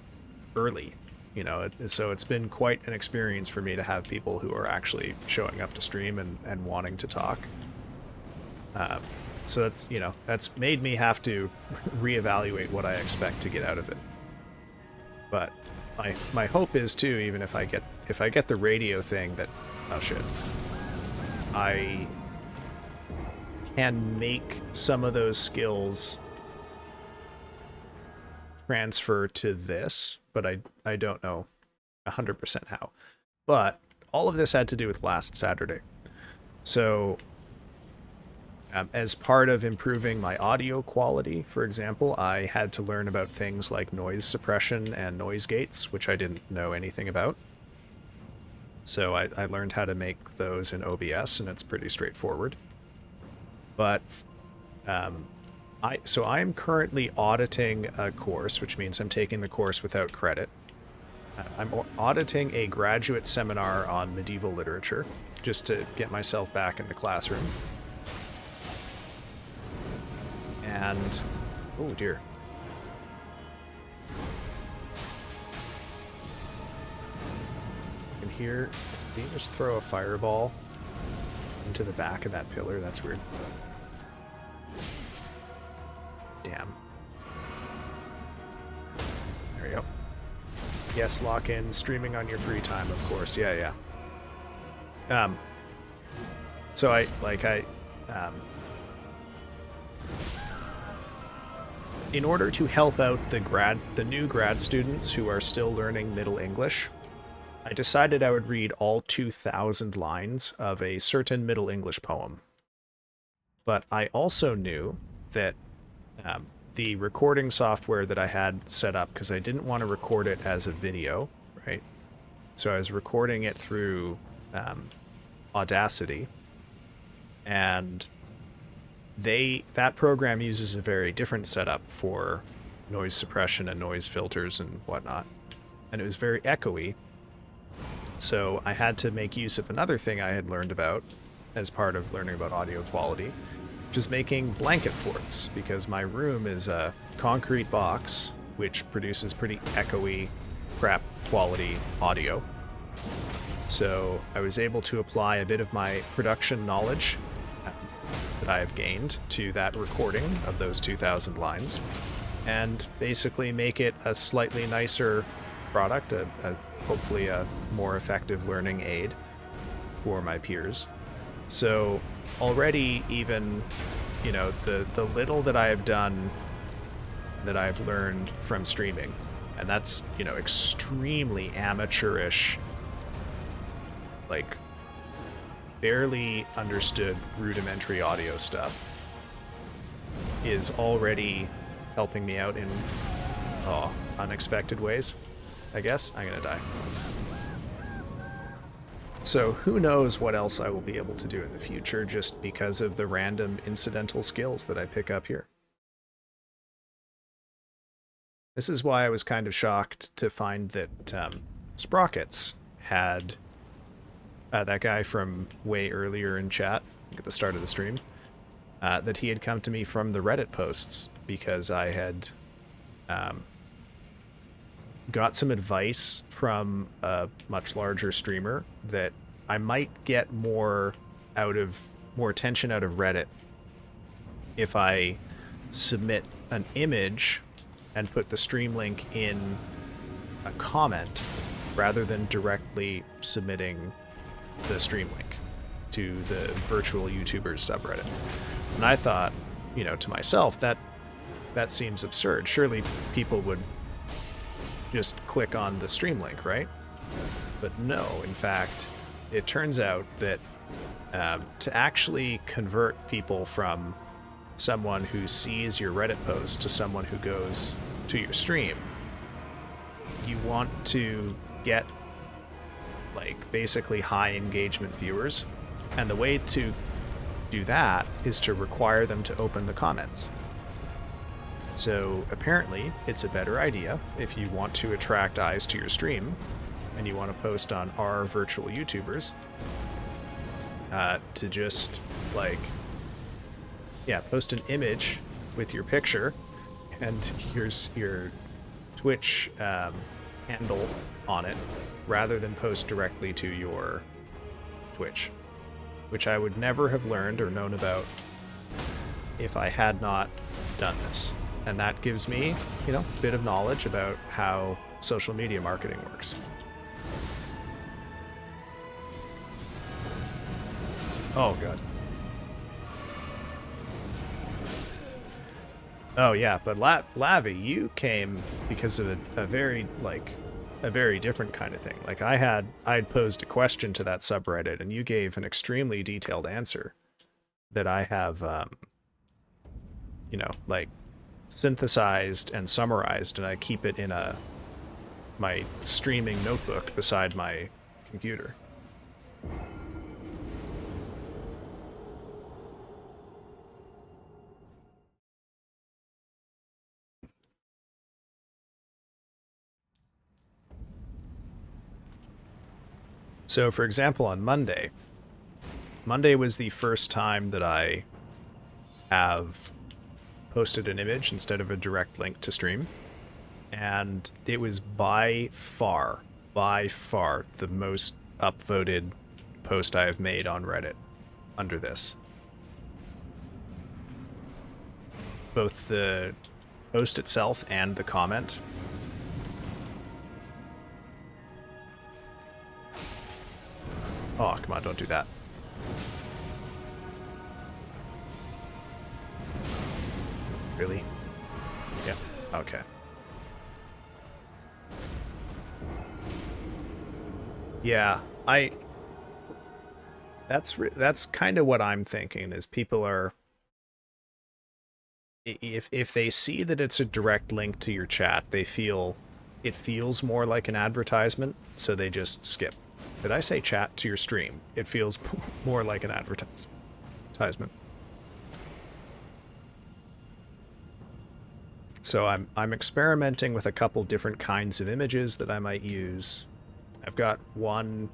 early, you know, so it's been quite an experience for me to have people who are actually showing up to stream and wanting to talk. So that's, you know, that's made me have to reevaluate what I expect to get out of it. But my hope is too, even if I get the radio thing, that, oh shit, I can make some of those skills transfer to this, but I don't know 100% how. But all of this had to do with last Saturday. So as part of improving my audio quality, for example, I had to learn about things like noise suppression and noise gates, which I didn't know anything about. So I learned how to make those in OBS, and it's pretty straightforward. But I am currently auditing a course, which means I'm taking the course without credit. I'm auditing a graduate seminar on medieval literature, just to get myself back in the classroom. And, oh dear. I can hear, did you just throw a fireball into the back of that pillar? That's weird. Damn. There we go. Yes, lock in, streaming on your free time, of course. Yeah. So in order to help out the new grad students who are still learning Middle English, I decided I would read all 2,000 lines of a certain Middle English poem. But I also knew that the recording software that I had set up, because I didn't want to record it as a video, right? So I was recording it through Audacity, and that program uses a very different setup for noise suppression and noise filters and whatnot, and it was very echoey. So I had to make use of another thing I had learned about as part of learning about audio quality, which is making blanket forts, because my room is a concrete box which produces pretty echoey, crap quality audio. So I was able to apply a bit of my production knowledge that I have gained to that recording of those 2,000 lines, and basically make it a slightly nicer product, hopefully a more effective learning aid for my peers. So already, even, you know, the little that I have done, that I've learned from streaming, and that's, you know, extremely amateurish, like barely understood rudimentary audio stuff, is already helping me out in unexpected ways, I guess. I'm gonna die. So who knows what else I will be able to do in the future just because of the random incidental skills that I pick up here. This is why I was kind of shocked to find that Sprockets had that guy from way earlier in chat, at the start of the stream, that he had come to me from the Reddit posts because I had got some advice from a much larger streamer that I might get more attention out of Reddit if I submit an image and put the stream link in a comment rather than directly submitting the stream link to the virtual YouTubers subreddit. And I thought, you know, to myself, that seems absurd. Surely people would just click on the stream link, right? But no, in fact, it turns out that to actually convert people from someone who sees your Reddit post to someone who goes to your stream, you want to get, like, basically high engagement viewers, and the way to do that is to require them to open the comments. So apparently it's a better idea if you want to attract eyes to your stream and you want to post on our virtual YouTubers, to just, like, yeah, post an image with your picture and here's your Twitch handle on it, rather than post directly to your Twitch, which I would never have learned or known about if I had not done this. And that gives me, you know, a bit of knowledge about how social media marketing works. Oh, God. Oh, yeah, but Lavi, you came because of a very different kind of thing. Like, I'd posed a question to that subreddit, and you gave an extremely detailed answer that I have, you know, like, synthesized and summarized, and I keep it in my streaming notebook beside my computer. So, for example, on Monday was the first time that I have posted an image instead of a direct link to stream, and it was by far the most upvoted post I have made on Reddit under this. Both the post itself and the comment. Oh, come on, don't do that. Really? Yeah, okay. Yeah, that's kind of what I'm thinking, is people are, if they see that it's a direct link to your chat, it feels more like an advertisement, so they just skip. Did I say chat to your stream? It feels more like an advertisement. So I'm experimenting with a couple different kinds of images that I might use. I've got one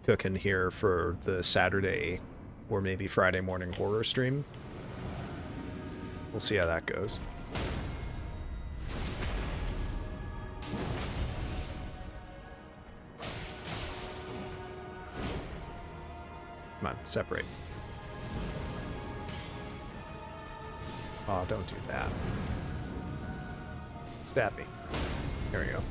cooking here for the Saturday or maybe Friday morning horror stream. We'll see how that goes. Come on, separate. Oh, don't do that. Stab me. There we go.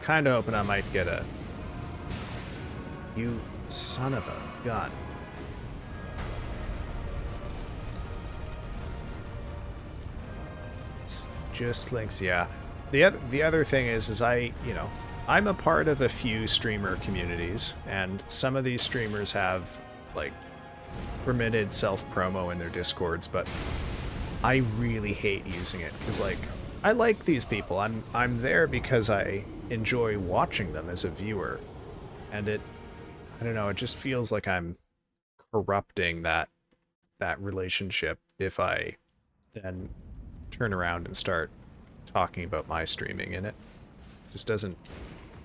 kind of hoping I might get a... You son of a gun. It's just links, yeah. The other thing is I'm a part of a few streamer communities, and some of these streamers have, like, permitted self-promo in their Discords, but I really hate using it, because, like, I like these people. I'm there because I enjoy watching them as a viewer, and I don't know, it just feels like I'm corrupting that relationship if I then turn around and start talking about my streaming in it. Just doesn't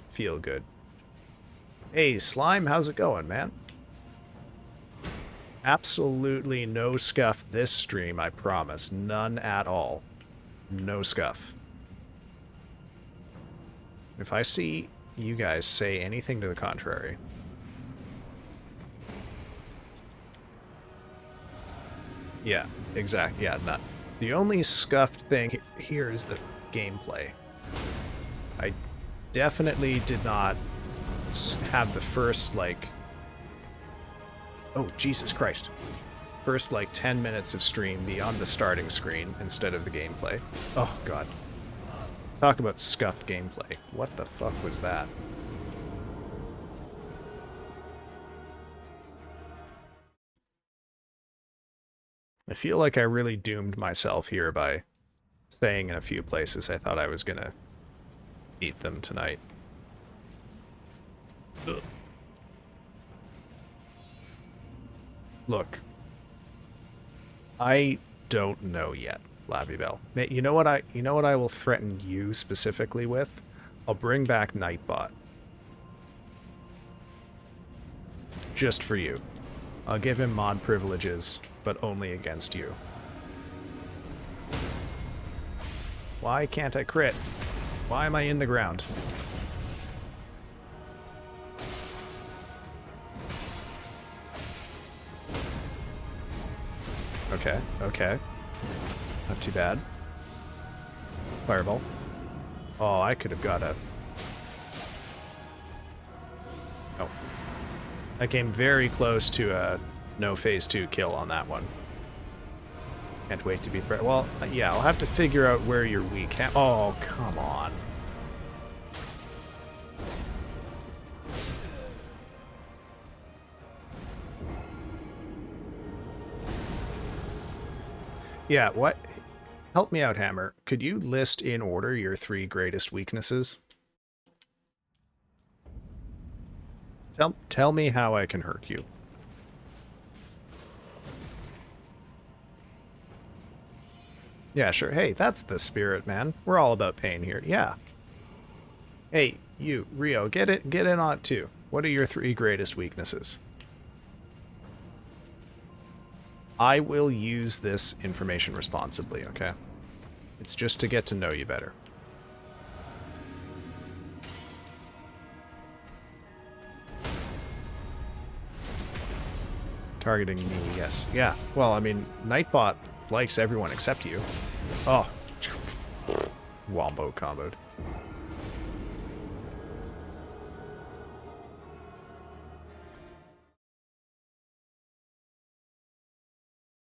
feel good. Hey, Slime, how's it going, man? Absolutely no scuff this stream, I promise. None at all. No scuff. If I see you guys say anything to the contrary... Yeah, exactly. Yeah, none. The only scuffed thing here is the gameplay. I definitely did not have the first, like... Oh, Jesus Christ. First, like, 10 minutes of stream be on the starting screen instead of the gameplay. Oh, God. Talk about scuffed gameplay. What the fuck was that? I feel like I really doomed myself here by saying in a few places I thought I was gonna beat them tonight. Ugh. Look, I don't know yet, Labibel. You know what I will threaten you specifically with? I'll bring back Nightbot. Just for you. I'll give him mod privileges, but only against you. Why can't I crit? Why am I in the ground? Okay, okay. Not too bad. Fireball. Oh, I could have got a... Oh. I came very close to a no phase 2 kill on that one. Can't wait to be threat. Well, yeah, I'll have to figure out where you're weak. Oh, come on. Yeah, what? Help me out, Hammer. Could you list in order your 3 greatest weaknesses? Tell me how I can hurt you. Yeah, sure. Hey, that's the spirit, man. We're all about pain here. Yeah. Hey, you, Rio, get in on it too. What are your 3 greatest weaknesses? I will use this information responsibly, okay? It's just to get to know you better. Targeting me, yes. Yeah, well, I mean, Nightbot likes everyone except you. Oh. Wombo comboed.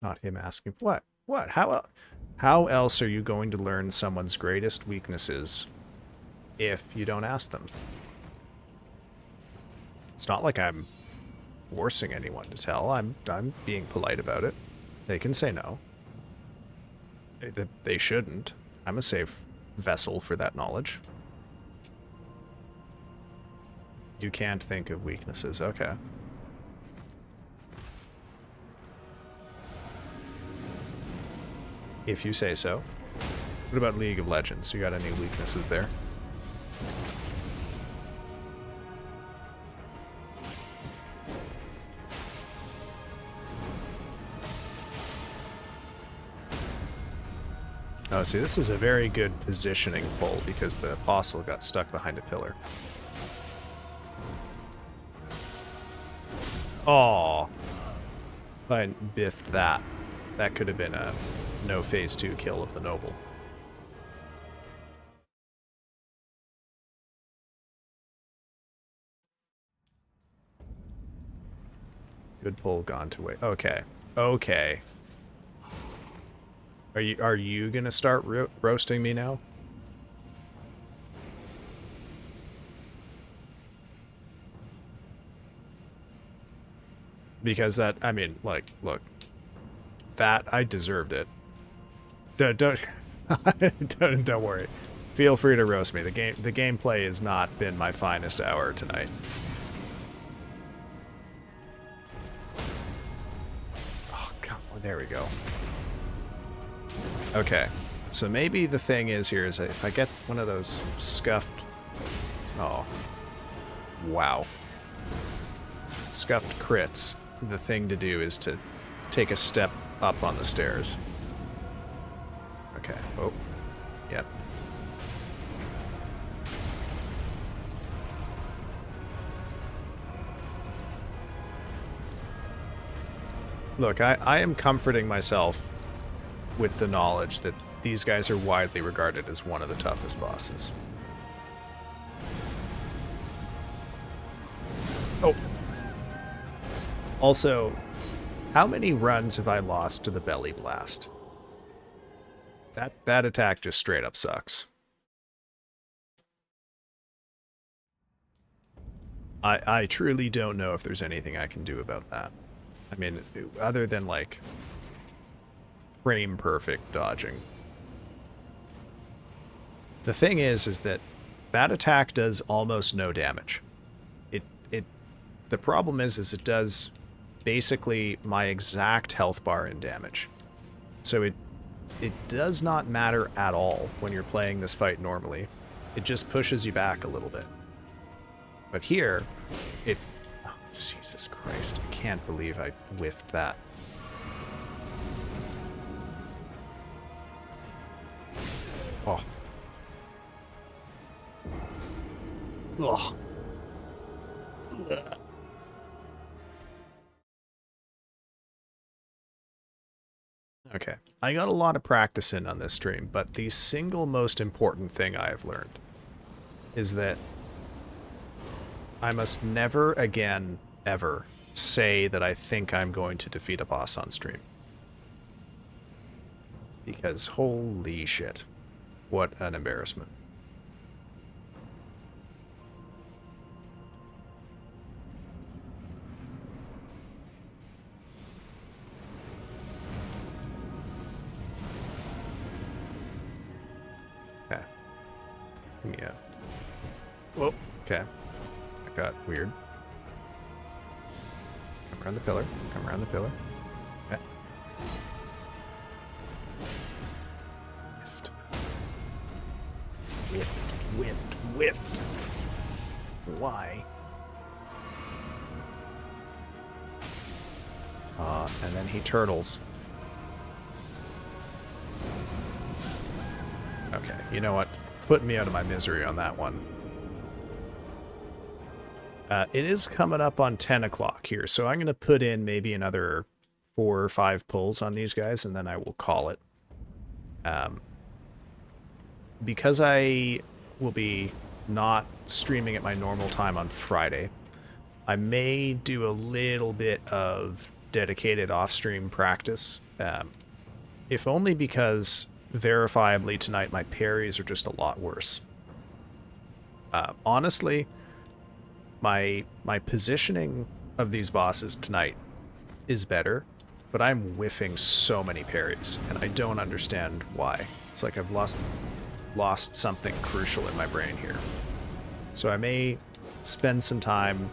Not him asking. What? What? How else are you going to learn someone's greatest weaknesses if you don't ask them? It's not like I'm forcing anyone to tell. I'm being polite about it. They can say no. They shouldn't. I'm a safe vessel for that knowledge. You can't think of weaknesses. Okay. If you say so. What about League of Legends? You got any weaknesses there? Oh, see, this is a very good positioning pull because the Apostle got stuck behind a pillar. Oh, if I biffed that, that could have been a no phase 2 kill of the Noble. Good pull, gone to wait. Okay. Okay. Are you gonna start roasting me now? Because that, I mean, like, look, that I deserved it. Don't don't worry. Feel free to roast me. The gameplay has not been my finest hour tonight. Oh god, well, there we go. Okay, so maybe the thing is here is if I get one of those scuffed. Oh, wow. Scuffed crits. The thing to do is to take a step up on the stairs. Okay. Oh. Yep. Look, I am comforting myself with the knowledge that these guys are widely regarded as one of the toughest bosses. Oh. Also, how many runs have I lost to the belly blast? That attack just straight up sucks. I truly don't know if there's anything I can do about that. I mean, other than, like, frame perfect dodging. The thing is that attack does almost no damage. The problem is it does basically my exact health bar in damage. So it does not matter at all when you're playing this fight normally. It just pushes you back a little bit. But here, it... Oh, Jesus Christ. I can't believe I whiffed that. Oh. Ugh. Okay, I got a lot of practice in on this stream, but the single most important thing I have learned is that I must never again, ever, say that I think I'm going to defeat a boss on stream. Because holy shit, what an embarrassment. Okay. Give me a... Whoa, okay. That got weird. Come around the pillar. Come around the pillar. Okay. Whiffed. Whiffed, whiffed, whiffed. Why? And then he turtles. Okay, you know what? Putting me out of my misery on that one. It is coming up on 10 o'clock here, so I'm going to put in maybe another 4 or 5 pulls on these guys, and then I will call it. Because I will be not streaming at my normal time on Friday, I may do a little bit of dedicated off-stream practice, if only because verifiably tonight my parries are just a lot worse. Honestly, my positioning of these bosses tonight is better, but I'm whiffing so many parries, and I don't understand why. It's like I've lost something crucial in my brain here. So I may spend some time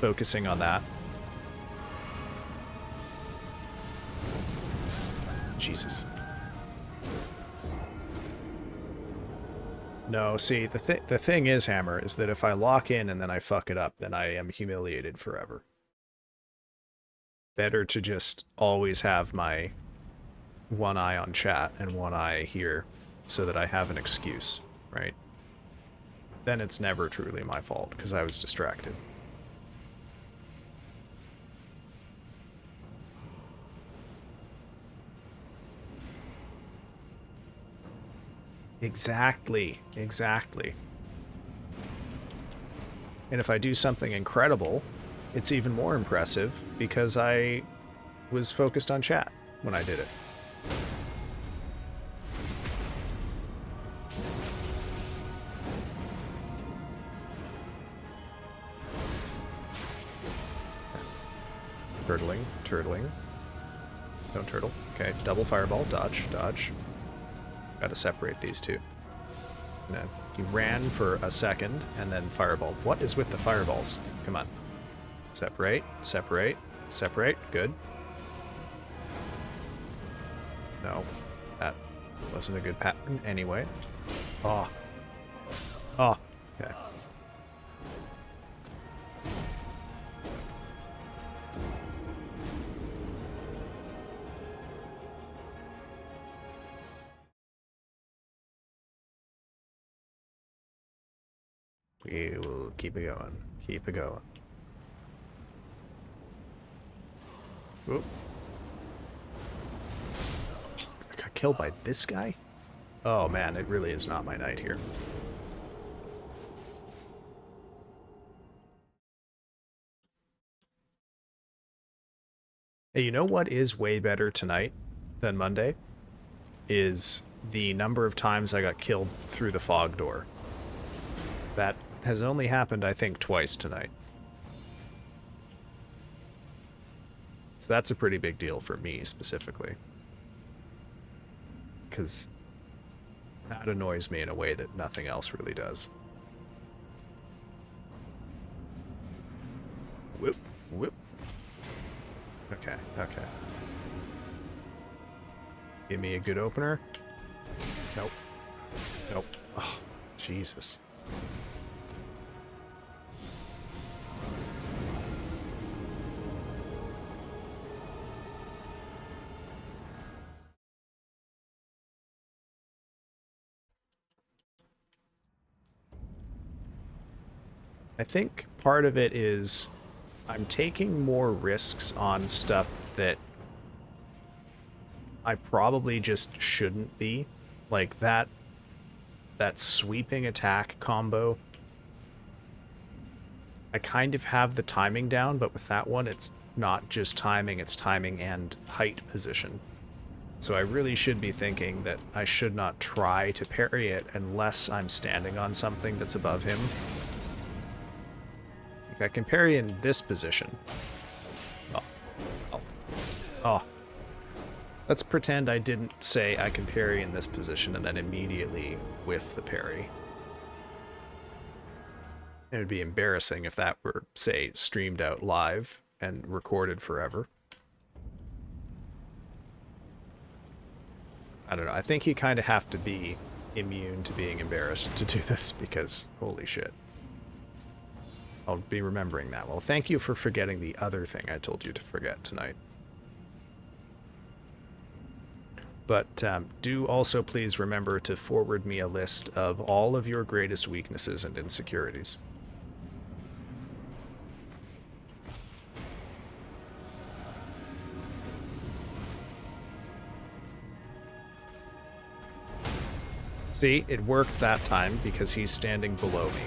focusing on that. Jesus. No, see, the thing is, Hammer, is that if I lock in and then I fuck it up, then I am humiliated forever. Better to just always have my one eye on chat and one eye here so that I have an excuse, right? Then it's never truly my fault because I was distracted. Exactly, exactly. And if I do something incredible, it's even more impressive because I was focused on chat when I did it. Turtling, turtling. Don't turtle. Okay, double fireball, dodge, dodge. Gotta separate these two. And then he ran for a second, and then fireball. What is with the fireballs? Come on. Separate, separate, separate. Good. No, that wasn't a good pattern anyway. Oh. Oh, okay. We will keep it going. Keep it going. Whoop. I got killed by this guy? Oh man, it really is not my night here. Hey, you know what is way better tonight than Monday? Is the number of times I got killed through the fog door. That has only happened, I think, twice tonight. So that's a pretty big deal for me, specifically. Because that annoys me in a way that nothing else really does. Whoop, whoop. Okay, okay. Give me a good opener. Nope. Nope. Oh, Jesus. I think part of it is I'm taking more risks on stuff that I probably just shouldn't be. Like that sweeping attack combo. I kind of have the timing down, but with that one it's not just timing, it's timing and height position. So I really should be thinking that I should not try to parry it unless I'm standing on something that's above him. Like I can parry in this position. Oh. Oh. Oh. Let's pretend I didn't say I can parry in this position and then immediately whiff the parry. It would be embarrassing if that were, say, streamed out live and recorded forever. I don't know. I think you kind of have to be immune to being embarrassed to do this because, holy shit. I'll be remembering that. Well, thank you for forgetting the other thing I told you to forget tonight. But do also please remember to forward me a list of all of your greatest weaknesses and insecurities. See, it worked that time because he's standing below me.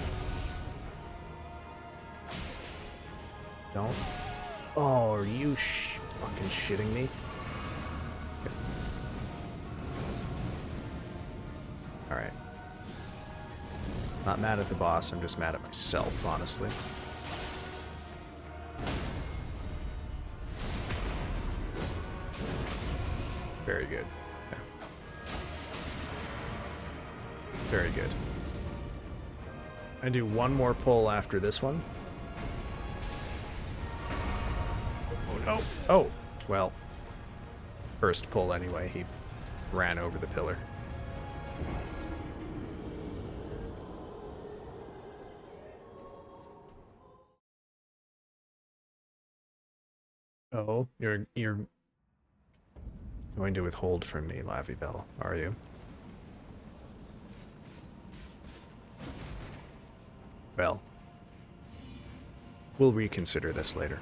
Don't. Oh, are you fucking shitting me? Okay. Alright. Not mad at the boss, I'm just mad at myself, honestly. Very good. Okay. Very good. I do one more pull after this one. Oh no! Oh! Well, first pull anyway, he ran over the pillar. Oh, you're going to withhold from me, Lavy Bell, are you? Well, we'll reconsider this later.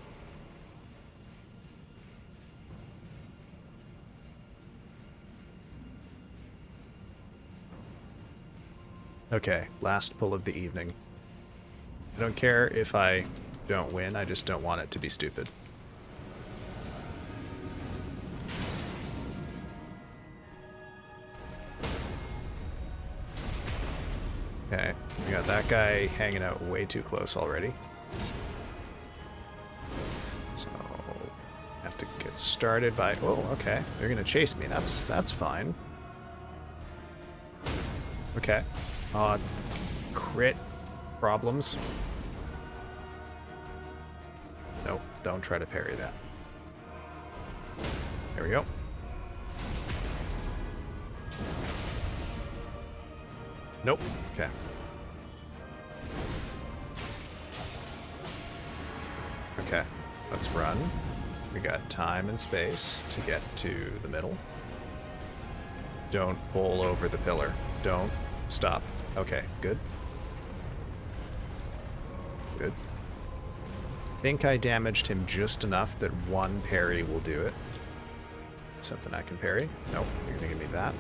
Okay, last pull of the evening. I don't care if I don't win, I just don't want it to be stupid. Okay, we got that guy hanging out way too close already. So, I have to get started by... Oh, okay, they're gonna chase me. That's fine. Okay. Crit problems. Nope, don't try to parry that. There we go. Nope. Okay. Okay, let's run. We got time and space to get to the middle. Don't pull over the pillar. Don't stop. Okay, good. Good. I think I damaged him just enough that one parry will do it. Something I can parry. Nope, you're gonna give me that.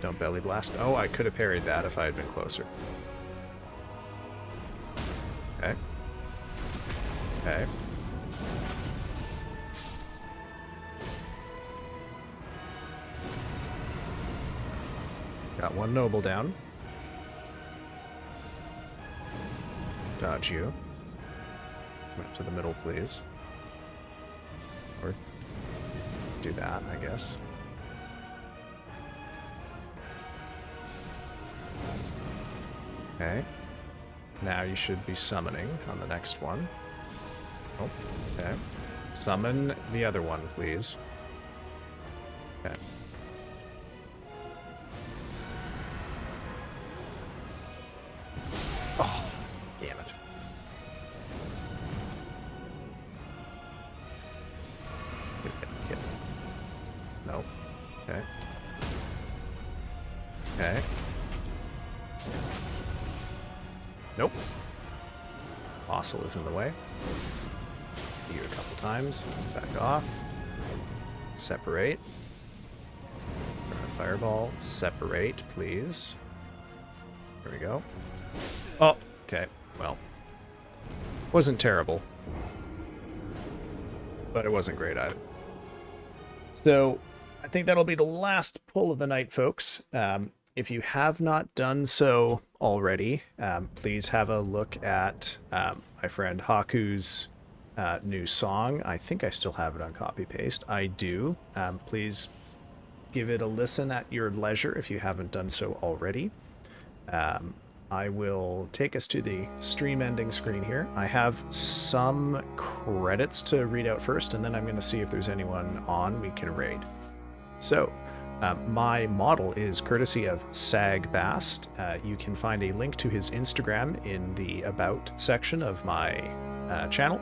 Don't belly blast. Oh, I could have parried that if I had been closer. Okay. Okay. Got one noble down. Dodge you. Come up to the middle, please. Or do that, I guess. Okay. Now you should be summoning on the next one. Oh, okay. Summon the other one, please. Okay. Oh, damn it. Get. Nope. Okay. Okay. Nope. Fossil is in the way. You a couple times. Back off. Separate. Fireball. Separate, please. There we go. Oh, okay. Well, wasn't terrible, but it wasn't great either. So I think that'll be the last pull of the night, folks. If you have not done so already, please have a look at my friend Haku's new song. I think I still have it on copy paste. I do. Please give it a listen at your leisure if you haven't done so already. I will take us to the stream ending screen here. I have some credits to read out first, and then I'm going to see if there's anyone on we can raid. So, my model is courtesy of Sag Bast. You can find a link to his Instagram in the About section of my channel,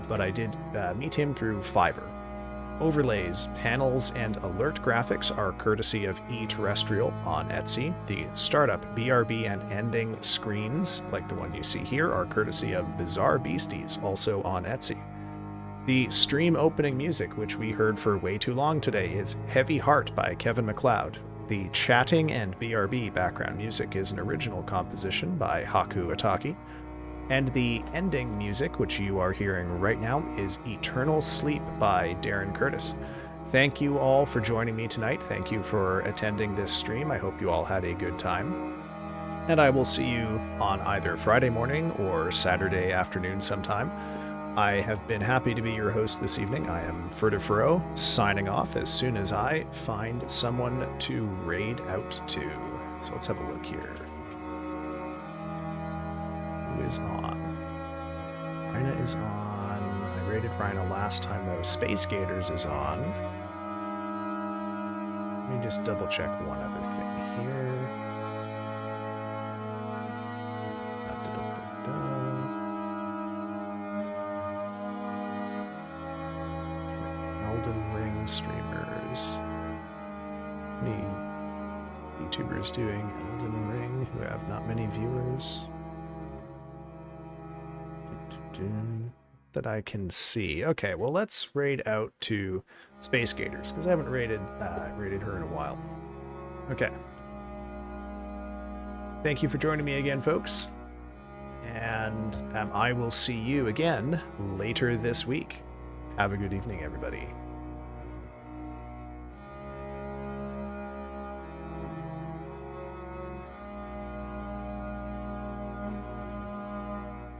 but I did meet him through Fiverr. Overlays, panels, and alert graphics are courtesy of eTerrestrial on Etsy. The startup, BRB, and ending screens, like the one you see here, are courtesy of Bizarre Beasties, also on Etsy. The stream opening music, which we heard for way too long today, is Heavy Heart by Kevin MacLeod. The chatting and BRB background music is an original composition by Haku Ataki. And the ending music, which you are hearing right now, is Eternal Sleep by Darren Curtis. Thank you all for joining me tonight. Thank you for attending this stream. I hope you all had a good time. And I will see you on either Friday morning or Saturday afternoon sometime. I have been happy to be your host this evening. I am Furtive Furrow, signing off as soon as I find someone to raid out to. So let's have a look here. Who is on? Rhina is on. I raided Rhina last time though. Space Gators is on. Let me just double check one other thing here. Elden Ring streamers. Any YouTubers doing Elden Ring who have not many viewers? That I can see. Okay, well let's raid out to Space Gators because I haven't raided her in a while. Okay. Thank you for joining me again, folks. And I will see you again later this week. Have a good evening, everybody.